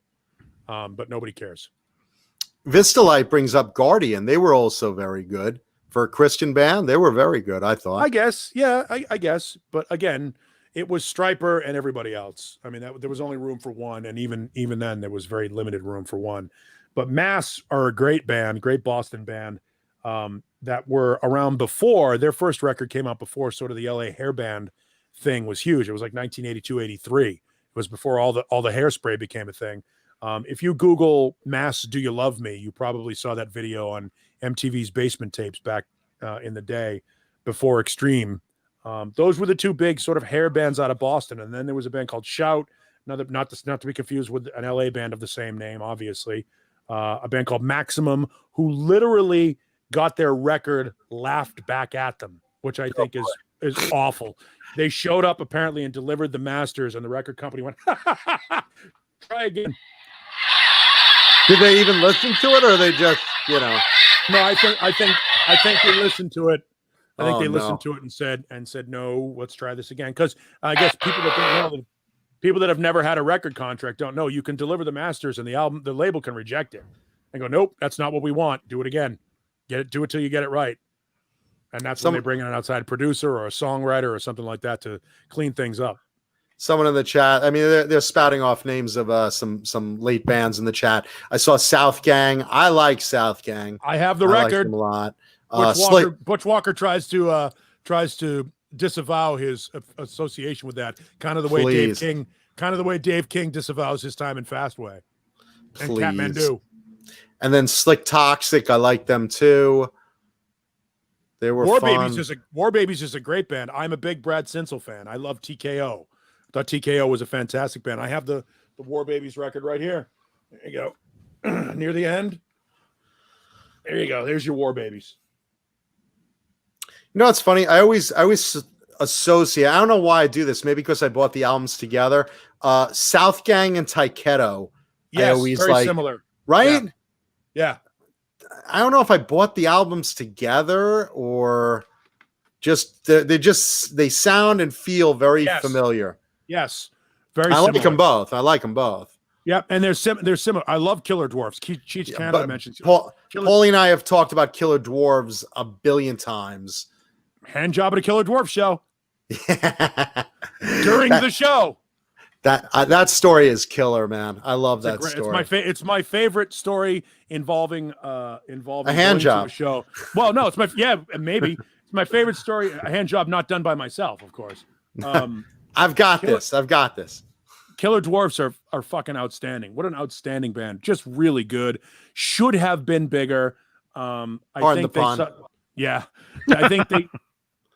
but nobody cares.
Vistalite brings up Guardian. They were also very good for a Christian band. They were very good, I thought.
I guess, yeah, I guess. But again, it was Stryper and everybody else. I mean, there was only room for one, and even then, there was very limited room for one. But Mass are a great band, great Boston band that were around before. Their first record came out before sort of the LA hair band thing was huge. It was like 1982, 83. It was before all the hairspray became a thing. If you Google Mass Do You Love Me, you probably saw that video on MTV's Basement Tapes back in the day before Extreme. Those were the two big sort of hair bands out of Boston. And then there was a band called Shout, not to be confused with an LA band of the same name, obviously. A band called Maximum, who literally got their record laughed back at them, which I think is awful. They showed up apparently and delivered the masters, and the record company went, try again.
Did they even listen to it, or they just,
No, I think they listened to it. I think they listened to it and said, no, let's try this again. Because I guess people that don't know, people that have never had a record contract don't know you can deliver the masters and the label can reject it and go, nope, that's not what we want. Do it again. Do it till you get it right. And that's when they bring in an outside producer or a songwriter or something like that to clean things up.
Someone in the chat, I mean, they're spouting off names of some late bands in the chat. I saw South Gang. I like South Gang.
I have the record.
Like a lot.
Butch Walker tries to disavow his association with that, kind of the way Dave King disavows his time in Fastway and Kathmandu.
And then Slick Toxic, I like them too. They were fun.
War Babies is a great band. I'm a big Brad Sinsel fan. I love TKO. I thought TKO was a fantastic band. I have the War Babies record right here. There you go. Near the end. There you go. There's your War Babies.
It's funny. I always associate. I don't know why I do this. Maybe because I bought the albums together. South Gang and Taiketo.
Yes, very similar.
Right?
Yeah.
I don't know if I bought the albums together or just they sound and feel very familiar.
Yes, very. I
like them both.
Yeah, and they're similar. I love Killer Dwarfs. Cheech Canada mentions
Paulie and I have talked about Killer Dwarves a billion times.
Hand job at a Killer Dwarf show. During the show.
That story is killer, man. I love that story.
It's my favorite story involving
a hand job
show. Well, no, maybe it's my favorite story. A hand job not done by myself, of course.
I've got this.
Killer Dwarfs are fucking outstanding. What an outstanding band. Just really good. Should have been bigger. I think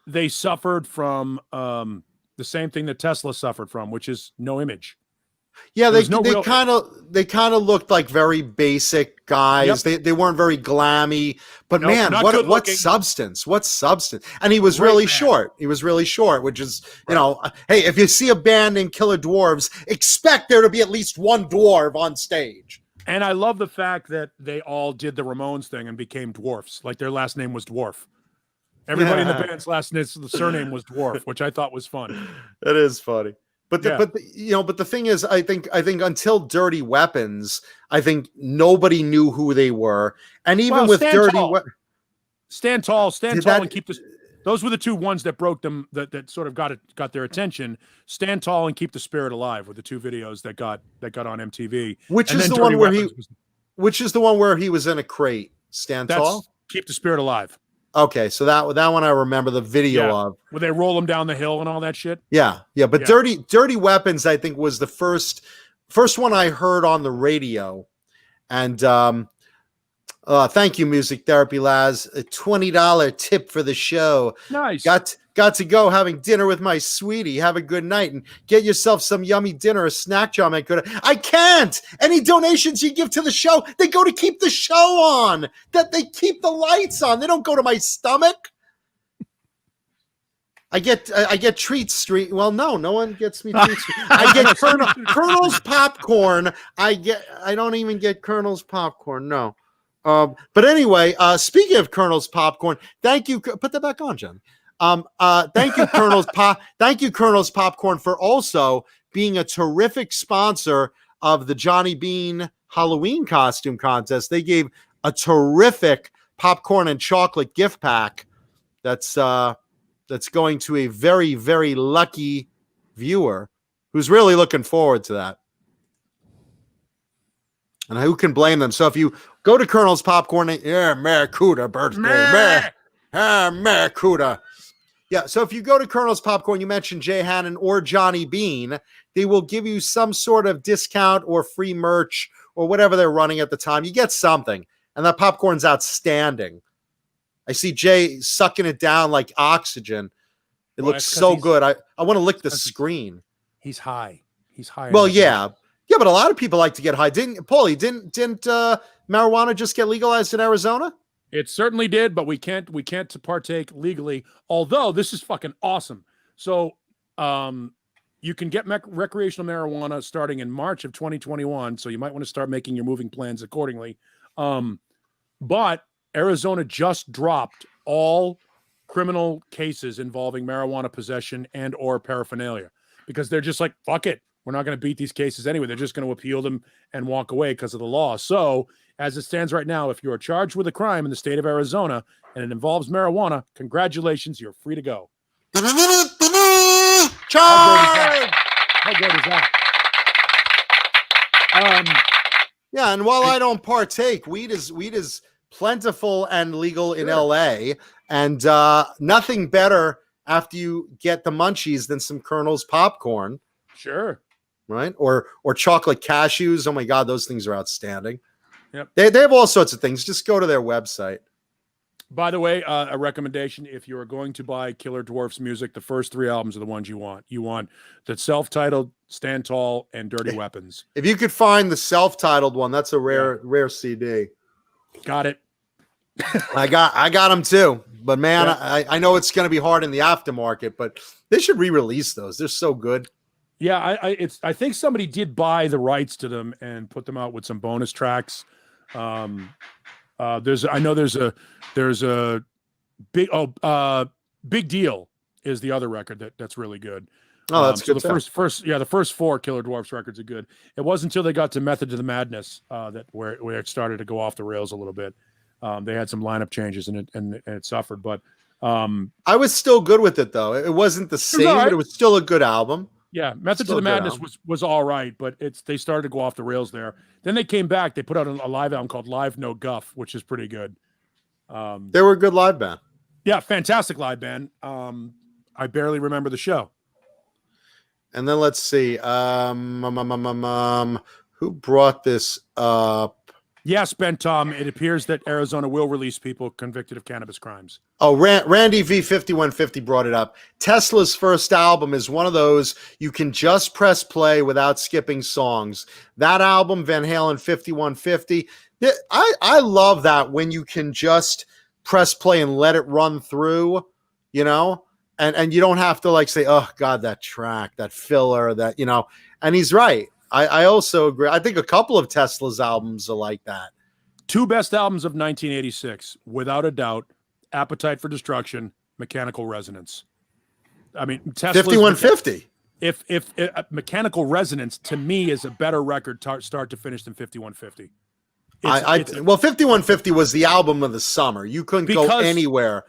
they suffered from the same thing that Tesla suffered from, which is no image.
Yeah, they kind of looked like very basic guys. Yep. They weren't very glammy, but man, what substance? What substance? And he was really short. He was really short, which is, hey, if you see a band in Killer Dwarves, expect there to be at least one dwarf on stage.
And I love the fact that they all did the Ramones thing and became dwarfs. Like their last name was Dwarf. Everybody in the band's the surname was Dwarf, which I thought was fun.
It is funny. But the thing is, I think until Dirty Weapons, I think nobody knew who they were. And even with Dirty Weapons,
stand tall and keep this. Those were the two ones that broke them, that sort of got their attention. Stand Tall and Keep the Spirit Alive were the two videos that got on MTV.
Which is the one where which is the one where he was in a crate? Stand Tall?
Keep the Spirit Alive.
Okay, so that one I remember the video of.
Where they roll him down the hill and all that shit.
Yeah. But Dirty Weapons, I think, was the first one I heard on the radio. And thank you, Music Therapy Laz. A $20 tip for the show.
Nice.
Got to go having dinner with my sweetie. Have a good night and get yourself some yummy dinner or snack jar. I can't. Any donations you give to the show, they go to keep the show on. That they keep the lights on. They don't go to my stomach. I get treats. Well, no one gets me treats. I get Colonel's popcorn. I don't even get Colonel's popcorn. No. But anyway, speaking of Colonel's popcorn, thank you. Put that back on, John. Thank you, Thank you, Colonel's Popcorn, for also being a terrific sponsor of the Johnny Beane Halloween costume contest. They gave a terrific popcorn and chocolate gift pack. That's going to a very, very lucky viewer who's really looking forward to that. And who can blame them? So if you go to Colonel's Popcorn, Mankuta birthday, Mankuta. Yeah, so if you go to Colonel's Popcorn, you mentioned Jay Hannon or Johnny Beane, they will give you some sort of discount or free merch or whatever they're running at the time. You get something, and that popcorn's outstanding. I see Jay sucking it down like oxygen. It looks so good. I want to lick the screen.
He's high. He's high.
Well, yeah. Yeah, but a lot of people like to get high. Didn't marijuana just get legalized in Arizona?
It certainly did, but we can't partake legally. Although this is fucking awesome. So, you can get recreational marijuana starting in March of 2021. So you might want to start making your moving plans accordingly. But Arizona just dropped all criminal cases involving marijuana possession and or paraphernalia because they're just like, fuck it. We're not going to beat these cases anyway. They're just going to appeal them and walk away because of the law. So as it stands right now, if you are charged with a crime in the state of Arizona and it involves marijuana, congratulations, you're free to go.
Charge!
How good is that?
Yeah, and while I don't partake, weed is plentiful and legal in LA, and nothing better after you get the munchies than some Colonel's popcorn.
Sure.
Right? Or chocolate cashews. Oh my God, those things are outstanding.
Yep.
They have all sorts of things. Just go to their website.
By the way, a recommendation, if you are going to buy Killer Dwarfs music, the first 3 albums are the ones you want. You want the self-titled, Stand Tall, and Dirty Weapons.
If you could find the self-titled one, that's a rare CD.
Got it.
I got them too. But man, I know it's going to be hard in the aftermarket, but they should re-release those. They're so good.
Yeah, I think somebody did buy the rights to them and put them out with some bonus tracks. There's a Big Deal is the other record that's really good.
Oh, that's good.
The first 4 Killer Dwarfs records are good. It wasn't until they got to Method to the Madness where it started to go off the rails a little bit. They had some lineup changes and it suffered, but
I was still good with it though. It wasn't the same, but it was still a good album.
Yeah, Method to the Madness was all right, but they started to go off the rails there. Then they came back. They put out a live album called Live No Guff, which is pretty good.
They were a good live band.
Yeah, fantastic live band. I barely remember the show.
And then let's see. Who brought this up?
Yes, Ben Tom. It appears that Arizona will release people convicted of cannabis crimes.
Oh, Randy V5150 brought it up. Tesla's first album is one of those you can just press play without skipping songs. That album, Van Halen 5150, I love that when you can just press play and let it run through, you know, and you don't have to like say, oh God, that track, that filler, that, you know, and he's right. I also agree. I think a couple of Tesla's albums are like that.
2 best albums of 1986, without a doubt, Appetite for Destruction, Mechanical Resonance. I mean, Tesla's
5150.
If Mechanical Resonance to me is a better record start to finish than 5150.
Well, 5150 was the album of the summer. You couldn't go anywhere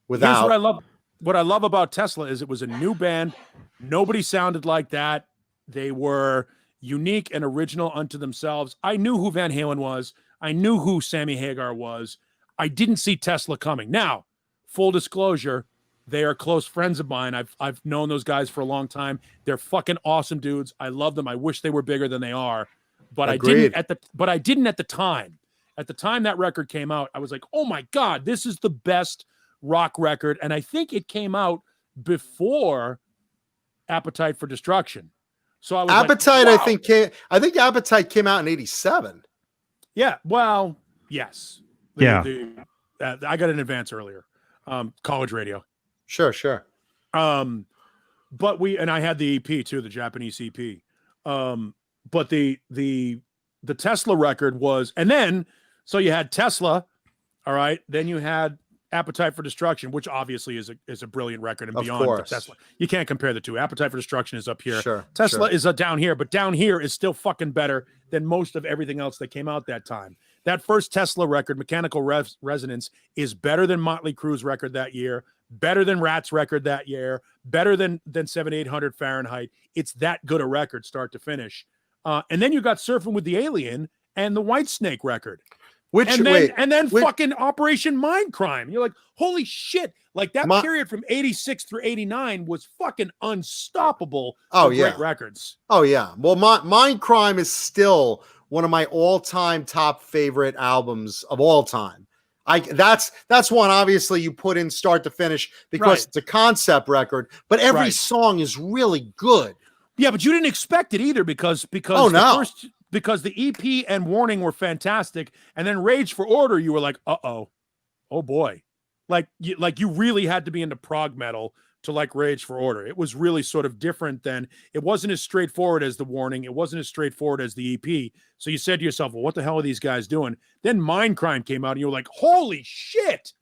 without.
Here's what I love. what I love about Tesla is it was a new band. Nobody sounded like that. They were unique and original unto themselves. I knew who Van Halen was. I knew who Sammy Hagar was. I didn't see Tesla coming. Now, full disclosure, they are close friends of mine. I've known those guys for a long time. They're fucking awesome dudes. I love them. I wish they were bigger than they are, but
Agreed.
I didn't at the time. At the time that record came out, I was like, "Oh my God, this is the best rock record." And I think it came out before Appetite for Destruction. So I was
Appetite,
like, wow.
I think Appetite came out in 87.
Yeah, well, yes.
Yeah.
I got an advance earlier. College radio.
Sure.
But I had the EP too, the Japanese EP. But the Tesla record was, and then so you had Tesla, all right. Then you had Appetite for Destruction, which obviously is a brilliant record and beyond the Tesla. You can't compare the two. Appetite for Destruction is up here.
Sure.
Tesla is down here, but down here is still fucking better than most of everything else that came out that time. That first Tesla record, Mechanical Resonance, is better than Motley Crue's record that year, better than Rat's record that year, better than 7800 Fahrenheit. It's that good a record, start to finish. And then you got Surfing with the Alien and the Whitesnake record. And then fucking Operation Mindcrime. You're like, holy shit. Like that period from 86 through 89 was fucking unstoppable. Great records.
Oh yeah. Well, Mindcrime is still one of my all-time top favorite albums of all time. That's one obviously you put in start to finish because it's a concept record, but every song is really good.
Yeah, but you didn't expect it either because the EP and Warning were fantastic, and then Rage for Order, you were like, oh boy, like you really had to be into prog metal to like Rage for Order. It was really sort of different than, it wasn't as straightforward as the Warning. It wasn't as straightforward as the EP. So you said to yourself, well, what the hell are these guys doing? Then Mindcrime came out, and you were like, holy shit!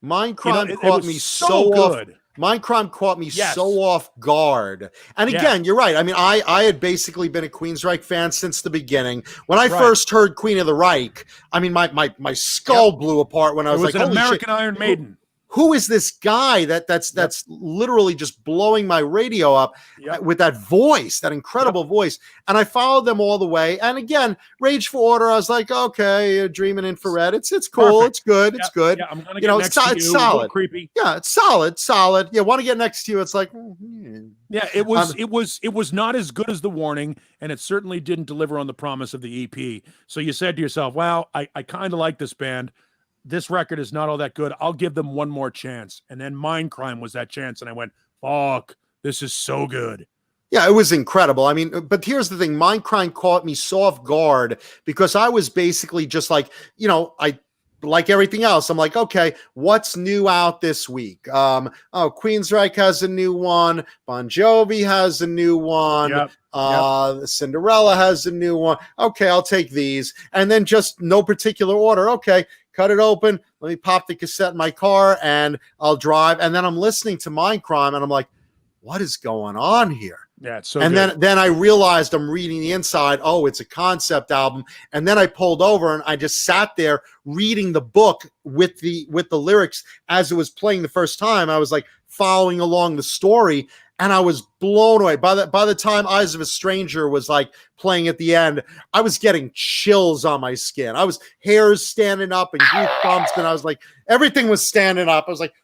Mindcrime caught me so good. Mindcrime caught me so off guard. And again, you're right. I mean, I had basically been a Queensryche fan since the beginning. When I first heard Queen of the Reich, I mean, my skull blew apart when I was like,
an American Iron Maiden.
Who is this guy that's literally just blowing my radio up with that voice, that incredible voice? And I followed them all the way. And again, Rage for Order, I was like, okay, Dream and Infrared. It's cool. Perfect. It's good. It's good.
Yeah, I'm gonna get next to you.
It's solid.
Creepy.
Yeah, it's solid. Yeah, want to get next to you. It's like,
yeah, it was not as good as the Warning, and it certainly didn't deliver on the promise of the EP. So you said to yourself, well, I kind of like this band. This record is not all that good. I'll give them one more chance. And then Mindcrime was that chance. And I went, fuck, this is so good.
Yeah, it was incredible. I mean, but here's the thing. Mindcrime caught me so off guard because I was basically just like, I like everything else. I'm like, okay, what's new out this week? Queensryche has a new one. Bon Jovi has a new one. Cinderella has a new one. Okay, I'll take these. And then just no particular order. Okay, cut it open. Let me pop the cassette in my car and I'll drive. And then I'm listening to Mindcrime and I'm like, what is going on here?
Yeah, it's so
and
good.
then I realized I'm reading the inside. Oh, it's a concept album. And then I pulled over and I just sat there reading the book with the lyrics as it was playing the first time. I was like following along the story and I was blown away. By the time Eyes of a Stranger was like playing at the end, I was getting chills on my skin. I was hairs standing up and goosebumps, and I was like, everything was standing up. I was like,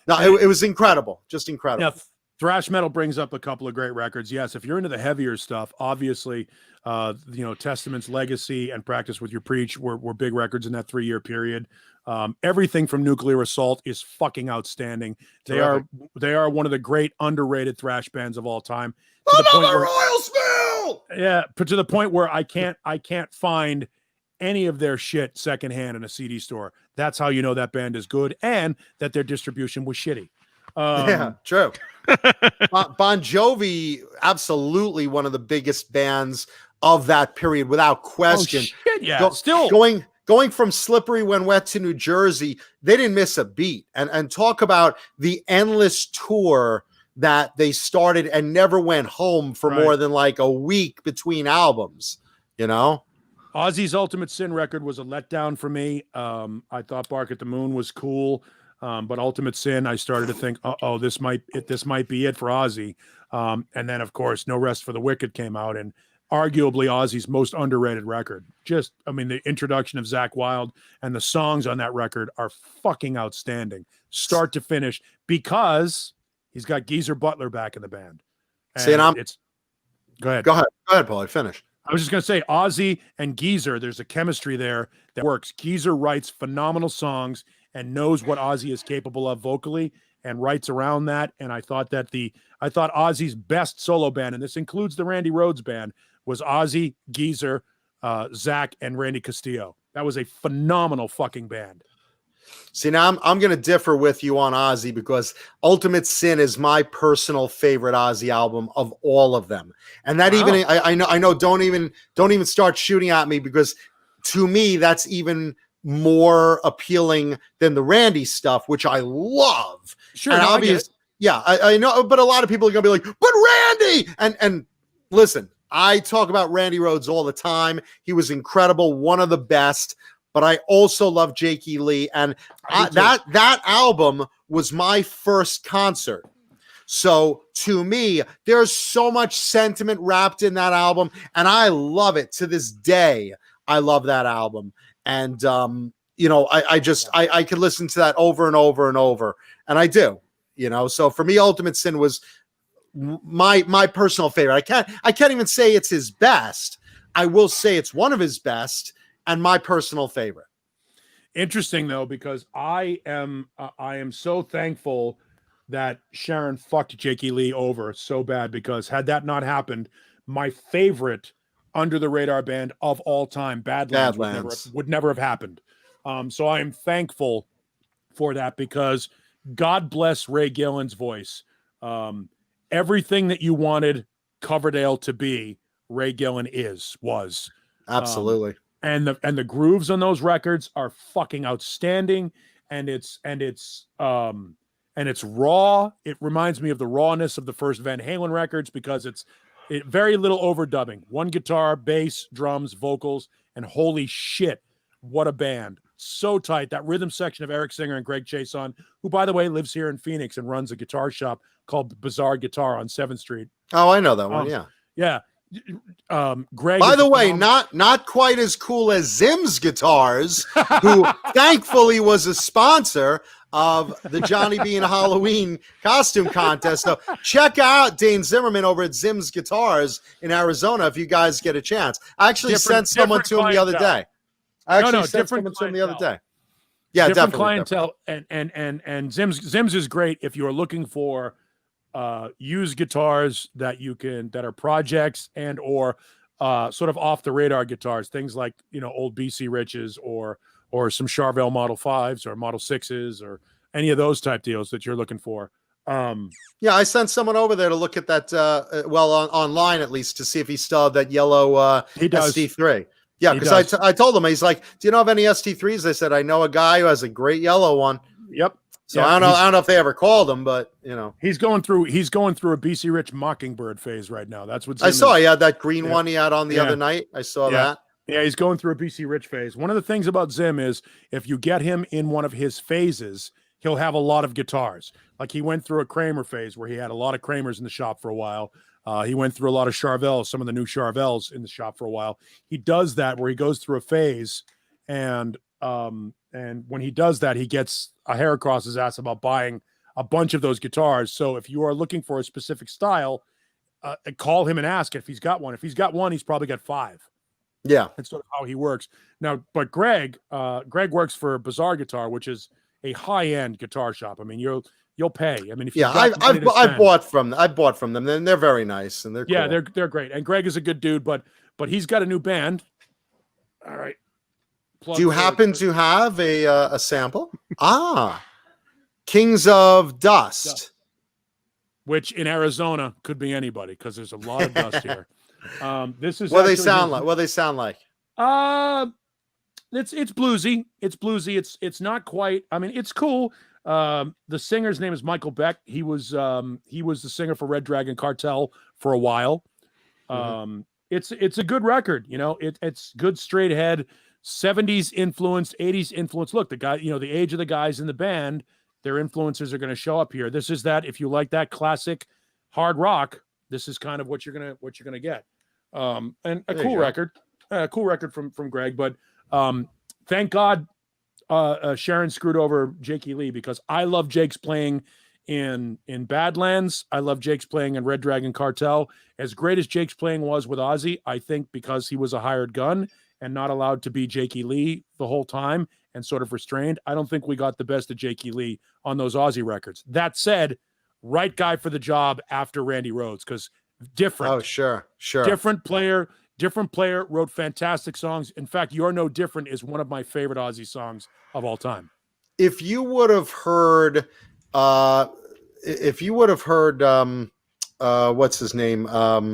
no, it was incredible, just incredible.
Now, thrash metal brings up a couple of great records. Yes, if you're into the heavier stuff, obviously, Testament's Legacy and Practice With Your Preach were big records in that 3-year period. Everything from Nuclear Assault is fucking outstanding. They are one of the great underrated thrash bands of all time.
Royalsville!
Yeah, but to the point where I can't find any of their shit secondhand in a CD store. That's how you know that band is good and that their distribution was shitty.
Yeah, true. Bon Jovi, absolutely one of the biggest bands of that period, without question.
Oh, shit, yeah. Still
going from Slippery When Wet to New Jersey, they didn't miss a beat. And talk about the endless tour that they started and never went home for more than like a week between albums,
Ozzy's Ultimate Sin record was a letdown for me. I thought Bark at the Moon was cool. But Ultimate Sin, I started to think, oh, this might be it for Ozzy. And then, of course, No Rest for the Wicked came out, and arguably Ozzy's most underrated record. The introduction of Zakk Wylde and the songs on that record are fucking outstanding, start to finish, because he's got Geezer Butler back in the band. Go ahead,
Paul. Finish.
I was just going to say, Ozzy and Geezer, there's a chemistry there that works. Geezer writes phenomenal songs and knows what Ozzy is capable of vocally and writes around that. And I thought Ozzy's best solo band, and this includes the Randy Rhoads band, was Ozzy, Geezer, Zakk, and Randy Castillo. That was a phenomenal fucking band.
See, now I'm going to differ with you on Ozzy, because Ultimate Sin is my personal favorite Ozzy album of all of them. And that even I know don't even start shooting at me, because to me that's even more appealing than the Randy stuff, which I love.
Sure,
and obviously, yeah, I know, but a lot of people are going to be like, but Randy, and listen, I talk about Randy Rhoads all the time. He was incredible, one of the best. But I also love Jake E. Lee, and that album was my first concert. So to me, there's so much sentiment wrapped in that album, and I love it to this day. I love that album, and I could listen to that over and over and over, and I do. So for me, Ultimate Sin was my personal favorite. I can't even say it's his best. I will say it's one of his best. And my personal favorite.
Interesting, though, because I am so thankful that Sharon fucked Jake E. Lee over so bad, because had that not happened, my favorite under the radar band of all time, Badlands. Would never have happened. So I am thankful for that, because God bless Ray Gillen's voice. Everything that you wanted Coverdale to be, Ray Gillen was.
Absolutely.
And the grooves on those records are fucking outstanding, and it's raw. It reminds me of the rawness of the first Van Halen records, because it's very little overdubbing. One guitar, bass, drums, vocals, and holy shit, what a band. So tight. That rhythm section of Eric Singer and Greg Chason, who, by the way, lives here in Phoenix and runs a guitar shop called Bizarre Guitar on 7th Street.
Oh, I know that one. Yeah.
Yeah. Greg,
by the way, not quite as cool as Zim's Guitars, who thankfully was a sponsor of the Johnny Beane Halloween costume contest. So check out Dane Zimmerman over at Zim's Guitars in Arizona if you guys get a chance. I actually sent someone to him the other day. Yeah,
different clientele, and Zim's is great if you are looking for used guitars that are projects and or sort of off the radar guitars, things like old BC Riches or some Charvel Model 5s or Model 6s or any of those type deals that you're looking for.
Yeah, I sent someone over there to look at that online, at least, to see if he still had that yellow ST3. Yeah, because I told him, he's like, do you know of any ST3s? I said, I know a guy who has a great yellow one.
Yep.
So yeah, I don't know if they ever called him, but
he's going through a BC Rich Mockingbird phase right now. That's what
I saw. He had that green one he had on the other night. I saw that.
Yeah, he's going through a BC Rich phase. One of the things about Zim is if you get him in one of his phases, he'll have a lot of guitars. Like he went through a Kramer phase where he had a lot of Kramers in the shop for a while. He went through a lot of Charvels, some of the new Charvels in the shop for a while. He does that where he goes through a phase, and when he does that, he gets a hair across his ass about buying a bunch of those guitars. So if you are looking for a specific style, call him and ask if he's got one. If he's got one, he's probably got 5.
Yeah,
that's sort of how he works now. But Greg works for Bizarre Guitar, which is a high-end guitar shop. I mean, you'll pay. I mean, if
I bought from them, and they're very nice, and they're cool.
they're great. And Greg is a good dude, but he's got a new band. All right.
Do you happen to have a sample? Kings of Dust.
Which in Arizona could be anybody because there's a lot of dust here. This is
what they sound like. What they sound like.
It's bluesy. It's bluesy. It's not quite. I mean, it's cool. The singer's name is Michael Beck. He was the singer for Red Dragon Cartel for a while. It's a good record. It's good straight ahead. 70s influence, 80s influence. Look, the guy, the age of the guys in the band their influences are going to show up here. This is that. If you like that classic hard rock, this is kind of what you're gonna get. And a cool record from Greg. But thank God Sharon screwed over Jakey Lee, because I love Jake's playing in Badlands. I love Jake's playing in Red Dragon Cartel. As great as Jake's playing was with Ozzy, I think because he was a hired gun and not allowed to be Jakey Lee the whole time and sort of restrained, I don't think we got the best of Jakey Lee on those Ozzy records. That said, right guy for the job after Randy Rhoads, because different.
Oh, sure.
Different player, wrote fantastic songs. In fact, You're No Different is one of my favorite Ozzy songs of all time.
If you would have heard what's his name,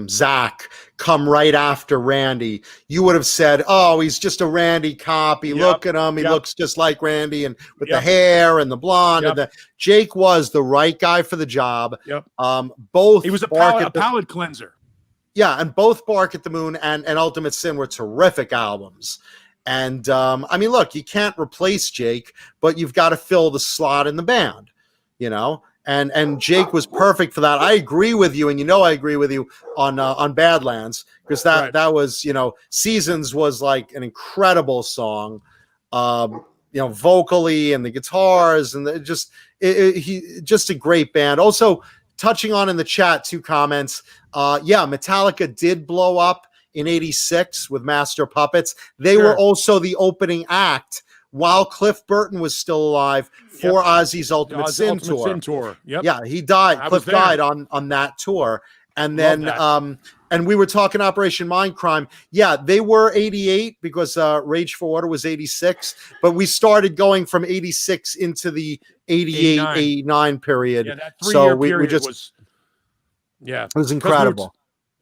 Zach, come right after Randy, you would have said, oh, he's just a Randy copy. Look at him. He looks just like Randy, and with the hair and the blonde. And Jake was the right guy for the job. Both.
He was a palate cleanser.
Yeah, and both Bark at the Moon and Ultimate Sin were terrific albums. And I mean, look, you can't replace Jake, but you've got to fill the slot in the band, you know. And Jake was perfect for that. I agree with you, and I agree with you on Badlands, because that was, Seasons was like an incredible song, vocally, and the guitars, and just a great band. Also, touching on in the chat, 2 comments. Metallica did blow up in '86 with Master Puppets. They were also the opening act while Cliff Burton was still alive for Ozzy's Ultimate Sin tour. Yeah, he died. Cliff died on that tour. And then and we were talking Operation Mindcrime. Yeah, they were 88 because Rage for Order was 86, but we started going from 86 into the 88, 89 period.
Yeah, that 3-year period it
was incredible.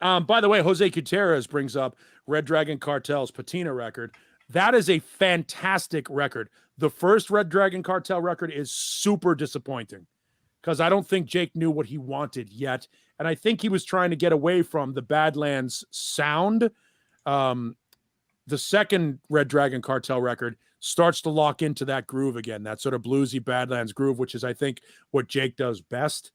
By the way, Jose Gutierrez brings up Red Dragon Cartel's Patina record. That is a fantastic record. The first Red Dragon Cartel record is super disappointing because I don't think Jake knew what he wanted yet. And I think he was trying to get away from the Badlands sound. The second Red Dragon Cartel record starts to lock into that groove again, that sort of bluesy Badlands groove, which is, I think, what Jake does best.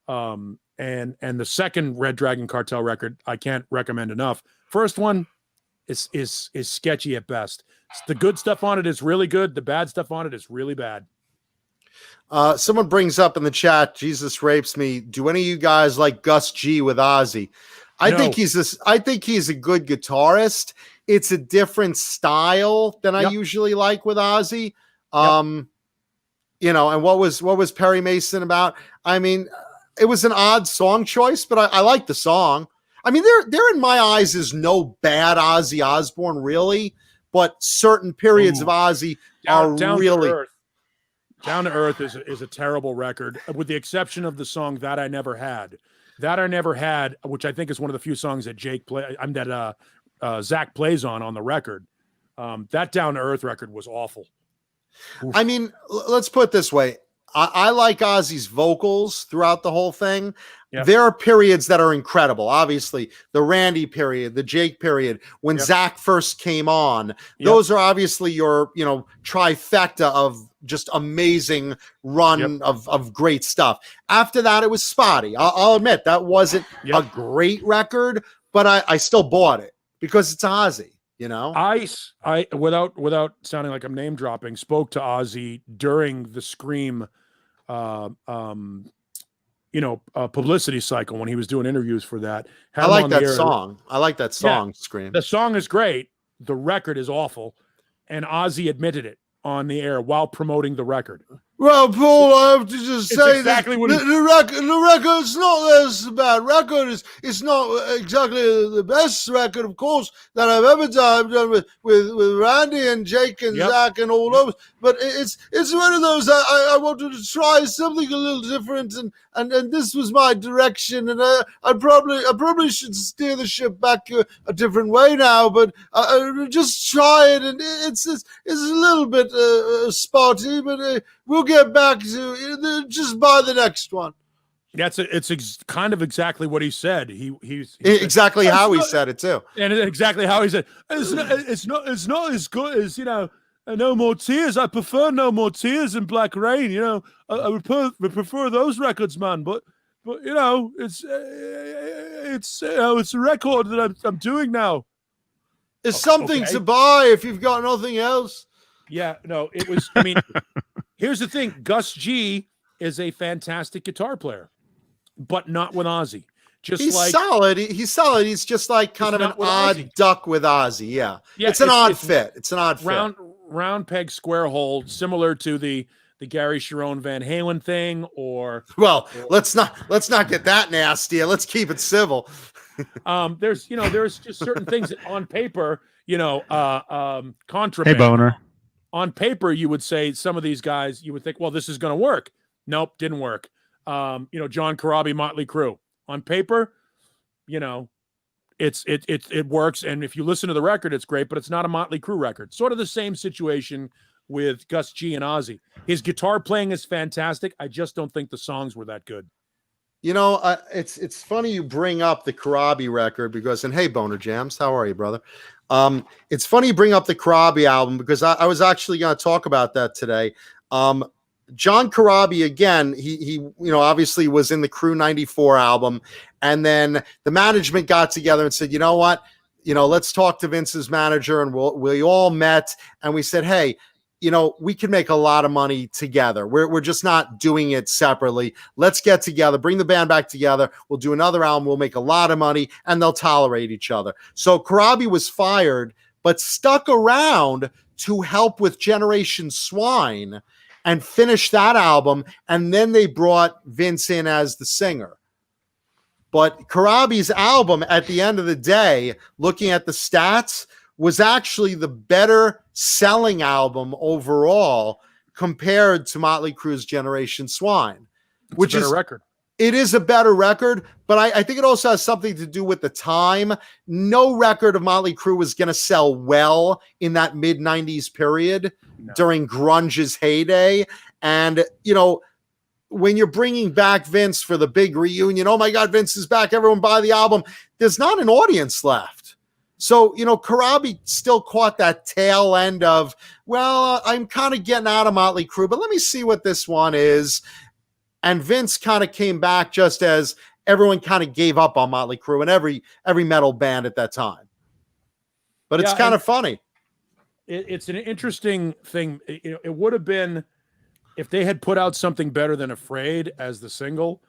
And the second Red Dragon Cartel record, I can't recommend enough. First one is sketchy at best. The good stuff on it is really good. The bad stuff on it is really bad.
Someone brings up in the chat, Jesus Rapes Me. Do any of you guys like Gus G with Ozzy? I think he's a good guitarist. It's a different style than I usually like with Ozzy. And what was Perry Mason about? I mean, it was an odd song choice, but I like the song. I mean, there in my eyes is no bad Ozzy Osbourne, really, but certain periods of Ozzy are really
Down to Earth is a terrible record, with the exception of the song That I Never Had. That I Never Had, which I think is one of the few songs that Zach plays on the record. That Down to Earth record was awful. Oof.
I mean, let's put it this way. I like Ozzy's vocals throughout the whole thing. Yeah. There are periods that are incredible. Obviously, the Randy period, the Jake period, when Zach first came on. Those are obviously your, trifecta of just amazing run of great stuff. After that, it was spotty. I'll admit that wasn't a great record, but I still bought it because it's Ozzy.
I without sounding like I'm name dropping, spoke to Ozzy during the Scream publicity cycle when he was doing interviews for that.
I like that song. Scream.
The song is great. The record is awful. And Ozzy admitted it on the air while promoting the record.
Well, Paul, I have to just say
exactly
that the record is not this bad record. It's not exactly the best record, of course, that I've ever done. I've done with Randy and Jake and Zach and all those. But it's one of those I wanted to try something a little different, and this was my direction. And I probably should steer the ship back a different way now. But I just try it, and it's a little bit spotty, but we'll get back to just buy the next one.
It's kind of exactly what he said. He
exactly how he said it too,
and exactly how he said it's not as good as No More Tears. I prefer No More Tears and Black Rain. You know, I would prefer those records, man. But you know, it's a record that I'm doing now.
It's something to buy if you've got nothing else.
Yeah, no, it was. I mean, here's the thing: Gus G is a fantastic guitar player, but not with Ozzy.
He's solid. He's solid. He's just like kind of an odd
Ozzy.
Duck with Ozzy. Yeah. It's an odd fit. It's an odd fit.
Round peg, square hole, similar to the Gary Sharon Van Halen thing,
let's not get that nasty. Let's keep it civil.
There's just certain things that on paper, contraband.
Hey, Boner.
On paper, you would say some of these guys, you would think, well, this is going to work. Nope, didn't work. John Corabi, Motley Crue. On paper, it works, and if you listen to the record, it's great, but it's not a Motley Crue record. Sort of the same situation with Gus G and Ozzy. His guitar playing is fantastic. I just don't think the songs were that good.
It's funny you bring up the Corabi record because, and hey, Boner Jams, how are you, brother? It's funny you bring up the Corabi album because I was actually going to talk about that today. John Corabi, again, he obviously was in the Crew 94 album. And then the management got together and said, you know what? Let's talk to Vince's manager. And we all met and we said, hey, we can make a lot of money together. We're just not doing it separately. Let's get together, bring the band back together. We'll do another album. We'll make a lot of money and they'll tolerate each other. So Corabi was fired, but stuck around to help with Generation Swine and finish that album. And then they brought Vince in as the singer. But Corabi's album, at the end of the day, looking at the stats, was actually the better selling album overall compared to Motley Crue's Generation Swine, which is a record. It is a better record, but I think it also has something to do with the time. No record of Motley Crue was going to sell well in that mid-90s period during grunge's heyday. And, when you're bringing back Vince for the big reunion, oh my God, Vince is back, everyone buy the album, there's not an audience left. So, Corabi still caught that tail end of, I'm kind of getting out of Motley Crue, but let me see what this one is. And Vince kind of came back just as everyone kind of gave up on Motley Crue and every metal band at that time. But it's kind of funny.
It's an interesting thing. It would have been, if they had put out something better than Afraid as the single,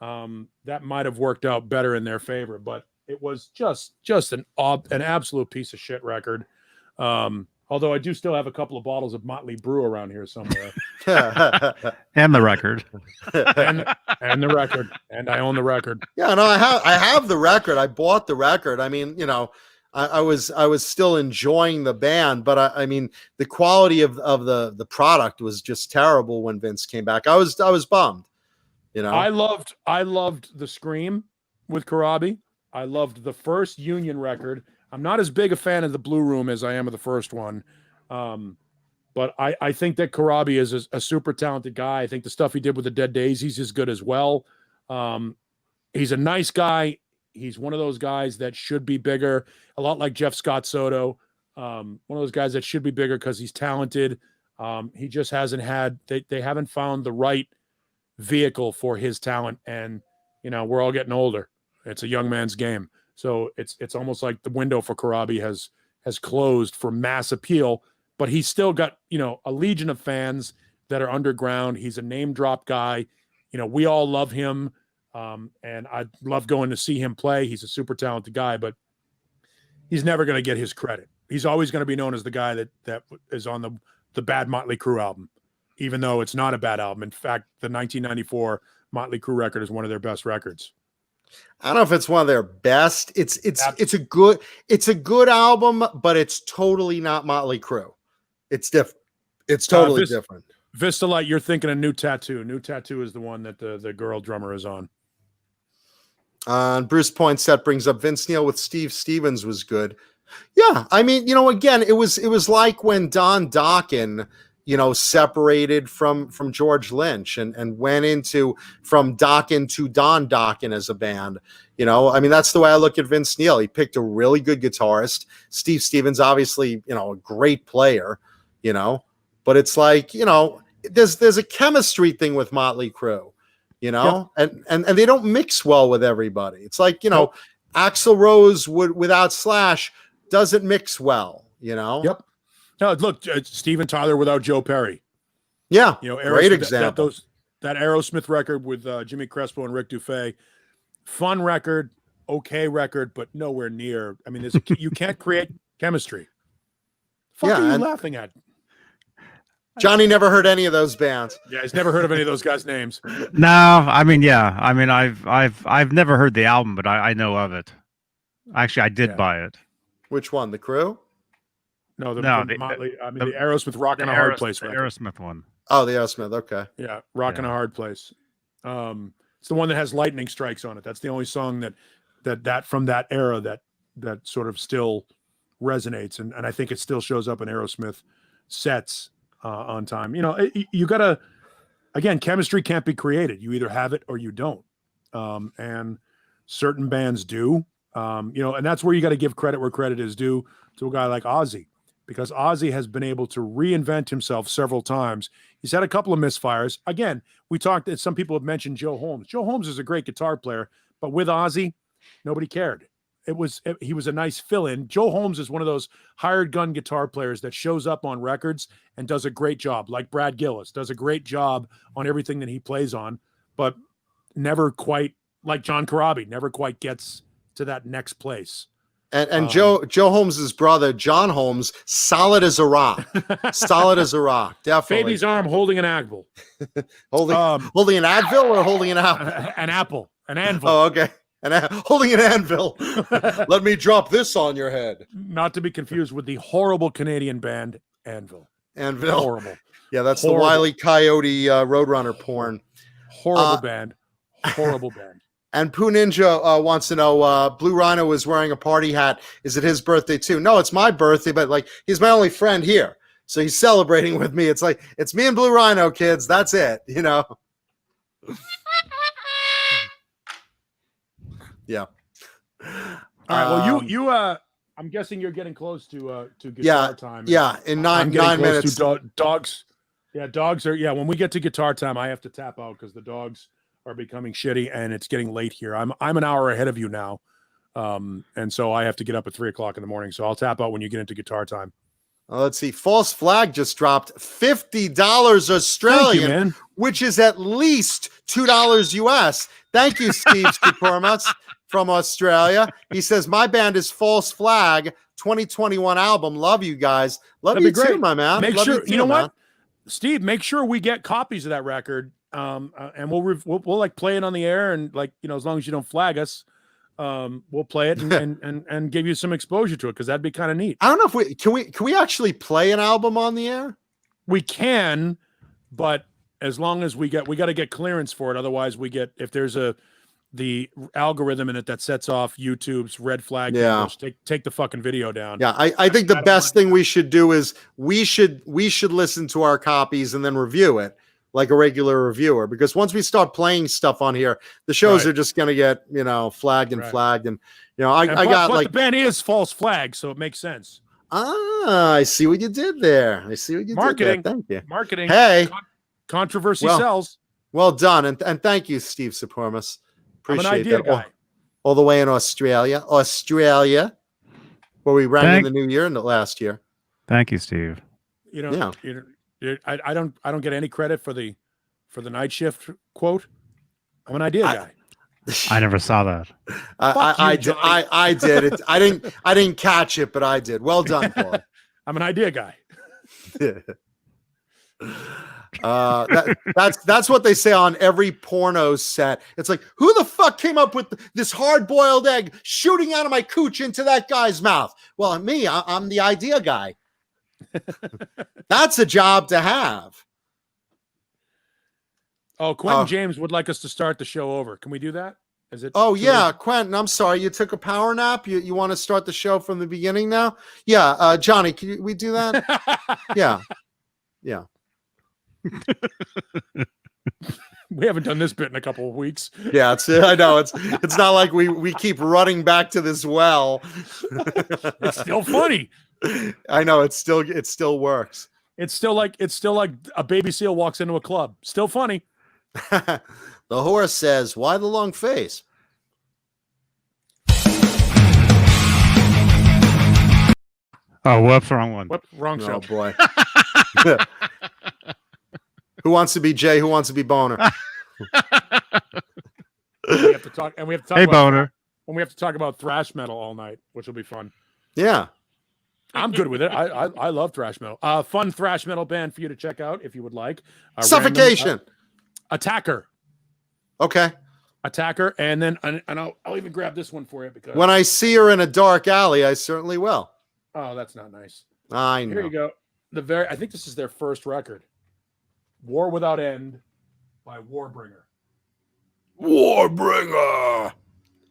that might have worked out better in their favor. But it was just an absolute piece of shit record. Although I do still have a couple of bottles of Motley Brew around here somewhere.
And the record.
and the record. And I own the record.
Yeah, no, I have the record. I bought the record. I mean, I was still enjoying the band, but I mean, the quality of the product was just terrible when Vince came back. I was bummed.
I loved the Scream with Corabi. I loved the first Union record. I'm not as big a fan of the Blue Room as I am of the first one. But I think that Corabi is a super talented guy. I think the stuff he did with the Dead Daisies is good as well. He's a nice guy. He's one of those guys that should be bigger, a lot like Jeff Scott Soto. One of those guys that should be bigger because he's talented. He just hasn't had, they haven't found the right vehicle for his talent. And, we're all getting older. It's a young man's game. So it's almost like the window for Corabi has closed for mass appeal, but he's still got, a legion of fans that are underground. He's a name drop guy. We all love him. And I love going to see him play. He's a super talented guy, but he's never going to get his credit. He's always going to be known as the guy that is on the bad Motley Crue album, even though it's not a bad album. In fact, the 1994 Motley Crue record is one of their best records.
I don't know if it's one of their best. It's a good album, but it's totally not Motley Crue. It's different. It's totally different.
Vista Light, you're thinking of New Tattoo. New Tattoo is the one that the girl drummer is on.
Bruce Poinsett brings up Vince Neil with Steve Stevens was good. Yeah, I mean, again, it was like when Don Dokken, separated from George Lynch and went into from Dokken to Don Dokken as a band. I mean, that's the way I look at Vince Neil. He picked a really good guitarist. Steve Stevens, obviously, a great player. you know. But it's like, you know, there's a chemistry thing with Motley Crue, you know, and they don't mix well with everybody. It's like, you know, Axl Rose without Slash doesn't mix well, you know.
Yep. No, look, Steven Tyler without Joe Perry.
Yeah,
you know,
great example.
That Aerosmith record with Jimmy Crespo and Rick Dufay, fun record, okay record, but nowhere near. I mean, you can't create chemistry. Fuck are you laughing at?
Johnny never heard any of those bands.
Yeah, he's never heard of any of those guys' names.
No, I mean, yeah, I mean, I've never heard the album, but I know of it. Actually, I did buy it.
Which one? The Crew?
No, the Aerosmith "Rockin' a Hard Place"
the
record.
Aerosmith one.
Oh, the Aerosmith. Okay.
Yeah, "Rockin' a Hard Place." It's the one that has lightning strikes on it. That's the only song that from that era that sort of still resonates, and I think it still shows up in Aerosmith sets on time. You know, you gotta, again, chemistry can't be created. You either have it or you don't, and certain bands do. You know, and that's where you got to give credit where credit is due to a guy like Ozzy, because Ozzy has been able to reinvent himself several times. He's had a couple of misfires. Again, we talked, some people have mentioned Joe Holmes. Joe Holmes is a great guitar player, but with Ozzy, nobody cared. He was a nice fill-in. Joe Holmes is one of those hired gun guitar players that shows up on records and does a great job, like Brad Gillis, does a great job on everything that he plays on, but never quite, like John Corabi, never quite gets to that next place.
And Joe Holmes's brother, John Holmes, solid as a rock. Solid as a rock, definitely.
Baby's arm holding an apple.
holding an Advil or holding an apple?
An apple. An anvil.
Oh, okay. Holding an anvil. Let me drop this on your head.
Not to be confused with the horrible Canadian band Anvil.
Anvil.
Horrible.
Yeah, that's horrible. The Wile E. Coyote Roadrunner porn.
Horrible band. Horrible band.
And Pooh Ninja wants to know, Blue Rhino was wearing a party hat. Is it his birthday too? No, it's my birthday, but like he's my only friend here. So he's celebrating with me. It's like, it's me and Blue Rhino, kids. That's it, you know? Yeah.
All right. Well, you I'm guessing you're getting close to guitar time.
Yeah. In nine minutes.
Dogs. Yeah. Dogs are. Yeah. When we get to guitar time, I have to tap out because the dogs are becoming shitty and it's getting late here. I'm an hour ahead of you now. And so I have to get up at 3:00 in the morning. So I'll tap out when you get into guitar time.
Let's see. False Flag just dropped $50 Australian, which is at least $2 US. Thank you, Steve Stupormas from Australia. He says, my band is False Flag, 2021 album. Love you guys. Love you too, my man.
Make sure, you know what, Steve, make sure we get copies of that record. And we'll like play it on the air, and like, you know, as long as you don't flag us, we'll play it and give you some exposure to it, because that'd be kind of neat.
I don't know if can we actually play an album on the air?
We can, but as long as we got to get clearance for it. Otherwise, if there's the algorithm in it that sets off YouTube's red flag.
Yeah.
Take the fucking video down.
Yeah. I think the best thing we should do is we should listen to our copies and then review it like a regular reviewer, because once we start playing stuff on here, the shows are just going to get, you know, flagged and flagged. And, you know, I got like,
the band is False Flag, so it makes sense.
I see what you did there.
Marketing.
Thank you.
Marketing.
Hey,
controversy sells.
Well done. And thank you, Steve Supormas. Appreciate
I'm an idea
that.
guy.
All the way in Australia, where we rang in the new year and the last year.
Thank you, Steve.
You know, I don't get any credit for the night shift quote. I'm an idea guy.
I never saw that.
I did it. I didn't catch it, but I did. Well done, Paul.
I'm an idea guy.
That's what they say on every porno set. It's like, who the fuck came up with this hard-boiled egg shooting out of my cooch into that guy's mouth? Well, me, I'm the idea guy. That's a job to have.
Oh, Quentin James would like us to start the show over. Can we do that? Is it?
Oh yeah, Quentin. I'm sorry, you took a power nap. You want to start the show from the beginning now? Yeah, Johnny, can we do that? Yeah.
We haven't done this bit in a couple of weeks.
Yeah, I know it's not like we keep running back to this well.
It's still funny.
I know it still works.
It's still like a baby seal walks into a club. Still funny.
The horse says, "Why the long face?"
Oh, whoops, wrong one.
Whoop, wrong show.
Oh boy. Who wants to be Jay? Who wants to be Boner?
We have to talk, and we have to talk
Hey,
about,
Boner.
and we have to talk about thrash metal all night, which will be fun.
Yeah.
I'm good with it. I love thrash metal. Fun thrash metal band for you to check out if you would like.
Suffocation.
Attacker.
Okay.
Attacker, and then I'll even grab this one for you because
When I see her in a dark alley, I certainly will.
oh, that's not nice.
I know.
Here you go. I think this is their first record. War Without End by Warbringer.
Warbringer.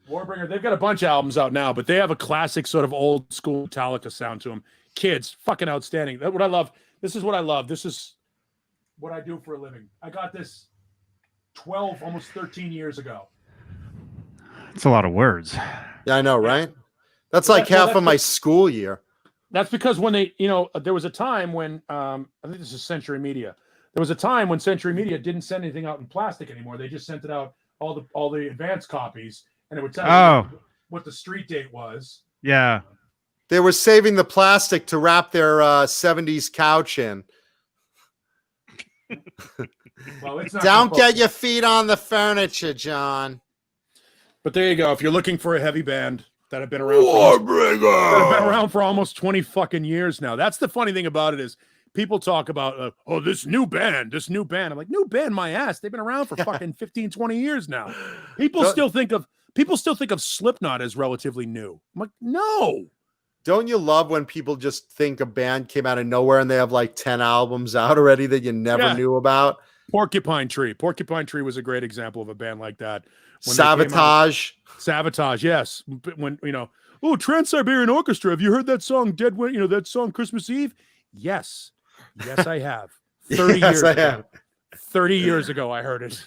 Warbringer, they've got a bunch of albums out now, but they have a classic sort of old school Metallica sound to them. Kids, fucking outstanding. That's what I love. This is what I love. This is what I do for a living. I got this 12, almost 13 years ago.
It's a lot of words.
Yeah, I know, right? That's like half of my school year.
That's because when they, there was a time when, I think this is Century Media. There was a time when Century Media didn't send anything out in plastic anymore. They just sent it out, all the advanced copies, and it would tell you what the street date was.
Yeah.
They were saving the plastic to wrap their 70s couch in.
Well, it's not
Don't get your feet on the furniture, John.
But there you go. If you're looking for a heavy band that have been around for almost 20 fucking years now. That's the funny thing about it is people talk about, this new band. I'm like, new band, my ass. They've been around for fucking 15, 20 years now. People still think of Slipknot as relatively new. I'm like, no.
Don't you love when people just think a band came out of nowhere and they have like 10 albums out already that you never knew about?
Porcupine Tree. Porcupine Tree was a great example of a band like that.
Sabotage.
Sabotage, yes. When Trans-Siberian Orchestra. Have you heard that song Dead When, that song Christmas Eve? Yes. Yes, I have. 30 years ago. 30 years ago I heard it.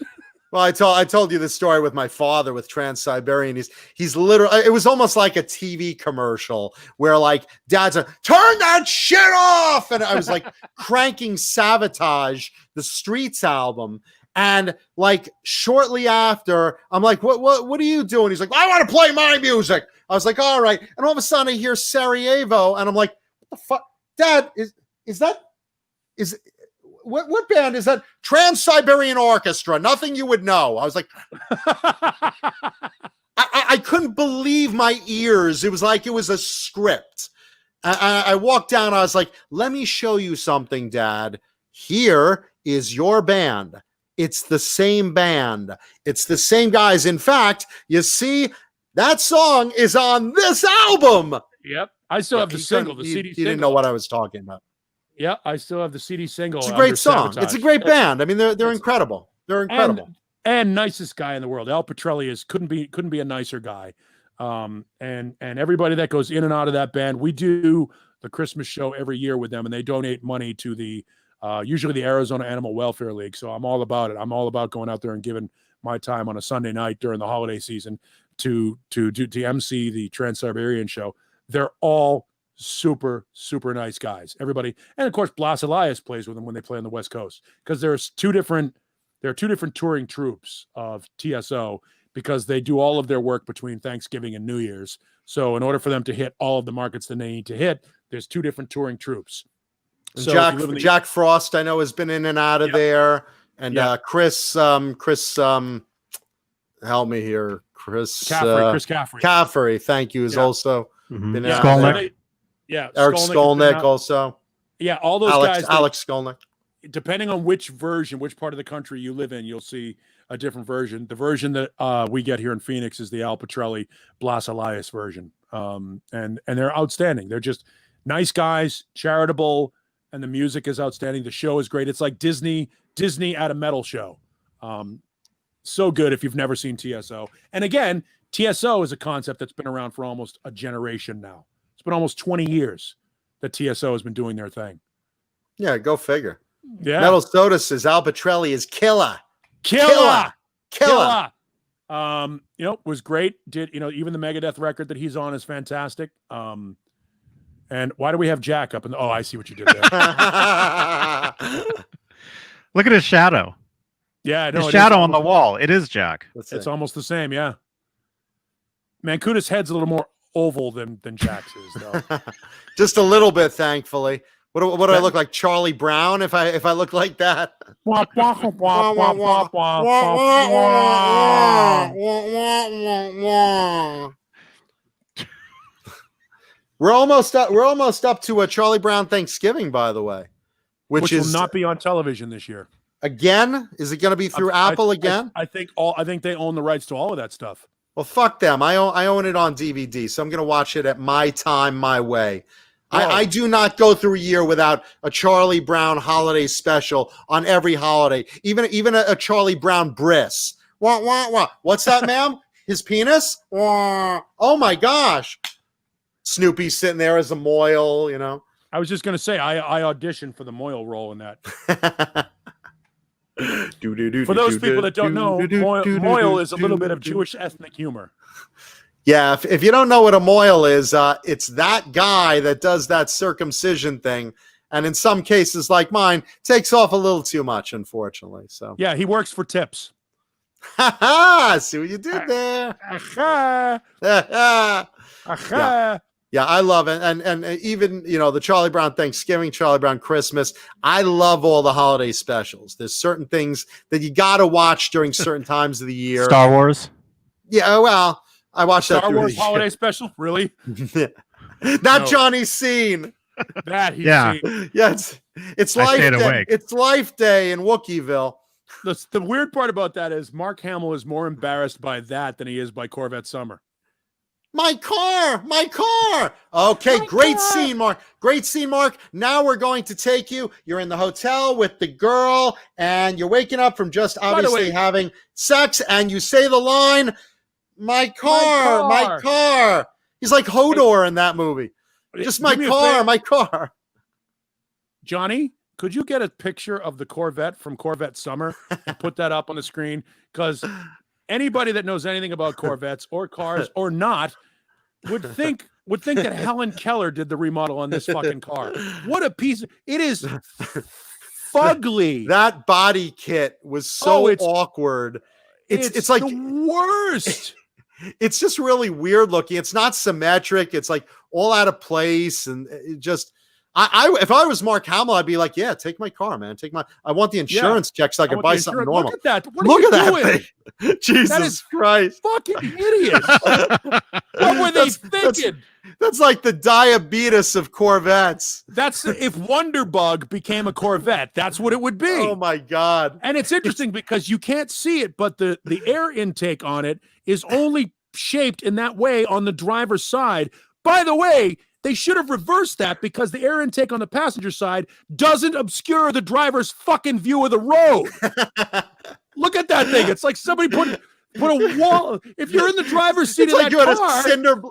Well, I told you the story with my father with Trans-Siberian. He's literally, it was almost like a TV commercial where like dad's like, turn that shit off. And I was like cranking Sabotage, the Streets album. And like shortly after, I'm like, what are you doing? He's like, I want to play my music. I was like, all right. And all of a sudden I hear Sarajevo and I'm like, what the fuck? Dad, what band is that? Trans-Siberian Orchestra. Nothing you would know. I was like, I couldn't believe my ears. It was like it was a script. I walked down. I was like, let me show you something, Dad. Here is your band. It's the same band. It's the same guys. In fact, you see, that song is on this album.
Yep. I still have the single, the CD single.
You didn't know what I was talking about.
Yeah, I still have the CD single.
It's a great song.
Sabotage.
It's a great band. I mean, they're incredible. They're incredible.
And nicest guy in the world. Al Petrelli couldn't be a nicer guy. And everybody that goes in and out of that band, we do the Christmas show every year with them, and they donate money to the usually the Arizona Animal Welfare League. So I'm all about it. I'm all about going out there and giving my time on a Sunday night during the holiday season to MC the Trans-Siberian show. They're all super, super nice guys. Everybody. And of course, Blas Elias plays with them when they play on the West Coast, because there are two different touring troops of TSO, because they do all of their work between Thanksgiving and New Year's. So in order for them to hit all of the markets that they need to hit, there's two different touring troops. So
Jack Frost, I know, has been in and out of there. And Chris, help me here. Chris Caffrey, thank you, is also been out
Skolnick.
there. Eric Skolnick also.
Yeah, all those guys.
Alex Skolnick.
Depending on which part of the country you live in, you'll see a different version. The version that we get here in Phoenix is the Al Petrelli Blas Elias version. And they're outstanding. They're just nice guys, charitable, and the music is outstanding. The show is great. It's like Disney at a metal show. So good if you've never seen TSO. And again, TSO is a concept that's been around for almost a generation now. It's been almost 20 years that TSO has been doing their thing.
Yeah, go figure.
Yeah.
Metal Soda says Al Petrelli is killer. Was great. Did even the Megadeth record that he's on is fantastic.
And why do we have Jack up? Oh, I see what you did there.
Look at his shadow.
Yeah, no,
his shadow on the wall. It is Jack.
It's almost the same. Yeah. Mankuta's head's a little more oval than Jack's is, though.
Just a little bit, thankfully. What do I look like, Charlie Brown? If I look like that. We're almost up to a Charlie Brown Thanksgiving, by the way, which
will not be on television this year.
Again, is it going to be through Apple again?
I think they own the rights to all of that stuff.
Well, fuck them. I own it on DVD, so I'm going to watch it at my time, my way. I do not go through a year without a Charlie Brown holiday special on every holiday, even a Charlie Brown bris. Wah, wah, wah. What's that, ma'am? His penis? Wah. Oh, my gosh. Snoopy sitting there as a Moyle, you know.
I was just going to say, I auditioned for the Moyle role in that. For those people that don't know, Moyle is a little bit of Jewish ethnic humor.
Yeah, if you don't know what a Moyle is, it's that guy that does that circumcision thing, and in some cases, like mine, takes off a little too much, unfortunately. So
yeah, he works for tips.
Ha ha! See what you did there. Yeah, I love it, and even the Charlie Brown Thanksgiving, Charlie Brown Christmas. I love all the holiday specials. There's certain things that you got to watch during certain times of the year.
Star Wars.
Yeah, well. I watched that
Star Wars holiday special, really?
Not Johnny's scene.
That he's
seen. Yeah, it's Life Day. It's Life Day in Wookieeville.
The weird part about that is Mark Hamill is more embarrassed by that than he is by Corvette Summer.
My car. Okay, great scene, Mark. Great scene, Mark. Now we're going to take you. You're in the hotel with the girl, and you're waking up from just obviously having sex, and you say the line, My car. He's like Hodor in that movie. Just my car.
Johnny, could you get a picture of the Corvette from Corvette Summer and put that up on the screen? Because anybody that knows anything about Corvettes or cars or not would think that Helen Keller did the remodel on this fucking car. What a piece it is fugly.
That body kit was so awkward. It's like
the worst.
It's just really weird looking. It's not symmetric. It's like all out of place. And it just, if I was Mark Hamill, I'd be like, yeah, take my car, man. I want the insurance check so I can buy something normal.
Look at that.
Look at that thing. Jesus Christ.
Fucking idiot. What were they thinking?
That's like the diabetes of Corvettes.
That's if Wonderbug became a Corvette, that's what it would be.
Oh my God.
And it's interesting because you can't see it, but the air intake on it is only shaped in that way on the driver's side. By the way, they should have reversed that because the air intake on the passenger side doesn't obscure the driver's fucking view of the road. Look at that thing. It's like somebody put a wall. If you're in the driver's seat of that car,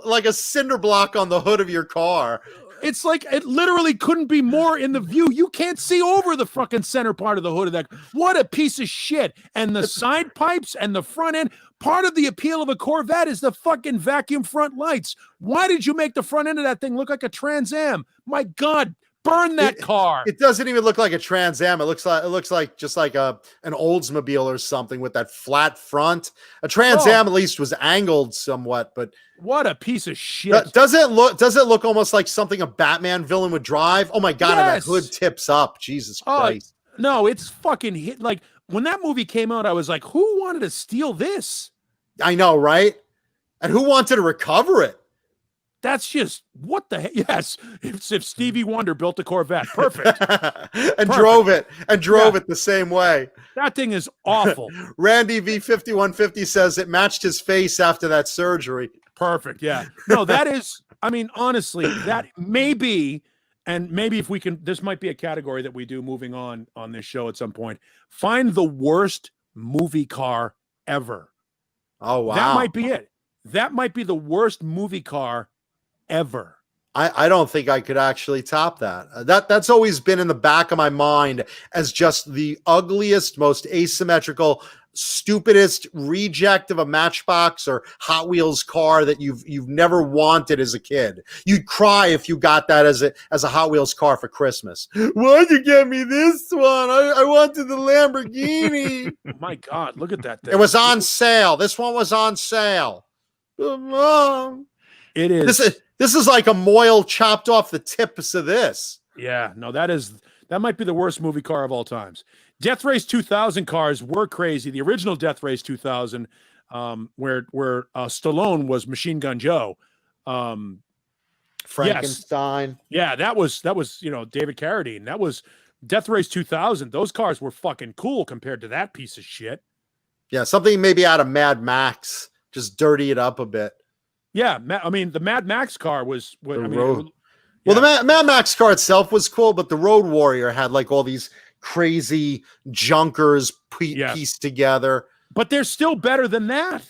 like a cinder block on the hood of your car.
It's like it literally couldn't be more in the view. You can't see over the fucking center part of the hood of that. What a piece of shit. And the side pipes and the front end. Part of the appeal of a Corvette is the fucking vacuum front lights. Why did you make the front end of that thing look like a Trans Am? My God, burn that car.
It doesn't even look like a Trans Am. It looks like just like an Oldsmobile or something with that flat front. A Trans Am at least was angled somewhat, but
what a piece of shit.
Does it look almost like something a Batman villain would drive? Oh my God, and that hood tips up. Jesus Christ.
No, it's fucking hit. Like when that movie came out, I was like, who wanted to steal this?
I know, right? And who wanted to recover it?
That's just what the heck. Yes, if Stevie Wonder built a Corvette, perfect,
drove it the same way.
That thing is awful.
Randy V5150 says it matched his face after that surgery.
Perfect. Yeah. No, that is. I mean, honestly, that may be, and maybe if we can, this might be a category that we do moving on this show at some point. Find the worst movie car ever.
Oh wow,
that might be it. That might be the worst movie car ever.
I don't think I could actually top that. That's always been in the back of my mind as just the ugliest, most asymmetrical, stupidest reject of a Matchbox or Hot Wheels car that you've never wanted as a kid. You'd cry if you got that as a Hot Wheels car for Christmas. Why'd you get me this one? I wanted the Lamborghini.
Oh my God, look at that thing.
It was on sale. This one was on sale. Mom.
It is.
This is like a moil chopped off the tips of this.
Yeah, no, that might be the worst movie car of all times. Death Race 2000 cars were crazy. The original Death Race 2000, where Stallone was Machine Gun Joe.
Frankenstein.
Yes. Yeah, that was David Carradine. That was Death Race 2000. Those cars were fucking cool compared to that piece of shit.
Yeah, something maybe out of Mad Max. Just dirty it up a bit.
Yeah, I mean, the Mad Max car was.
Well, the Mad Max car itself was cool, but the Road Warrior had like all these crazy junkers pieced together.
But they're still better than that.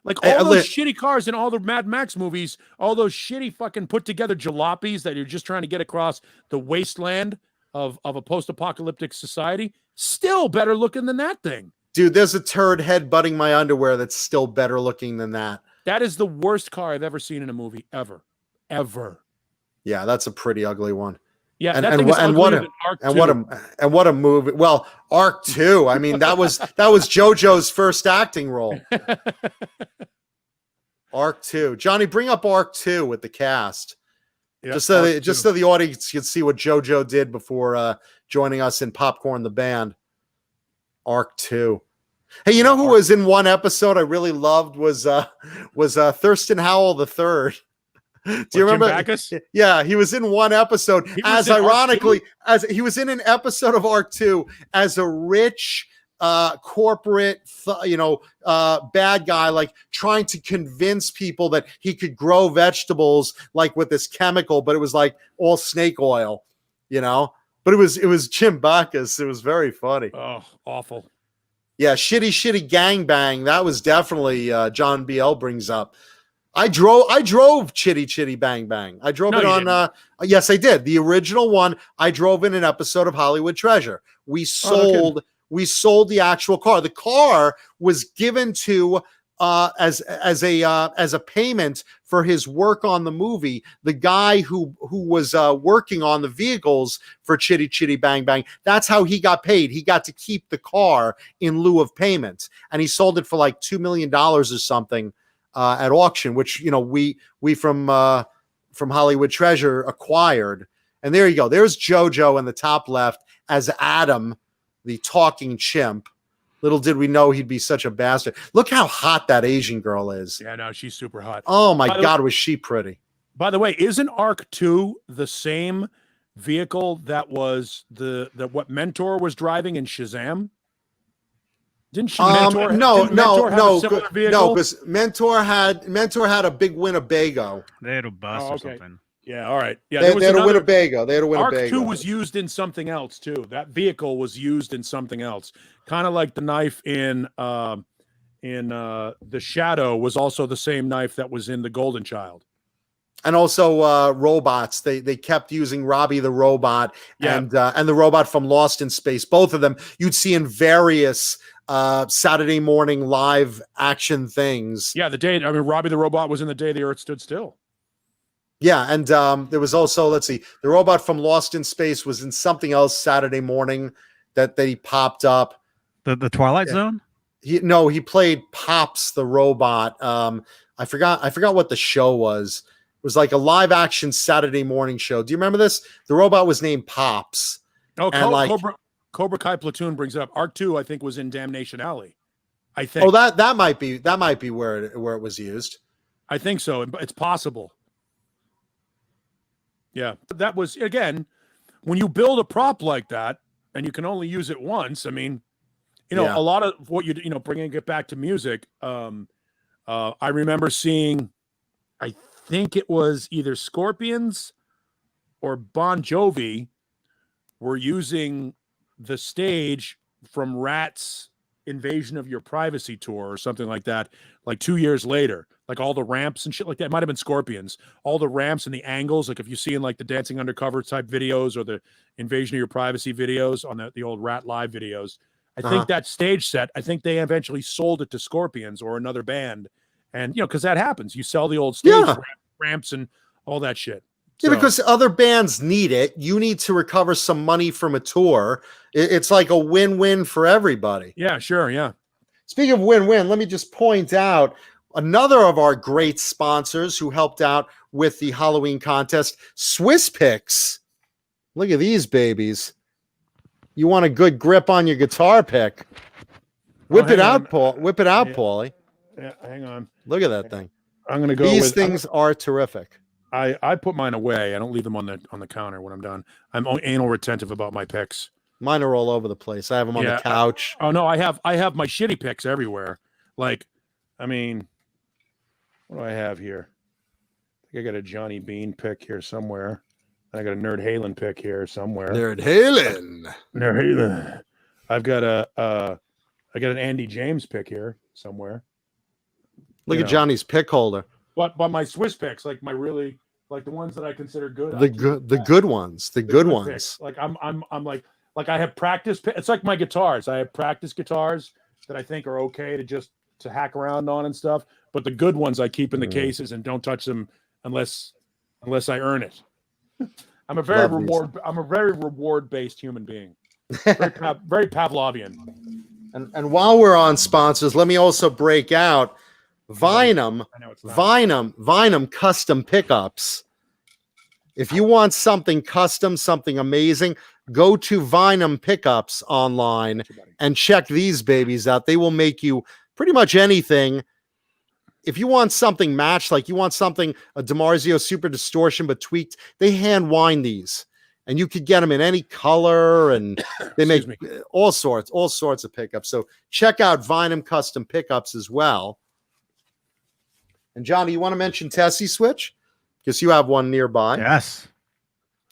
Like all those shitty cars in all the Mad Max movies, all those shitty fucking put together jalopies that you're just trying to get across the wasteland of a post-apocalyptic society, still better looking than that thing.
Dude, there's a turd head butting my underwear that's still better looking than that.
That is the worst car I've ever seen in a movie, ever.
Yeah, that's a pretty ugly one.
Yeah,
and what a movie. Well, Arc 2. I mean, that was JoJo's first acting role. Arc 2. Johnny, bring up Arc 2 with the cast. Yeah, just so the audience can see what JoJo did before joining us in Popcorn the Band. Arc 2. Hey, you know who was in one episode I really loved was Thurston Howell III. Do you remember?
Backus?
Yeah, he was in one episode as he was in an episode of Arc 2 as a rich corporate bad guy, like trying to convince people that he could grow vegetables like with this chemical, but it was like all snake oil, but it was Jim Backus. It was very funny.
Oh, awful.
Yeah, shitty gangbang. That was definitely John BL brings up. I drove Chitty Bang Bang. I drove it on. Yes, I did. The original one. I drove in an episode of Hollywood Treasure. We sold the actual car. The car was given to as a payment for his work on the movie. The guy who was working on the vehicles for Chitty Bang Bang. That's how he got paid. He got to keep the car in lieu of payment, and he sold it for like $2 million or something. At auction, which we from Hollywood Treasure acquired, and there you go. There's JoJo in the top left as Adam, the talking chimp. Little did we know he'd be such a bastard. Look how hot that Asian girl is.
Yeah, no, she's super hot.
Oh my God, was she pretty?
By the way, isn't Arc 2 the same vehicle that was what Mentor was driving in Shazam? Didn't she Mentor?
No, because Mentor had a big Winnebago.
They had a bus or something.
Yeah, all right. Yeah,
they had a Winnebago. They had a Winnebago.
Arc 2 was used in something else too. That vehicle was used in something else. Kind of like the knife in The Shadow was also the same knife that was in The Golden Child.
And also robots. They kept using Robbie the robot and the robot from Lost in Space. Both of them you'd see in various Saturday morning live action things.
Yeah, Robbie the robot was in The Day the Earth Stood Still.
Yeah, and there was also, let's see, the robot from Lost in Space was in something else Saturday morning that he popped up.
The Twilight Zone?
He played Pops the robot. I forgot what the show was. It was like a live action Saturday morning show. Do you remember this? The robot was named Pops.
Oh, Cobra Kai Platoon brings it up. Arc 2, I think, was in Damnation Alley. I think.
Oh, that might be where it was used.
I think so. It's possible. Yeah, that was, again, when you build a prop like that and you can only use it once. I mean, a lot of what bringing it back to music. I remember seeing, I think it was either Scorpions or Bon Jovi were using the stage from Rat's Invasion of Your Privacy tour or something like that, like 2 years later, like all the ramps and shit like that. It might have been Scorpions, all the ramps and the angles. Like if you see in like the Dancing Undercover type videos or the Invasion of Your Privacy videos on the old Rat Live videos, I think that stage set, I think they eventually sold it to Scorpions or another band. And, because that happens. You sell the old stage ramps and all that shit.
Yeah, because other bands need it. You need to recover some money from a tour. It's like a win-win for everybody.
Yeah, sure. Yeah.
Speaking of win-win, let me just point out another of our great sponsors who helped out with the Halloween contest, Swiss Picks. Look at these babies. You want a good grip on your guitar pick. Whip it out, Paul. Whip it out, Paulie.
Yeah, hang on.
Look at that thing.
I'm going to go
These things are terrific.
I put mine away. I don't leave them on the counter when I'm done. I'm anal retentive about my picks.
Mine are all over the place. I have them on the couch.
Oh no, I have my shitty picks everywhere. Like, I mean, what do I have here? I think I got a Johnny Beane pick here somewhere. I got a Nerd Halen pick here somewhere.
Nerd Halen.
I've got I got an Andy James pick here somewhere.
Look at Johnny's pick holder.
But my Swiss picks, like my really, like the ones that I consider good.
The good ones. The good ones.
Picks. Like I'm like I have practice. It's like my guitars. I have practice guitars that I think are okay to hack around on and stuff. But the good ones I keep in the cases and don't touch them unless I earn it. I'm a very reward based human being. Very Pavlovian.
And while we're on sponsors, let me also break out Vinum custom pickups. If you want something custom, something amazing, go to Vinum Pickups online and check these babies out. They will make you pretty much anything. If you want something matched, like you want something, a DiMarzio Super Distortion but tweaked, they hand wind these. And you could get them in any color, and they make all sorts of pickups. So check out Vinum Custom Pickups as well. And Johnny, you want to mention Tessie Switch? Because you have one nearby.
Yes.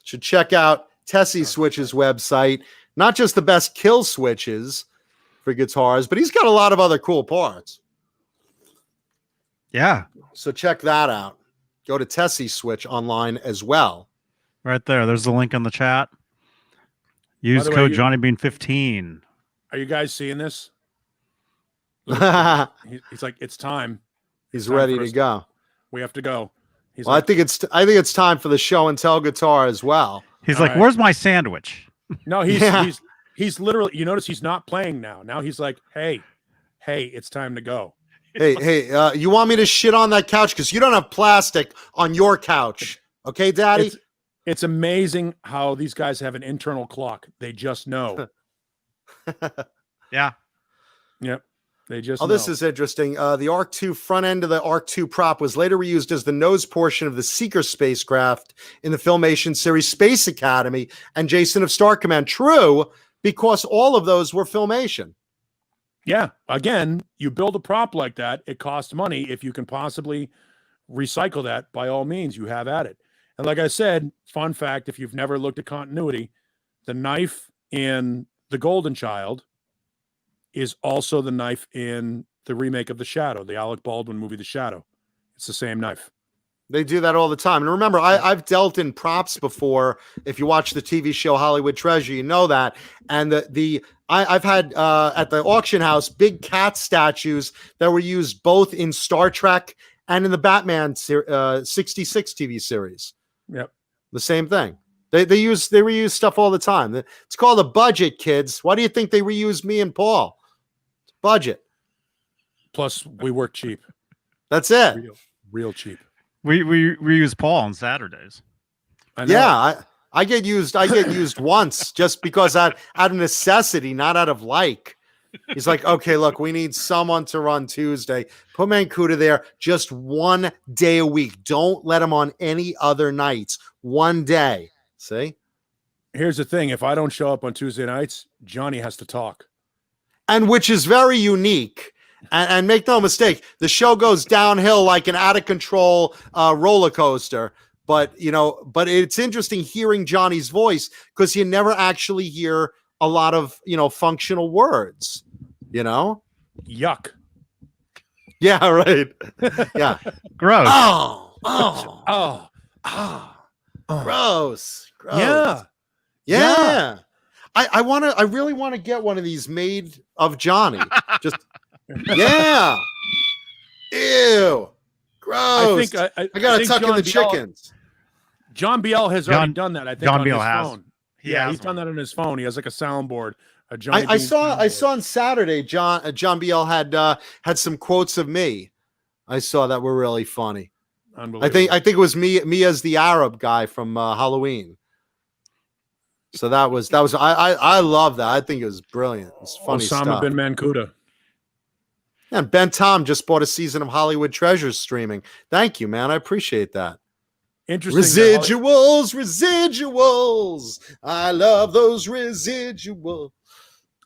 Should check out Tessie Switch's website. Not just the best kill switches for guitars, but he's got a lot of other cool parts.
Yeah.
So check that out. Go to Tessie Switch online as well.
Right there. There's the link in the chat. Use code JohnnyBean15.
Are you guys seeing this? He's like, it's time.
He's ready to go.
We have to go.
I think it's time for the show and tell guitar as well.
He's like, where's my sandwich?
No, he's literally, you notice he's not playing now. Now he's like, hey, it's time to go.
Hey, you want me to shit on that couch? Because you don't have plastic on your couch. Okay, Daddy?
It's amazing how these guys have an internal clock. They just know.
Yeah.
Yep. They just know.
This is interesting. The Arc II front end of the Arc II prop was later reused as the nose portion of the Seeker spacecraft in the Filmation series Space Academy and Jason of Star Command. True, because all of those were Filmation.
Yeah. Again, you build a prop like that, it costs money. If you can possibly recycle that, by all means, you have at it. And like I said, fun fact, if you've never looked at continuity, the knife in The Golden Child is also the knife in the remake of The Shadow, the Alec Baldwin movie, The Shadow. It's the same knife.
They do that all the time. And remember, I've dealt in props before. If you watch the TV show Hollywood Treasure, you know that. And I've had at the auction house big cat statues that were used both in Star Trek and in the Batman 66 TV series.
Yep.
The same thing. They reuse stuff all the time. It's called a budget, kids. Why do you think they reuse me and Paul? It's budget.
Plus, we work cheap.
That's it.
Real cheap.
We reuse Paul on Saturdays.
I get used once just because out of necessity, not out of like. He's like, okay, look, we need someone to run Tuesday. Put Mankuta there just one day a week. Don't let him on any other nights. One day. See?
Here's the thing. If I don't show up on Tuesday nights, Johnny has to talk.
And which is very unique. And make no mistake, the show goes downhill like an out-of-control roller coaster. But it's interesting hearing Johnny's voice because you never actually hear a lot of, functional words. you know?
Yuck.
Yeah, right. Yeah.
Gross.
Oh.
Gross.
Yeah.
Yeah. I really want to get one of these made of Johnny. Just yeah. Ew. Gross. I gotta tuck in the chickens.
John Biel has already done that, I think.
John
on
Biel
his
has.
phone. He's done that on his phone. He has like a soundboard.
I saw on Saturday John Biel had some quotes of me. I saw that were really funny. I think it was me as the Arab guy from Halloween. So that was I love that. I think it was brilliant. It's funny
Osama
stuff.
bin Mankuta.
And Ben Tom just bought a season of Hollywood Treasures streaming. Thank you, man. I appreciate that.
Interesting.
Residuals. I love those residuals.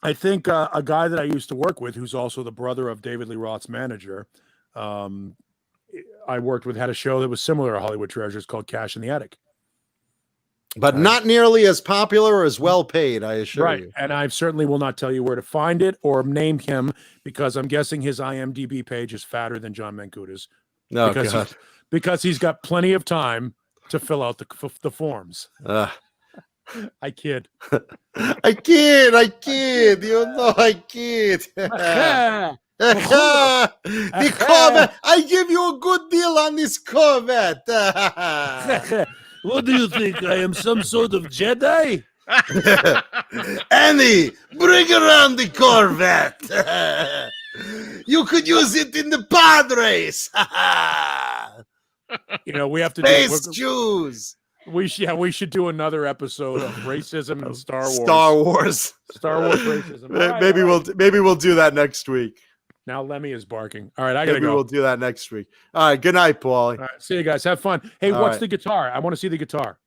I think a guy that I used to work with, who's also the brother of David Lee Roth's manager, I worked with, had a show that was similar to Hollywood Treasures called Cash in the Attic.
But not nearly as popular or as well paid, I assure you.
And I certainly will not tell you where to find it or name him, because I'm guessing his IMDb page is fatter than John Mankuta's.
No,
because he's got plenty of time to fill out the forms. I kid.
I kid. You know I kid. The Corvette. I give you a good deal on this Corvette.
What do you think? I am some sort of Jedi?
Annie, bring around the Corvette. You could use it in the pod race.
We have to
Space Jews.
We should do another episode of racism and Star Wars.
Star Wars
racism.
Maybe we'll do that next week.
Now Lemmy is barking. All right, I gotta go.
Maybe we'll do that next week. All right, good night, Paulie.
All right, see you guys. Have fun. Hey, what's the guitar? I want to see the guitar.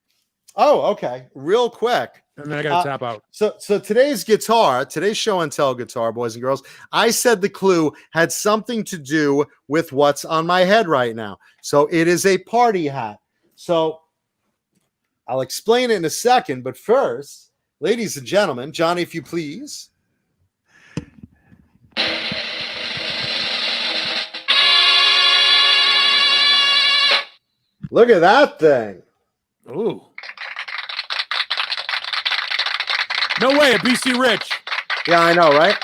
Oh, okay. Real quick.
And then I gotta tap out.
So today's show and tell guitar, boys and girls, I said the clue had something to do with what's on my head right now. So it is a party hat. So I'll explain it in a second, but first, ladies and gentlemen, Johnny, if you please. Look at that thing.
Ooh. No way, a BC Rich.
Yeah, I know, right?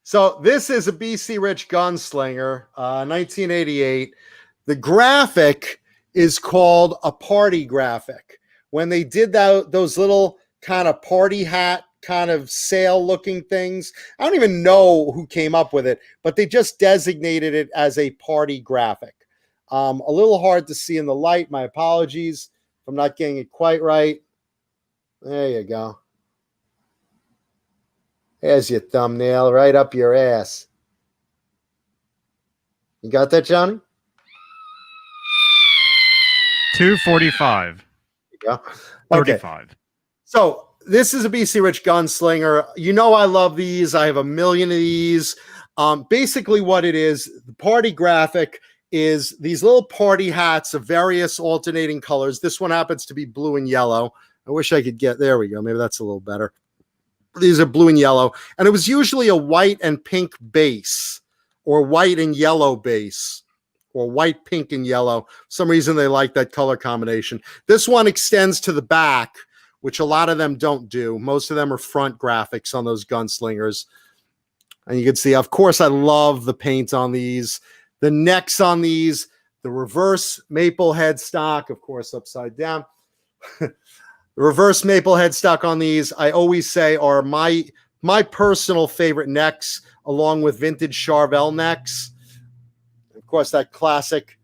So this is a BC Rich Gunslinger, 1988. The graphic is called a party graphic. When they did those little kind of party hat, kind of sail looking things, I don't even know who came up with it, but they just designated it as a party graphic. A little hard to see in the light. My apologies if I'm not getting it quite right. There you go. There's your thumbnail right up your ass. You got that, Johnny?
245.
Yeah.
35.
Okay. So this is a BC Rich Gunslinger. You know I love these. I have a million of these. Basically what it is, the party graphic is these little party hats of various alternating colors. This one happens to be blue and yellow. I wish I could there we go. Maybe that's a little better. These are blue and yellow. And it was usually a white and pink base, or white and yellow base, or white, pink, and yellow. For some reason they like that color combination. This one extends to the back, which a lot of them don't do. Most of them are front graphics on those Gunslingers. And you can see, of course, I love the paint on these. The necks on these, the reverse maple headstock, of course, upside down. The reverse maple headstock on these, I always say, are my personal favorite necks, along with vintage Charvel necks. Of course, that classic,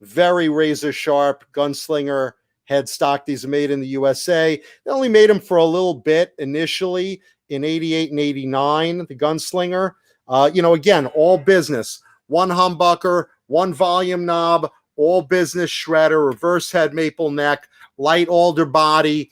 very razor sharp Gunslinger headstock. These are made in the USA. They only made them for a little bit initially in 88 and 89, the Gunslinger. Again, all business. One humbucker, one volume knob, all business shredder, reverse head maple neck, light alder body.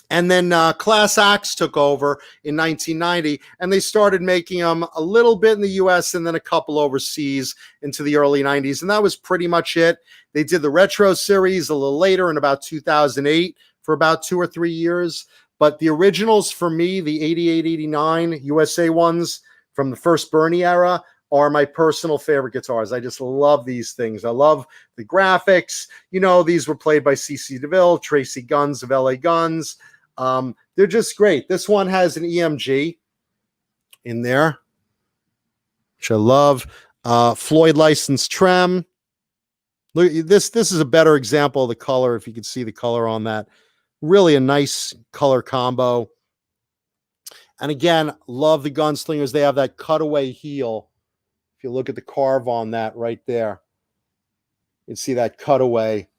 And then Class Axe took over in 1990, and they started making them a little bit in the US and then a couple overseas into the early 90s. And that was pretty much it. They did the Retro series a little later in about 2008 for about 2 or 3 years. But the originals for me, the 88, 89 USA ones from the first Bernie era, are my personal favorite guitars. I just love these things. I love the graphics. You know, these were played by C.C. DeVille, Tracy Guns of LA Guns. They're just great. This one has an EMG in there, which I love. Floyd licensed trem. Look, this is a better example of the color, if you can see the color on that. Really a nice color combo. And again, love the Gunslingers. They have that cutaway heel. If you look at the carve on that right there, you can see that cutaway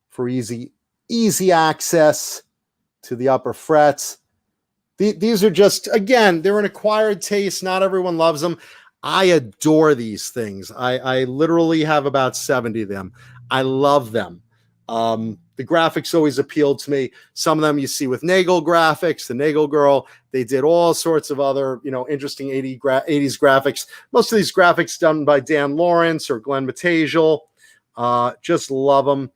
for easy access to the upper frets. These are just, again, they're an acquired taste. Not everyone loves them. I adore these things. I literally have about 70 of them. I love them. The graphics always appealed to me. Some of them you see with Nagel graphics, the Nagel girl. They did all sorts of other, interesting 80s graphics. Most of these graphics done by Dan Lawrence or Glenn Matasiel. Just love them.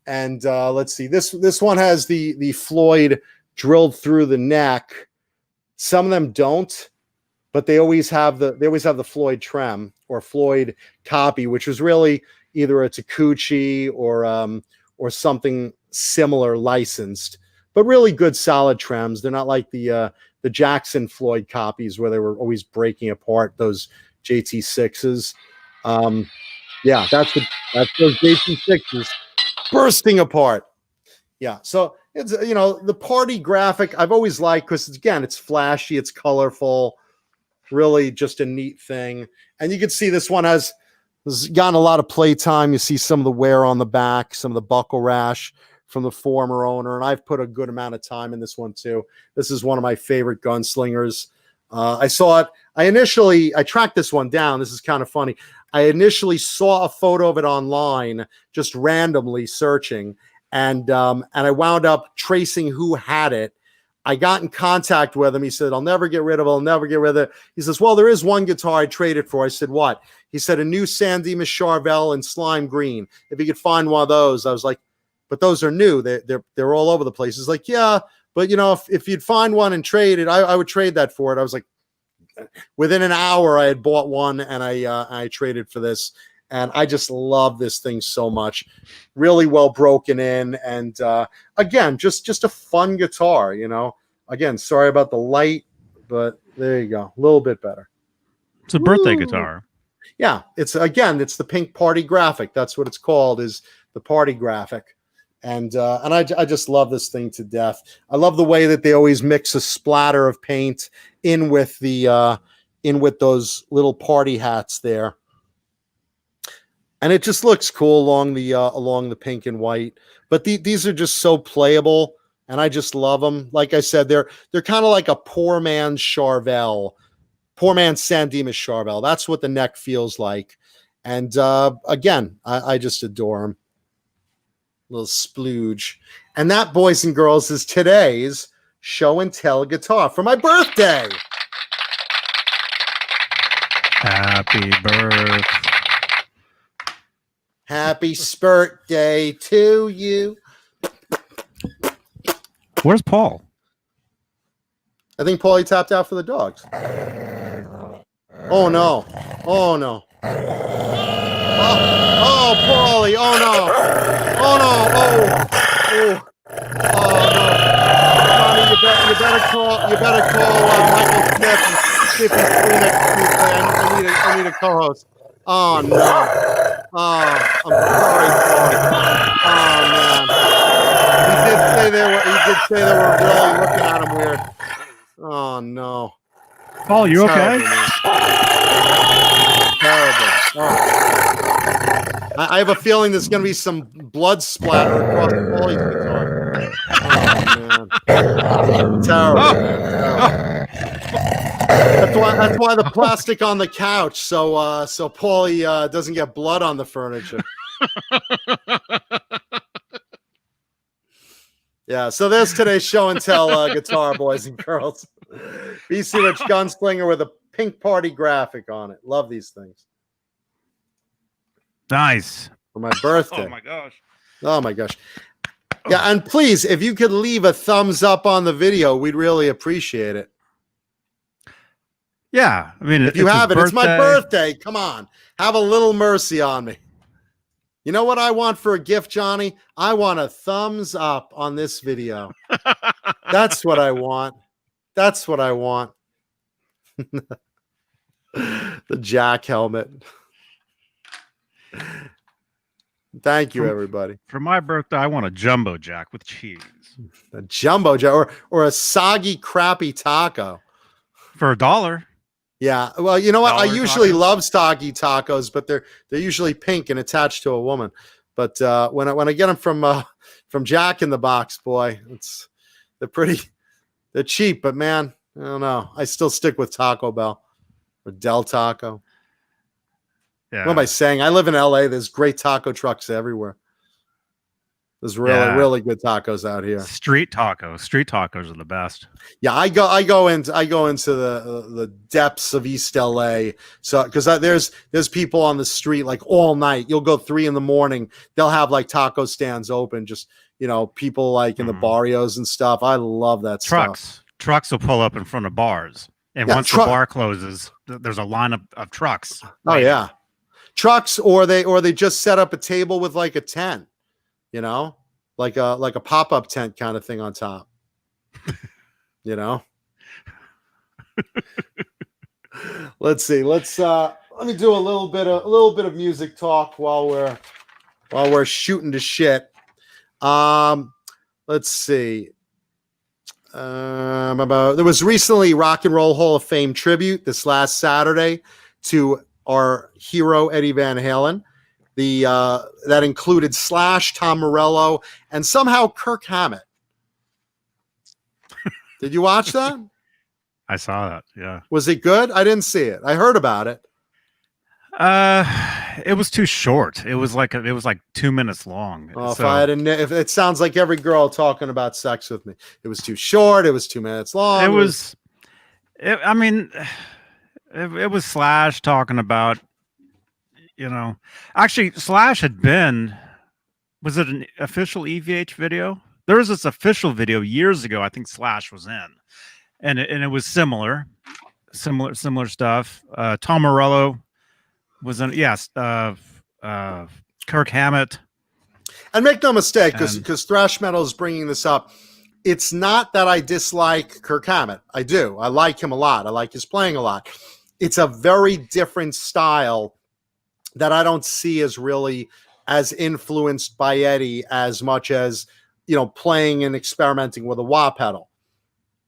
And let's see. This one has the Floyd drilled through the neck. Some of them don't, but they always have the Floyd trem or Floyd copy, which was really either a Takuchi or something similar licensed, but really good solid trems. They're not like the Jackson Floyd copies where they were always breaking apart, those JT6s. Yeah, that's those JT6s bursting apart. Yeah, so it's the party graphic I've always liked because again, it's flashy, it's colorful, really just a neat thing. And you can see this one has gotten a lot of play time. You see some of the wear on the back, some of the buckle rash from the former owner, and I've put a good amount of time in this one too. This is one of my favorite Gunslingers. I saw it. I tracked this one down. This is kind of funny. I initially saw a photo of it online, just randomly searching, and I wound up tracing who had it. I got in contact with him. He said, I'll never get rid of it. I'll never get rid of it. He says, well, there is one guitar I traded for. I said, what? He said, a new Sandy Charvel in slime green. If you could find one of those. I was like, but those are new. They're all over the place. He's like, yeah, but if you'd find one and trade it, I would trade that for it. I was like, within an hour, I had bought one and I traded for this. And I just love this thing so much. Really well broken in. And again, just a fun guitar, Again, sorry about the light, but there you go. A little bit better.
It's a birthday guitar.
Yeah, it's the pink party graphic. That's what it's called, is the party graphic. And I just love this thing to death. I love the way that they always mix a splatter of paint in with those little party hats there. And it just looks cool along the pink and white. But these are just so playable, and I just love them. Like I said, they're kind of like a poor man's Charvel, poor man's San Dimas Charvel. That's what the neck feels like. And again, I just adore them. Little splooge. And that, boys and girls, is today's show and tell guitar for my birthday.
Happy birthday.
Happy spurt day to you.
Where's Paul?
I think Paulie tapped out for the dogs. Oh no. Oh no. Oh, Paulie. Oh no. Oh no. Oh no. Johnny, you better call Michael Smith and see if he's free next Tuesday. I need a co-host. Oh no. Oh, I'm sorry, Paulie. Oh man. He did say they were really looking at him weird. Oh no.
Paul, you okay?
Terrible. Oh. I have a feeling there's going to be some blood splatter across Paulie's guitar. Oh man. Terrible. That's why the plastic on the couch, so Paulie doesn't get blood on the furniture. Yeah, so there's today's show and tell guitar, boys and girls. BC Rich Gunslinger with a pink party graphic on it. Love these things.
Nice.
For my birthday.
Oh my gosh.
Oh my gosh. Yeah, and please, if you could leave a thumbs up on the video, we'd really appreciate it.
Yeah, I mean,
if you have it, it's my birthday. Come on, have a little mercy on me. You know what I want for a gift, Johnny? I want a thumbs up on this video. That's what I want. That's what I want. The Jack helmet. Thank you, everybody.
For my birthday, I want a jumbo Jack with cheese.
A jumbo Jack or a soggy, crappy taco.
For $1.
Yeah. Well, you know what? I usually
tacos.
love soggy tacos, but they're usually pink and attached to a woman. But when I get them from Jack in the Box, boy, they're cheap, but man, I don't know. I still stick with Taco Bell or Del Taco.
Yeah.
What am I saying? I live in LA. There's great taco trucks everywhere. There's really good tacos out here.
Street tacos are the best.
Yeah, I go into the depths of East LA. So because there's people on the street like all night. You'll go 3 a.m. They'll have like taco stands open. Just people like in the barrios and stuff. I love that stuff.
Trucks will pull up in front of bars, and once the bar closes, there's a line of trucks.
Oh yeah, trucks or they just set up a table with like a tent. Like a pop-up tent kind of thing on top. Let's see. Let me do a little bit of music talk while we're shooting to shit. Let's see. There was recently Rock and Roll Hall of Fame tribute this last Saturday to our hero Eddie Van Halen. That included Slash, Tom Morello, and somehow Kirk Hammett. Did you watch that?
I saw that. Yeah.
Was it good? I didn't see it. I heard about it.
It was too short. It was like 2 minutes long.
Oh, if it sounds like every girl talking about sex with me. It was too short. It was 2 minutes long.
It was Slash talking about. Actually, Slash had been. Was it an official EVH video? There was this official video years ago. I think Slash was in, and it was similar stuff. Tom Morello was in. Yes, Kirk Hammett.
And make no mistake, because thrash metal is bringing this up. It's not that I dislike Kirk Hammett. I do. I like him a lot. I like his playing a lot. It's a very different style that I don't see as really as influenced by Eddie as much as, playing and experimenting with a wah pedal,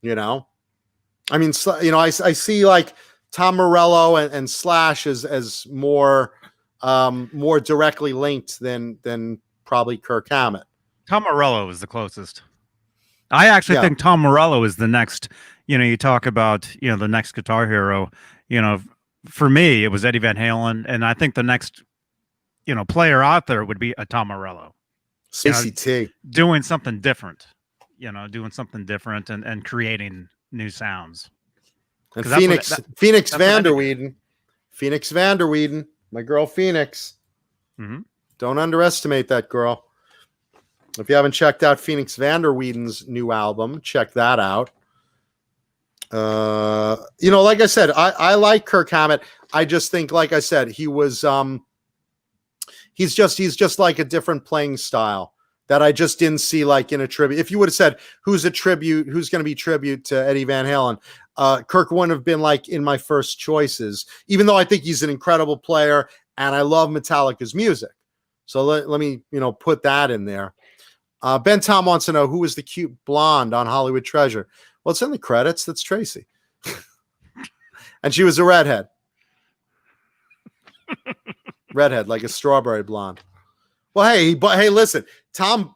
I mean, I see like Tom Morello and Slash as more directly linked than probably Kirk Hammett.
Tom Morello is the closest. I actually think Tom Morello is the next, you talk about, the next guitar hero, for me, it was Eddie Van Halen, and I think the next, player out there would be a Tom Morello.
CCT.
Doing something different, and creating new sounds.
And Phoenix Vanderweeden. Phoenix Vanderweeden, my girl Phoenix.
Mm-hmm.
Don't underestimate that girl. If you haven't checked out Phoenix Vanderweeden's new album, check that out. Like I said, I like Kirk Hammett. I just think, like I said, he was he's just like a different playing style that I just didn't see like in a tribute. If you would have said who's going to be tribute to Eddie Van Halen, Kirk wouldn't have been like in my first choices, even though I think he's an incredible player and I love Metallica's music. So let me put that in there. Ben Tom wants to know who was the cute blonde on Hollywood Treasure. Well, it's in the credits. That's Tracy. And she was a redhead. Redhead, like a strawberry blonde. Well, hey, listen. Tom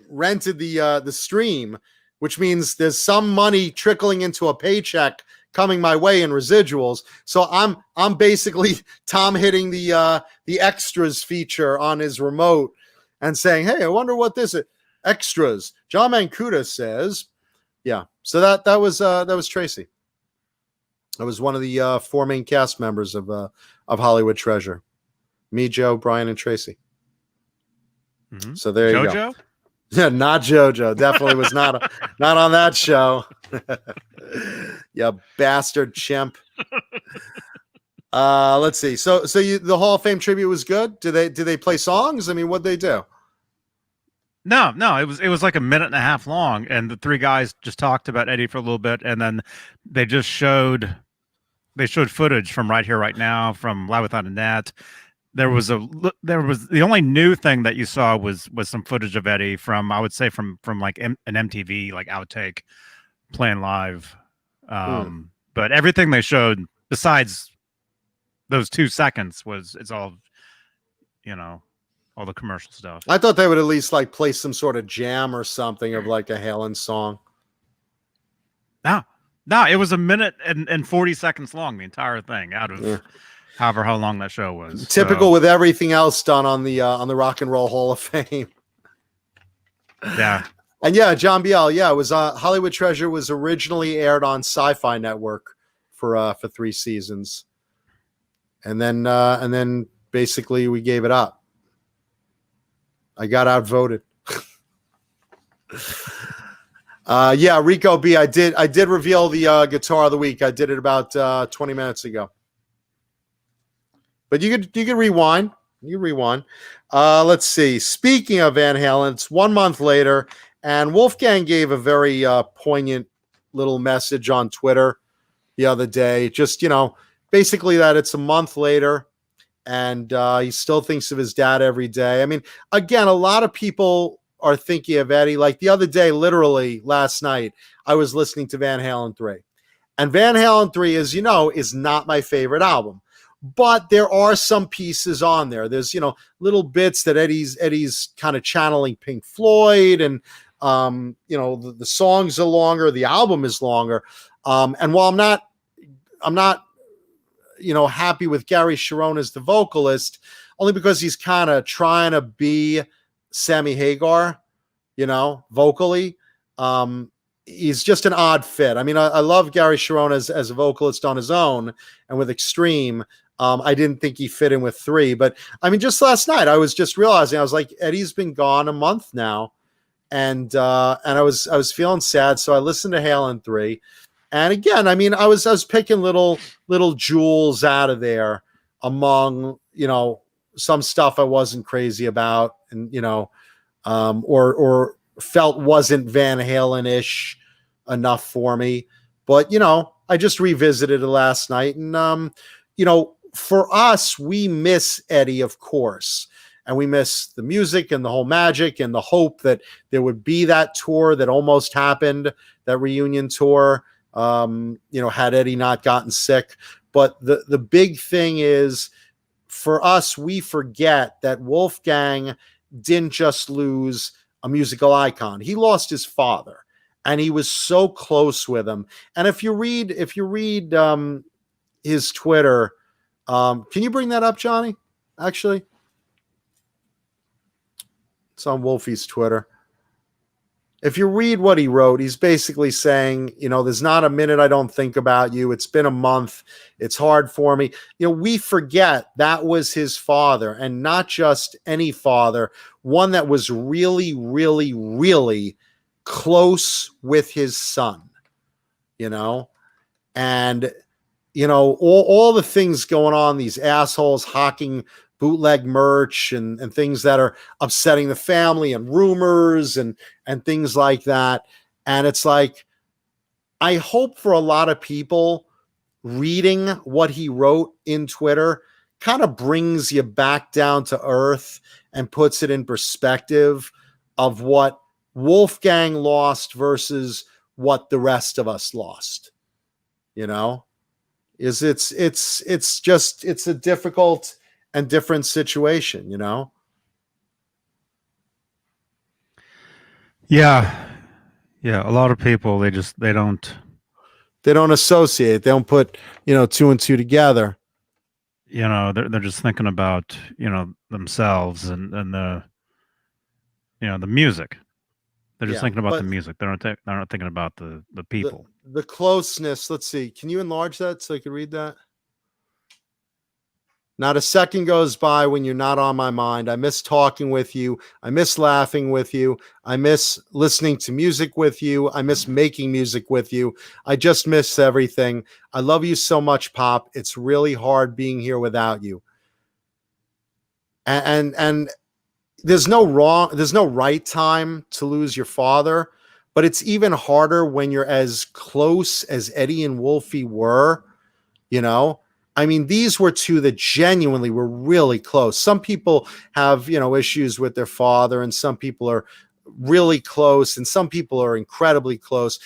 rented the stream, which means there's some money trickling into a paycheck coming my way in residuals. So I'm basically Tom hitting the extras feature on his remote and saying, "Hey, I wonder what this is." Extras. John Mankuta says, yeah. So that was Tracy. That was one of the 4 main cast members of Hollywood Treasure. Me, Joe, Brian, and Tracy.
Mm-hmm.
So there you go. Yeah, not JoJo. Definitely was not on that show. Yeah, bastard chimp. Let's see. So the Hall of Fame tribute was good. Did they play songs? I mean, what'd they do?
No, it was like a minute and a half long, and the three guys just talked about Eddie for a little bit, and then they just showed footage from Right Here, Right Now, from Live Without a Net. There was the only new thing that you saw was some footage of Eddie from, I would say, from like an MTV like outtake playing live. But everything they showed besides those 2 seconds it's all, all the commercial stuff.
I thought they would at least like play some sort of jam or something of like a Halen song.
No, it was a minute and 40 seconds long, the entire thing, out of however how long that show was.
Typical with everything else done on the Rock and Roll Hall of Fame.
Yeah.
And yeah, John Biel, it was Hollywood Treasure was originally aired on Sci-Fi Network for 3 seasons. And then basically we gave it up. I got outvoted. Rico B, I did reveal the guitar of the week. I did it about 20 minutes ago. But you could rewind. You rewind. Let's see. Speaking of Van Halen, it's 1 month later, and Wolfgang gave a very poignant little message on Twitter the other day. Just, basically that it's a month later, and he still thinks of his dad every day. I mean, again, a lot of people are thinking of Eddie. Like the other day, literally last night, I was listening to Van Halen 3. And Van Halen 3, as you know, is not my favorite album. But there are some pieces on there. There's, little bits that Eddie's kind of channeling Pink Floyd, and the songs are longer, the album is longer. And while I'm not happy with Gary Sharon as the vocalist, only because he's kind of trying to be Sammy Hagar, vocally. He's just an odd fit. I mean, I love Gary Sharon as a vocalist on his own and with Extreme. I didn't think he fit in with 3, but I mean, just last night I was just realizing, I was like, Eddie's been gone a month now, and I was feeling sad, so I listened to Halen 3, and again, I mean, I was picking little jewels out of there among some stuff I wasn't crazy about, and or felt wasn't Van Halen-ish enough for me, but I just revisited it last night, and for us, we miss Eddie, of course, and we miss the music and the whole magic and the hope that there would be that tour that almost happened, that reunion tour, had Eddie not gotten sick. But the big thing is, for us, we forget that Wolfgang didn't just lose a musical icon. He lost his father, and he was so close with him. And if you read his Twitter, can you bring that up, Johnny? Actually, it's on Wolfie's Twitter. If you read what he wrote, he's basically saying, there's not a minute I don't think about you. It's been a month. It's hard for me. We forget that was his father, and not just any father, one that was really, really, really close with his son, and all the things going on, these assholes hawking bootleg merch and things that are upsetting the family, and rumors and things like that. And it's like, I hope for a lot of people, reading what he wrote in Twitter kind of brings you back down to earth and puts it in perspective of what Wolfgang lost versus what the rest of us lost. It's a difficult and different situation,
Yeah. A lot of people, they don't
associate. They don't put, 2 and 2 together.
They're just thinking about, themselves and the, the music. They're just thinking about the music. They're not thinking about the people.
The closeness. Let's see. Can you enlarge that so I can read that? Not a second goes by when you're not on my mind. I miss talking with you. I miss laughing with you. I miss listening to music with you. I miss making music with you. I just miss everything. I love you so much, Pop. It's really hard being here without you. And there's no right time to lose your father, but it's even harder when you're as close as Eddie and Wolfie were, you know? I mean, these were two that genuinely were really close. Some people have, issues with their father, and some people are really close, and some people are incredibly close.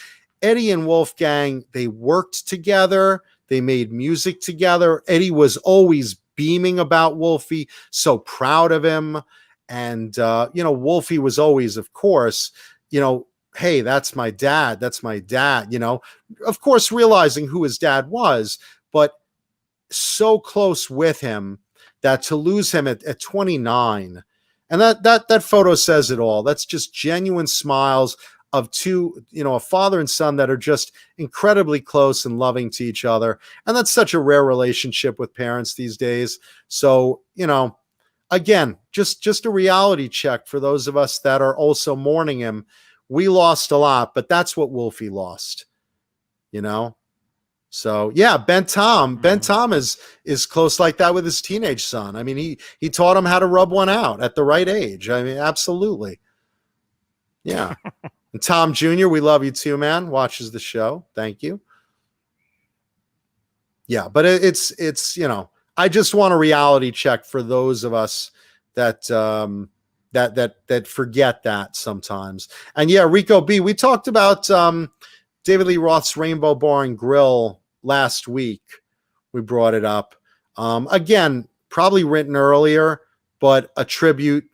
Eddie and Wolfgang, they worked together. They made music together. Eddie was always beaming about Wolfie, so proud of him. And, Wolfie was always, of course, hey, that's my dad. That's my dad, of course, realizing who his dad was, but so close with him that to lose him at 29, and that photo says it all. That's just genuine smiles of two, a father and son that are just incredibly close and loving to each other. And that's such a rare relationship with parents these days. So, again, just a reality check for those of us that are also mourning him. We lost a lot, but that's what Wolfie lost, So yeah, Ben Tom is close like that with his teenage son. I mean, he taught him how to rub one out at the right age. I mean, absolutely. Yeah. And Tom Jr., we love you too, man. Watches the show. Thank you. Yeah, but it's I just want a reality check for those of us that that forget that sometimes. And yeah, Rico B, we talked about David Lee Roth's Rainbow Bar and Grill last week. We brought it up. Again, probably written earlier, but attributed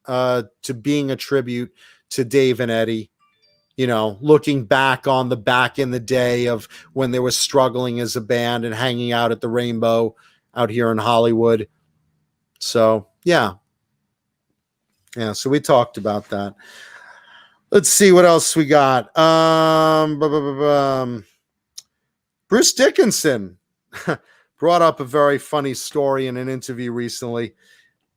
to being a tribute to Dave and Eddie, looking back in the day of when they were struggling as a band and hanging out at the Rainbow out here in Hollywood. So, yeah. Yeah, so we talked about that. Let's see what else we got. Bruce Dickinson brought up a very funny story in an interview recently.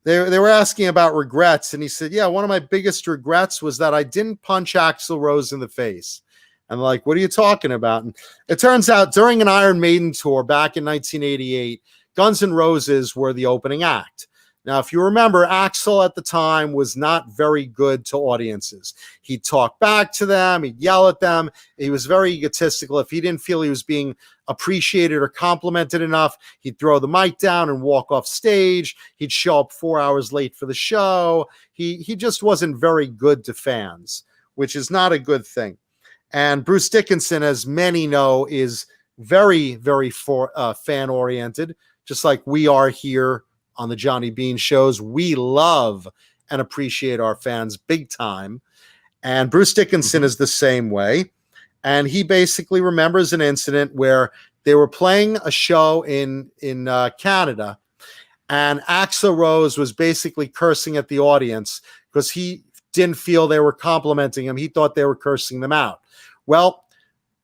They were asking about regrets, and he said, yeah, one of my biggest regrets was that I didn't punch Axl Rose in the face. And like, what are you talking about? And it turns out during an Iron Maiden tour back in 1988, Guns N' Roses were the opening act. Now, if you remember, Axl at the time was not very good to audiences. He'd talk back to them. He'd yell at them. He was very egotistical. If he didn't feel he was being appreciated or complimented enough, he'd throw the mic down and walk off stage. He'd show up 4 hours late for the show. He just wasn't very good to fans, which is not a good thing. And Bruce Dickinson, as many know, is very, very fan-oriented, just like we are here on the Johnny Beane shows. We love and appreciate our fans big time. And Bruce Dickinson is the same way. And he basically remembers an incident where they were playing a show in Canada, and Axl Rose was basically cursing at the audience because he didn't feel they were complimenting him. He thought they were cursing them out. Well,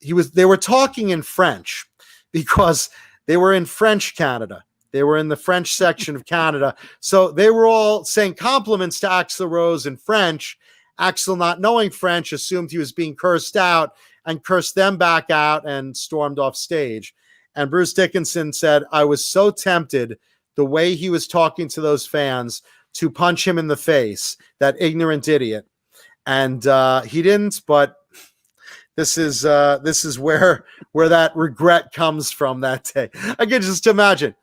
they were talking in French because they were in French Canada. They were in the French section of Canada. So they were all saying compliments to Axl Rose in French. Axl, not knowing French, assumed he was being cursed out and cursed them back out and stormed off stage. And Bruce Dickinson said, I was so tempted the way he was talking to those fans to punch him in the face, that ignorant idiot. And he didn't, but this is where that regret comes from that day. I can just imagine.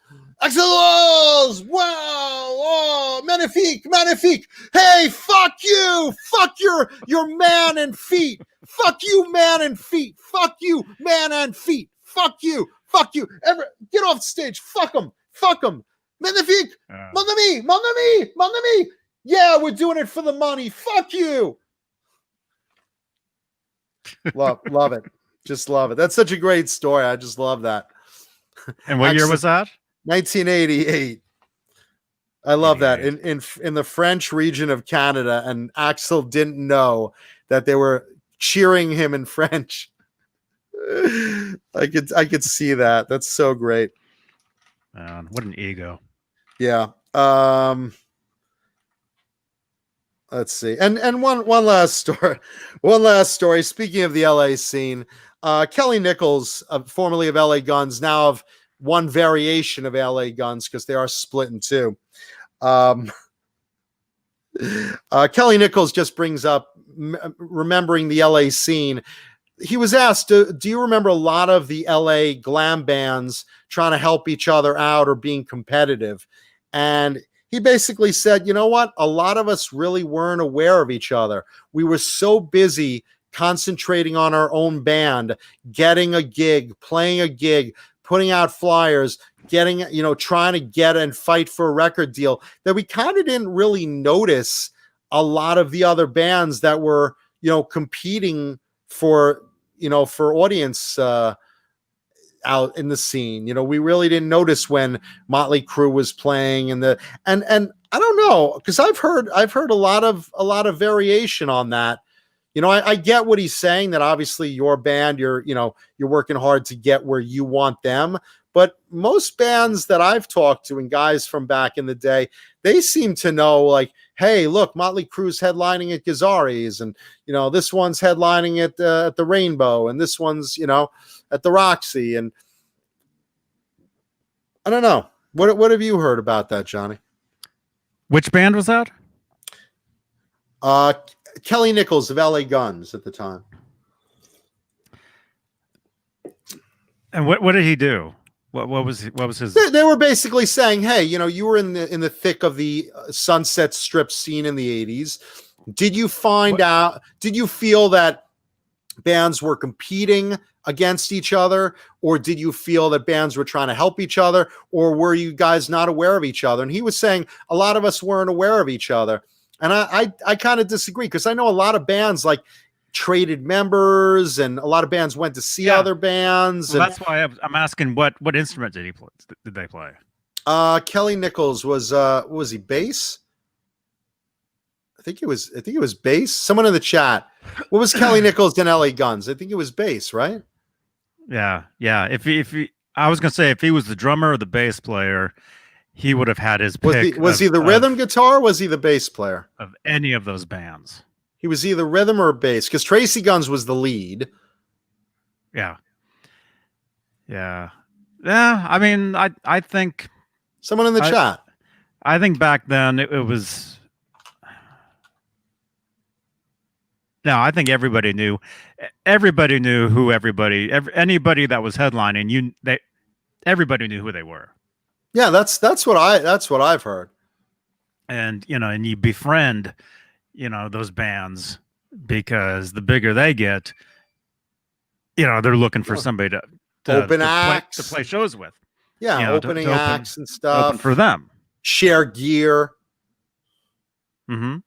Axl Rose, wow, oh, magnifique, magnifique. Hey, fuck you, fuck your man and feet. Fuck you, man and feet. Fuck you, man and feet. Fuck you, fuck you. Get off the stage. Fuck them, fuck them. Magnifique, mon ami, mon ami, mon ami. Yeah, we're doing it for the money. Fuck you. Love it. Just love it. That's such a great story. I just love that.
And what year was that?
1988. I love that. In the French region of Canada, and Axl didn't know that they were cheering him in French. I could see that. That's so great.
Man, what an ego.
Yeah. Let's see. And one last story. One last story. Speaking of the LA scene, Kelly Nichols, formerly of LA Guns, now of one variation of LA Guns because they are split in two. Kelly Nichols just brings up remembering the LA scene. He was asked, do you remember a lot of the LA glam bands trying to help each other out or being competitive? And he basically said, you know what? A lot of us really weren't aware of each other. We were so busy concentrating on our own band, getting a gig, playing a gig, putting out flyers, getting, trying to get and fight for a record deal, that we kind of didn't really notice a lot of the other bands that were, competing for audience out in the scene. We really didn't notice when Motley Crue was playing and and I don't know, because I've heard a lot of variation on that. I get what he's saying, that obviously your band, you're working hard to get where you want them. But most bands that I've talked to and guys from back in the day, they seem to know, like, hey, look, Motley Crue's headlining at Gazzari's, and this one's headlining at the Rainbow, and this one's at the Roxy. And I don't know, what have you heard about that, Johnny?
Which band was that?
Kelly Nichols of LA Guns at the time.
And what did he do? What was his?
They were basically saying, hey, you were in the thick of the Sunset Strip scene in the 80s. Did you did you feel that bands were competing against each other, or did you feel that bands were trying to help each other, or were you guys not aware of each other? And he was saying a lot of us weren't aware of each other. And I kind of disagree, because I know a lot of bands like traded members, and a lot of bands went to see other bands.
Well,
and
that's why I'm asking what instrument did they play?
Kelly Nichols was he bass? I think it was bass. Someone in the chat. What was Kelly Nichols in LA Guns? I think it was bass, right?
Yeah. If he I was gonna say, if he was the drummer or the bass player, he would have had his pick.
Was he the rhythm guitar? Or was he the bass player
of any of those bands?
He was either rhythm or bass, because Tracy Guns was the lead.
Yeah. I mean, I think
someone in the chat.
I think back then it was. No, I think everybody knew who anybody that was headlining. Everybody knew who they were.
Yeah, that's what I've heard.
And and you befriend those bands, because the bigger they get, they're looking for somebody to
open acts
to play shows with.
Yeah, opening acts and stuff.
Open for them.
Share gear.
Mm-hmm.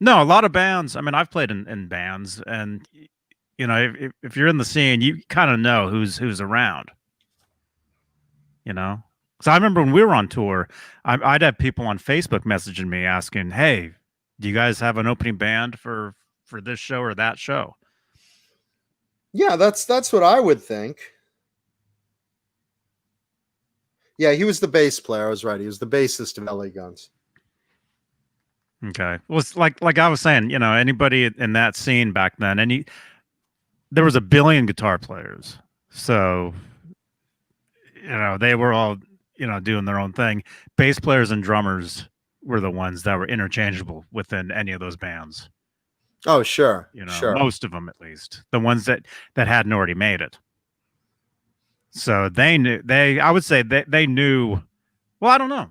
No, a lot of bands. I mean, I've played in bands, and if you're in the scene, you kind of know who's around. So I remember when we were on tour, I'd have people on Facebook messaging me asking, "Hey, do you guys have an opening band for this show or that show?"
Yeah, that's what I would think. Yeah, he was the bass player. I was right. He was the bassist of LA Guns.
Okay. Well, it's like I was saying, anybody in that scene back then, there was a billion guitar players. So, they were all, doing their own thing. Bass players and drummers were the ones that were interchangeable within any of those bands.
Oh, sure.
Sure. Most of them, at least. The ones that hadn't already made it. So I would say they knew. Well, I don't know.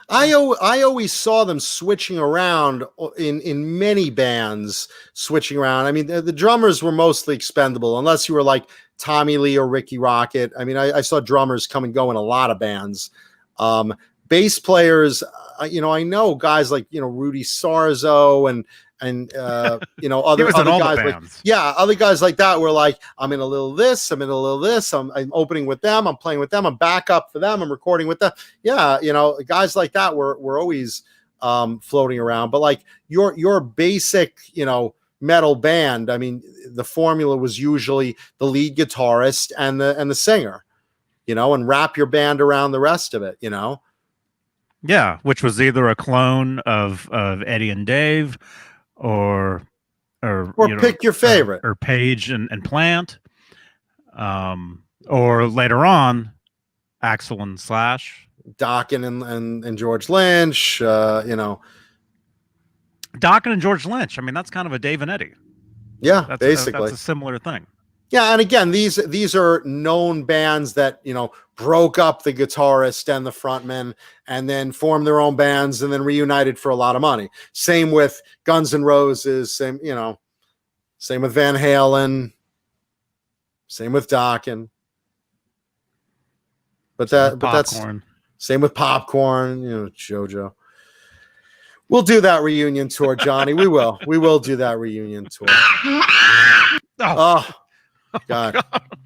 I always saw them switching around in many bands, switching around. I mean, the drummers were mostly expendable, unless you were like Tommy Lee or Ricky Rocket. I mean, I saw drummers come and go in a lot of bands. Bass players, I know guys like Rudy Sarzo and other guys other guys like that were like, I'm in a little this, I'm in a little this, I'm opening with them, I'm playing with them, I'm back up for them, I'm recording with them. Yeah, guys like that were always floating around. But like your basic metal band, I mean, the formula was usually the lead guitarist and the singer. and wrap your band around the rest of it,
Yeah, which was either a clone of Eddie and Dave, or
pick your favorite,
or Page and Plant, or later on, Axl and Slash,
Dokken and George Lynch,
Dokken and George Lynch. I mean, that's kind of a Dave and Eddie.
Yeah, basically,
that's a similar thing.
Yeah, and again, these are known bands that broke up the guitarist and the frontman, and then formed their own bands, and then reunited for a lot of money. Same with Guns N' Roses. Same with Van Halen. Same with Dokken. But that's same with Popcorn. JoJo. We'll do that reunion tour, Johnny. We will. We will do that reunion tour. Oh. God,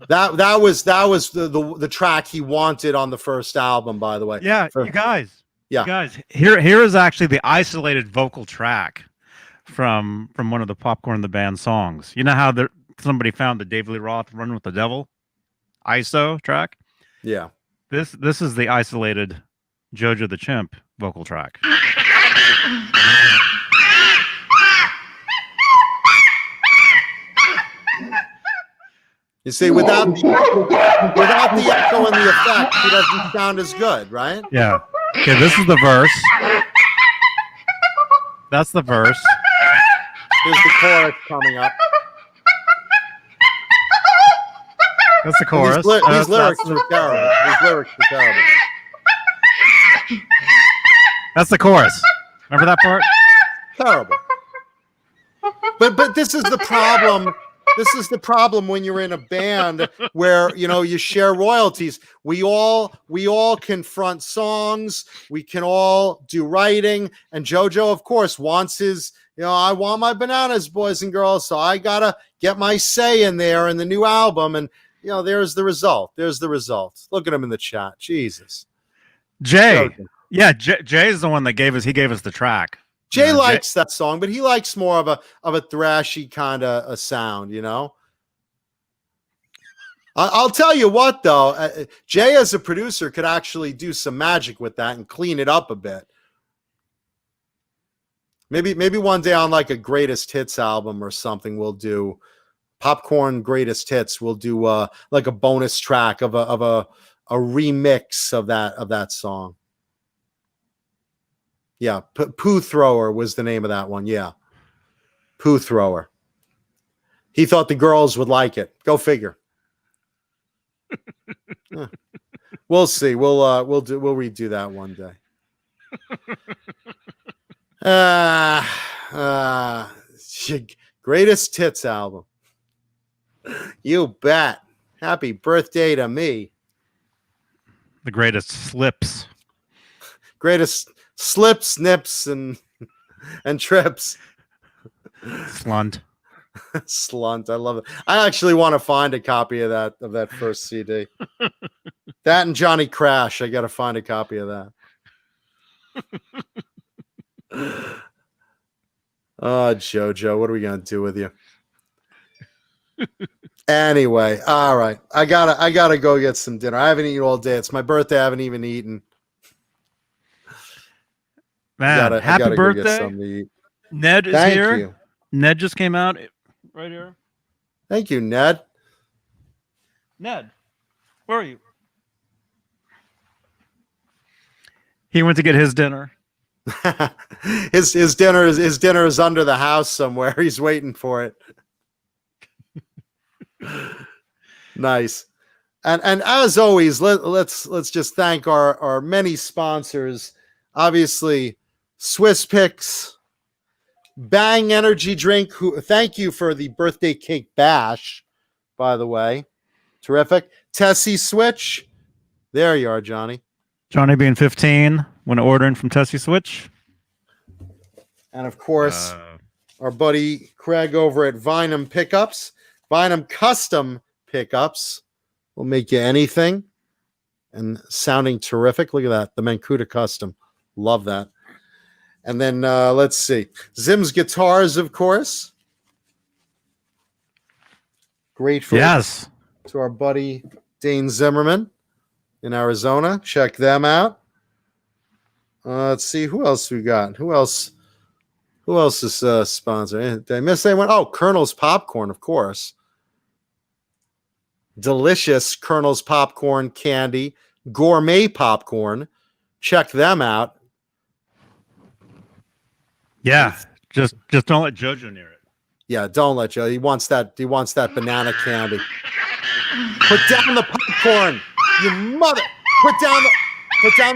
that was the track he wanted on the first album, by the way.
Yeah, you guys. Here is actually the isolated vocal track from one of the Popcorn the Band songs. You know how somebody found the David Lee Roth "Run with the Devil" ISO track?
Yeah.
This is the isolated JoJo the Chimp vocal track.
You see, without the echo and the effect, he doesn't sound as good, right?
Yeah. Okay, this is the verse. That's the verse.
Here's the chorus coming up.
That's the chorus.
These lyrics are terrible. These lyrics are terrible.
That's the chorus. Remember that part?
Terrible. But this is the problem. This is the problem when you're in a band where you share royalties. We all confront songs. We can all do writing. And JoJo, of course, wants his. I want my bananas, boys and girls. So I gotta get my say in there in the new album. And there's the result. There's the result. Look at him in the chat. Jesus.
Jay. Yeah, Jay is the one that gave us the track.
Jay likes that song, but he likes more of a thrashy kind of a sound, I'll tell you what, though, Jay as a producer could actually do some magic with that and clean it up a bit. Maybe one day on like a greatest hits album or something, we'll do Popcorn greatest hits. We'll do like a bonus track of a remix of that song. Yeah, Poo Thrower was the name of that one. Yeah, Poo Thrower. He thought the girls would like it. Go figure. We'll see. We'll redo that one day. Greatest hits album. You bet. Happy birthday to me.
The greatest slips.
Greatest slips, nips, and trips.
Slunt.
Slunt. I love it. I actually want to find a copy of that first CD. That and Johnny Crash. I got to find a copy of that. Oh, JoJo, what are we gonna do with you? Anyway, all right. I gotta go get some dinner. I haven't eaten all day. It's my birthday. I haven't even eaten.
Man, happy birthday.
Go get something to eat.
Ned is
Thank
here.
You.
Ned just came out right here.
Thank you, Ned.
Ned, where are you? He went to get his dinner.
his dinner is under the house somewhere. He's waiting for it. Nice. And as always, let's just thank our many sponsors. Obviously, Swiss Picks, Bang Energy Drink. Thank you for the birthday cake bash, by the way. Terrific. Tessie Switch. There you are, Johnny.
Johnny being 15 when ordering from Tessie Switch.
And of course, our buddy Craig over at Vinum Pickups. Vinum Custom Pickups will make you anything. And sounding terrific. Look at that. The Mankuta Custom. Love that. And then let's see. Zim's Guitars, of course. Grateful
yes.
to our buddy Dane Zimmerman. in Arizona. Check them out. Let's see who else we got. Who else is sponsored? Did I miss anyone? Oh, Colonel's Popcorn, of course. Delicious Colonel's Popcorn candy, gourmet popcorn. Check them out.
Yeah, just don't let JoJo near it.
Yeah, don't let Joe. He wants that banana candy. Put down the popcorn, you mother. Put down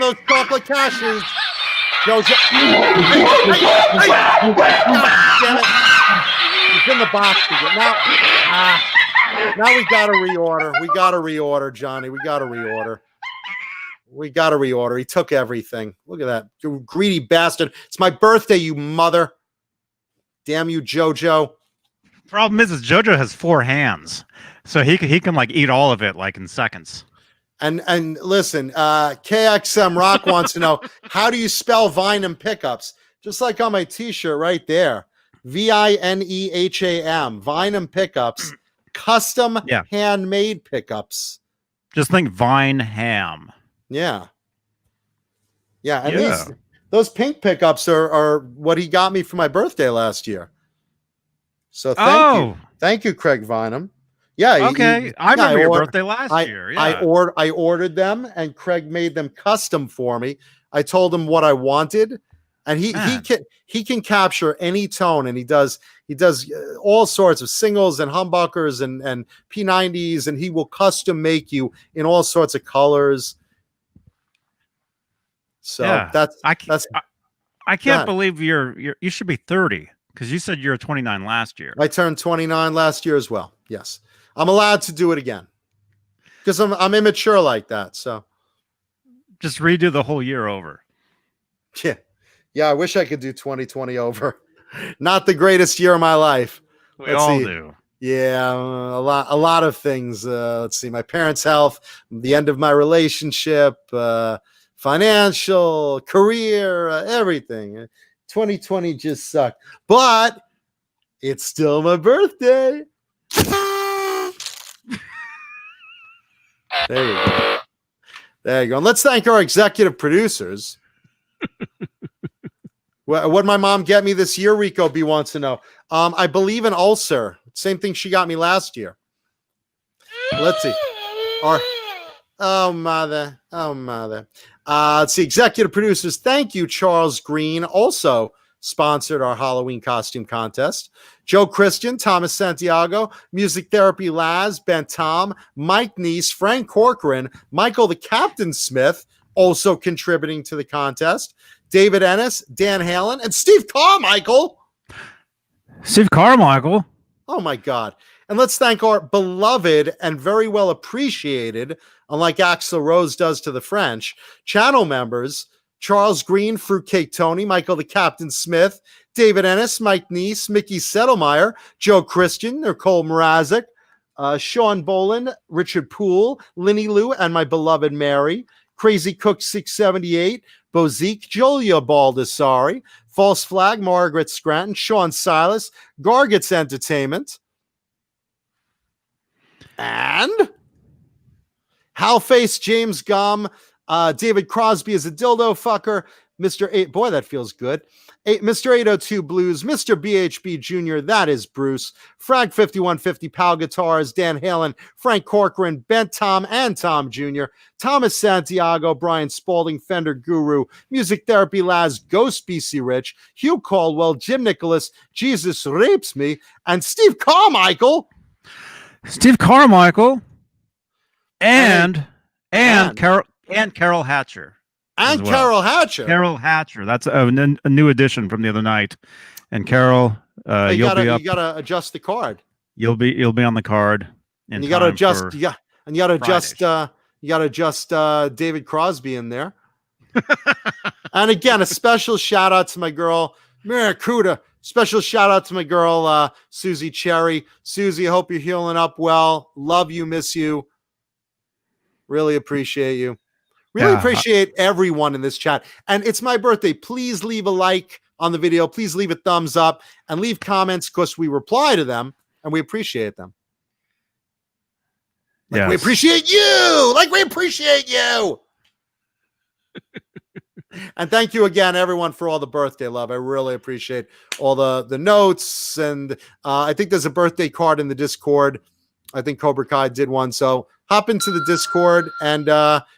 those chocolate cashews. JoJo. Hey, God damn it. He's in the box again. Now we gotta reorder. Johnny. We gotta reorder. He took everything. Look at that. You greedy bastard. It's my birthday, you mother. Damn you, JoJo.
Problem is JoJo has 4 hands, so he can like eat all of it like in seconds.
And listen, KXM Rock wants to know, how do you spell Vineham Pickups? Just like on my T-shirt right there, Vineham, Vineham Pickups, custom handmade pickups.
Just think Vine Ham.
Yeah. And those pink pickups are what he got me for my birthday last year. So thank you, Craig Vineham. Yeah.
Okay. I remember your birthday last year. Yeah.
I ordered them, and Craig made them custom for me. I told him what I wanted, and he can capture any tone, and he does all sorts of singles and humbuckers and P90s, and he will custom make you in all sorts of colors. So
I can't believe you should be 30, because you said you were 29 last year.
I turned 29 last year as well. Yes. I'm allowed to do it again because I'm immature like that. So
just redo the whole year over.
Yeah. I wish I could do 2020 over. Not the greatest year of my life.
We all do.
Yeah, a lot of things. Let's see, my parents' health, the end of my relationship, financial, career, everything. 2020 just sucked, but it's still my birthday. There you go. And let's thank our executive producers. What did my mom get me this year? Rico B wants to know. I believe an ulcer. Same thing she got me last year. Let's see. Oh, mother. Let's see. Executive producers. Thank you, Charles Green. Also sponsored our Halloween costume contest. Joe Christian, Thomas Santiago, Music Therapy Laz, Ben Tom, Mike Neese, Frank Corcoran, Michael the Captain Smith, also contributing to the contest. David Ennis, Dan Halen, and Steve Carmichael.
Steve Carmichael.
Oh, my God. And let's thank our beloved and very well appreciated, unlike Axl Rose does to the French, channel members, Charles Green, Fruitcake Tony, Michael the Captain Smith, David Ennis, Mike Neese, Mickey Settlemeyer, Joe Christian, Nicole Mrazek, Sean Boland, Richard Poole, Linny Lou, and my beloved Mary, Crazy Cook 678, Bozique, Julia Baldessari, False Flag, Margaret Scranton, Sean Silas, Gargets Entertainment, and Halface, James Gum, David Crosby is a dildo fucker, Mr. 8, boy, that feels good. Mr. 802 Blues, Mr. BHB Jr., that is Bruce, Frag 5150 Pal Guitars, Dan Halen, Frank Corcoran, Ben Tom and Tom Jr., Thomas Santiago, Brian Spalding, Fender Guru, Music Therapy Laz, Ghost BC Rich, Hugh Caldwell, Jim Nicholas, Jesus Rapes Me, and Steve Carmichael. And Carol Hatcher. And well. Carol Hatcher.
Carol Hatcher. That's a new addition from the other night. And Carol, you
gotta adjust the card.
You'll be on the card.
And you gotta adjust. Yeah, and you gotta adjust. You gotta adjust David Crosby in there. And again, a special shout out to my girl Mankuta. Special shout out to my girl Susie Cherry. Susie, I hope you're healing up well. Love you, miss you. Really appreciate you. Really appreciate everyone in this chat. And it's my birthday. Please leave a like on the video. Please leave a thumbs up and leave comments because we reply to them and we appreciate them. Like we appreciate you. Like we appreciate you. And thank you again, everyone, for all the birthday love. I really appreciate all the notes. And I think there's a birthday card in the Discord. I think Cobra Kai did one. So hop into the Discord and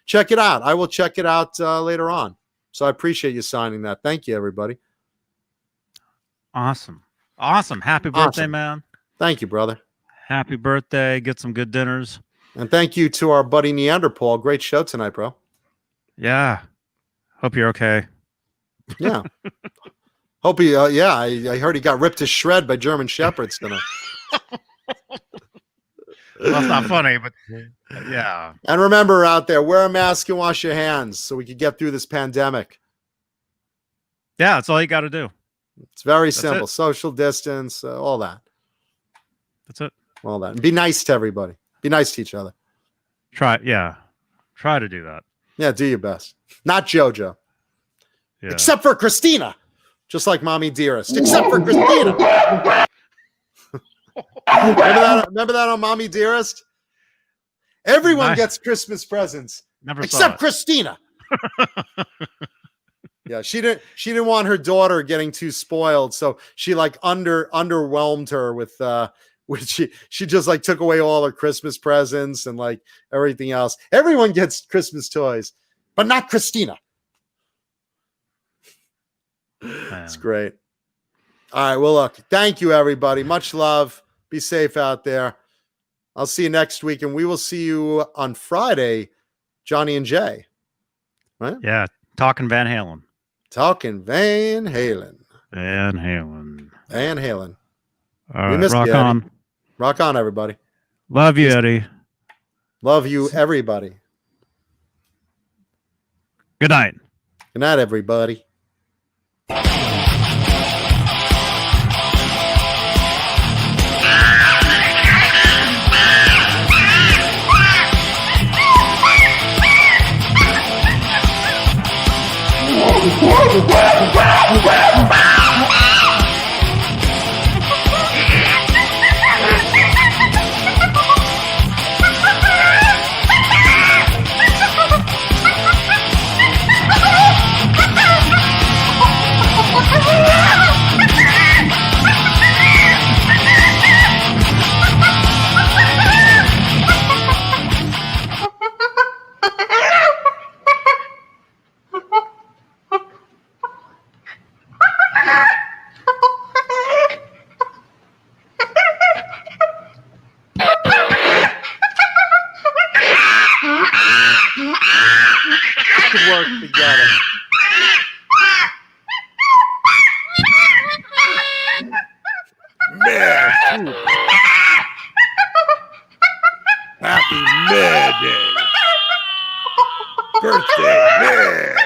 check it out. I will check it out later on. So I appreciate you signing that. Thank you, everybody.
Awesome. Happy birthday, man.
Thank you, brother.
Happy birthday. Get some good dinners.
And thank you to our buddy Neanderthal. Great show tonight, bro.
Yeah. Hope you're okay.
Yeah. Hope he, I heard he got ripped to shred by German Shepherds tonight.
Well, it's not funny, but yeah.
And remember out there, wear a mask and wash your hands so we can get through this pandemic.
Yeah, that's all you got to do.
It's very simple. Social distance, all that.
That's it.
All that. And be nice to everybody. Be nice to each other.
Try to do that. Yeah,
do your best. Not JoJo.
Yeah.
Except for Christina. Just like Mommy Dearest. Except for Christina. Remember that on Mommy Dearest? Everyone gets Christmas presents. Except Christina. Yeah, she didn't want her daughter getting too spoiled, so she like underwhelmed her with she just like took away all her Christmas presents and like everything else. Everyone gets Christmas toys, but not Christina. It's great. All right, well, look, thank you, everybody. Much love. Be safe out there. I'll see you next week, and we will see you on Friday, Johnny and Jay. Right?
Yeah, talking Van Halen.
Talking Van Halen.
Van Halen.
Van Halen.
All right, rock on.
Rock on, everybody.
Love you, Eddie.
Love you, everybody.
Good night.
Good night, everybody. Work together. Man, happy May Day. Birthday, man.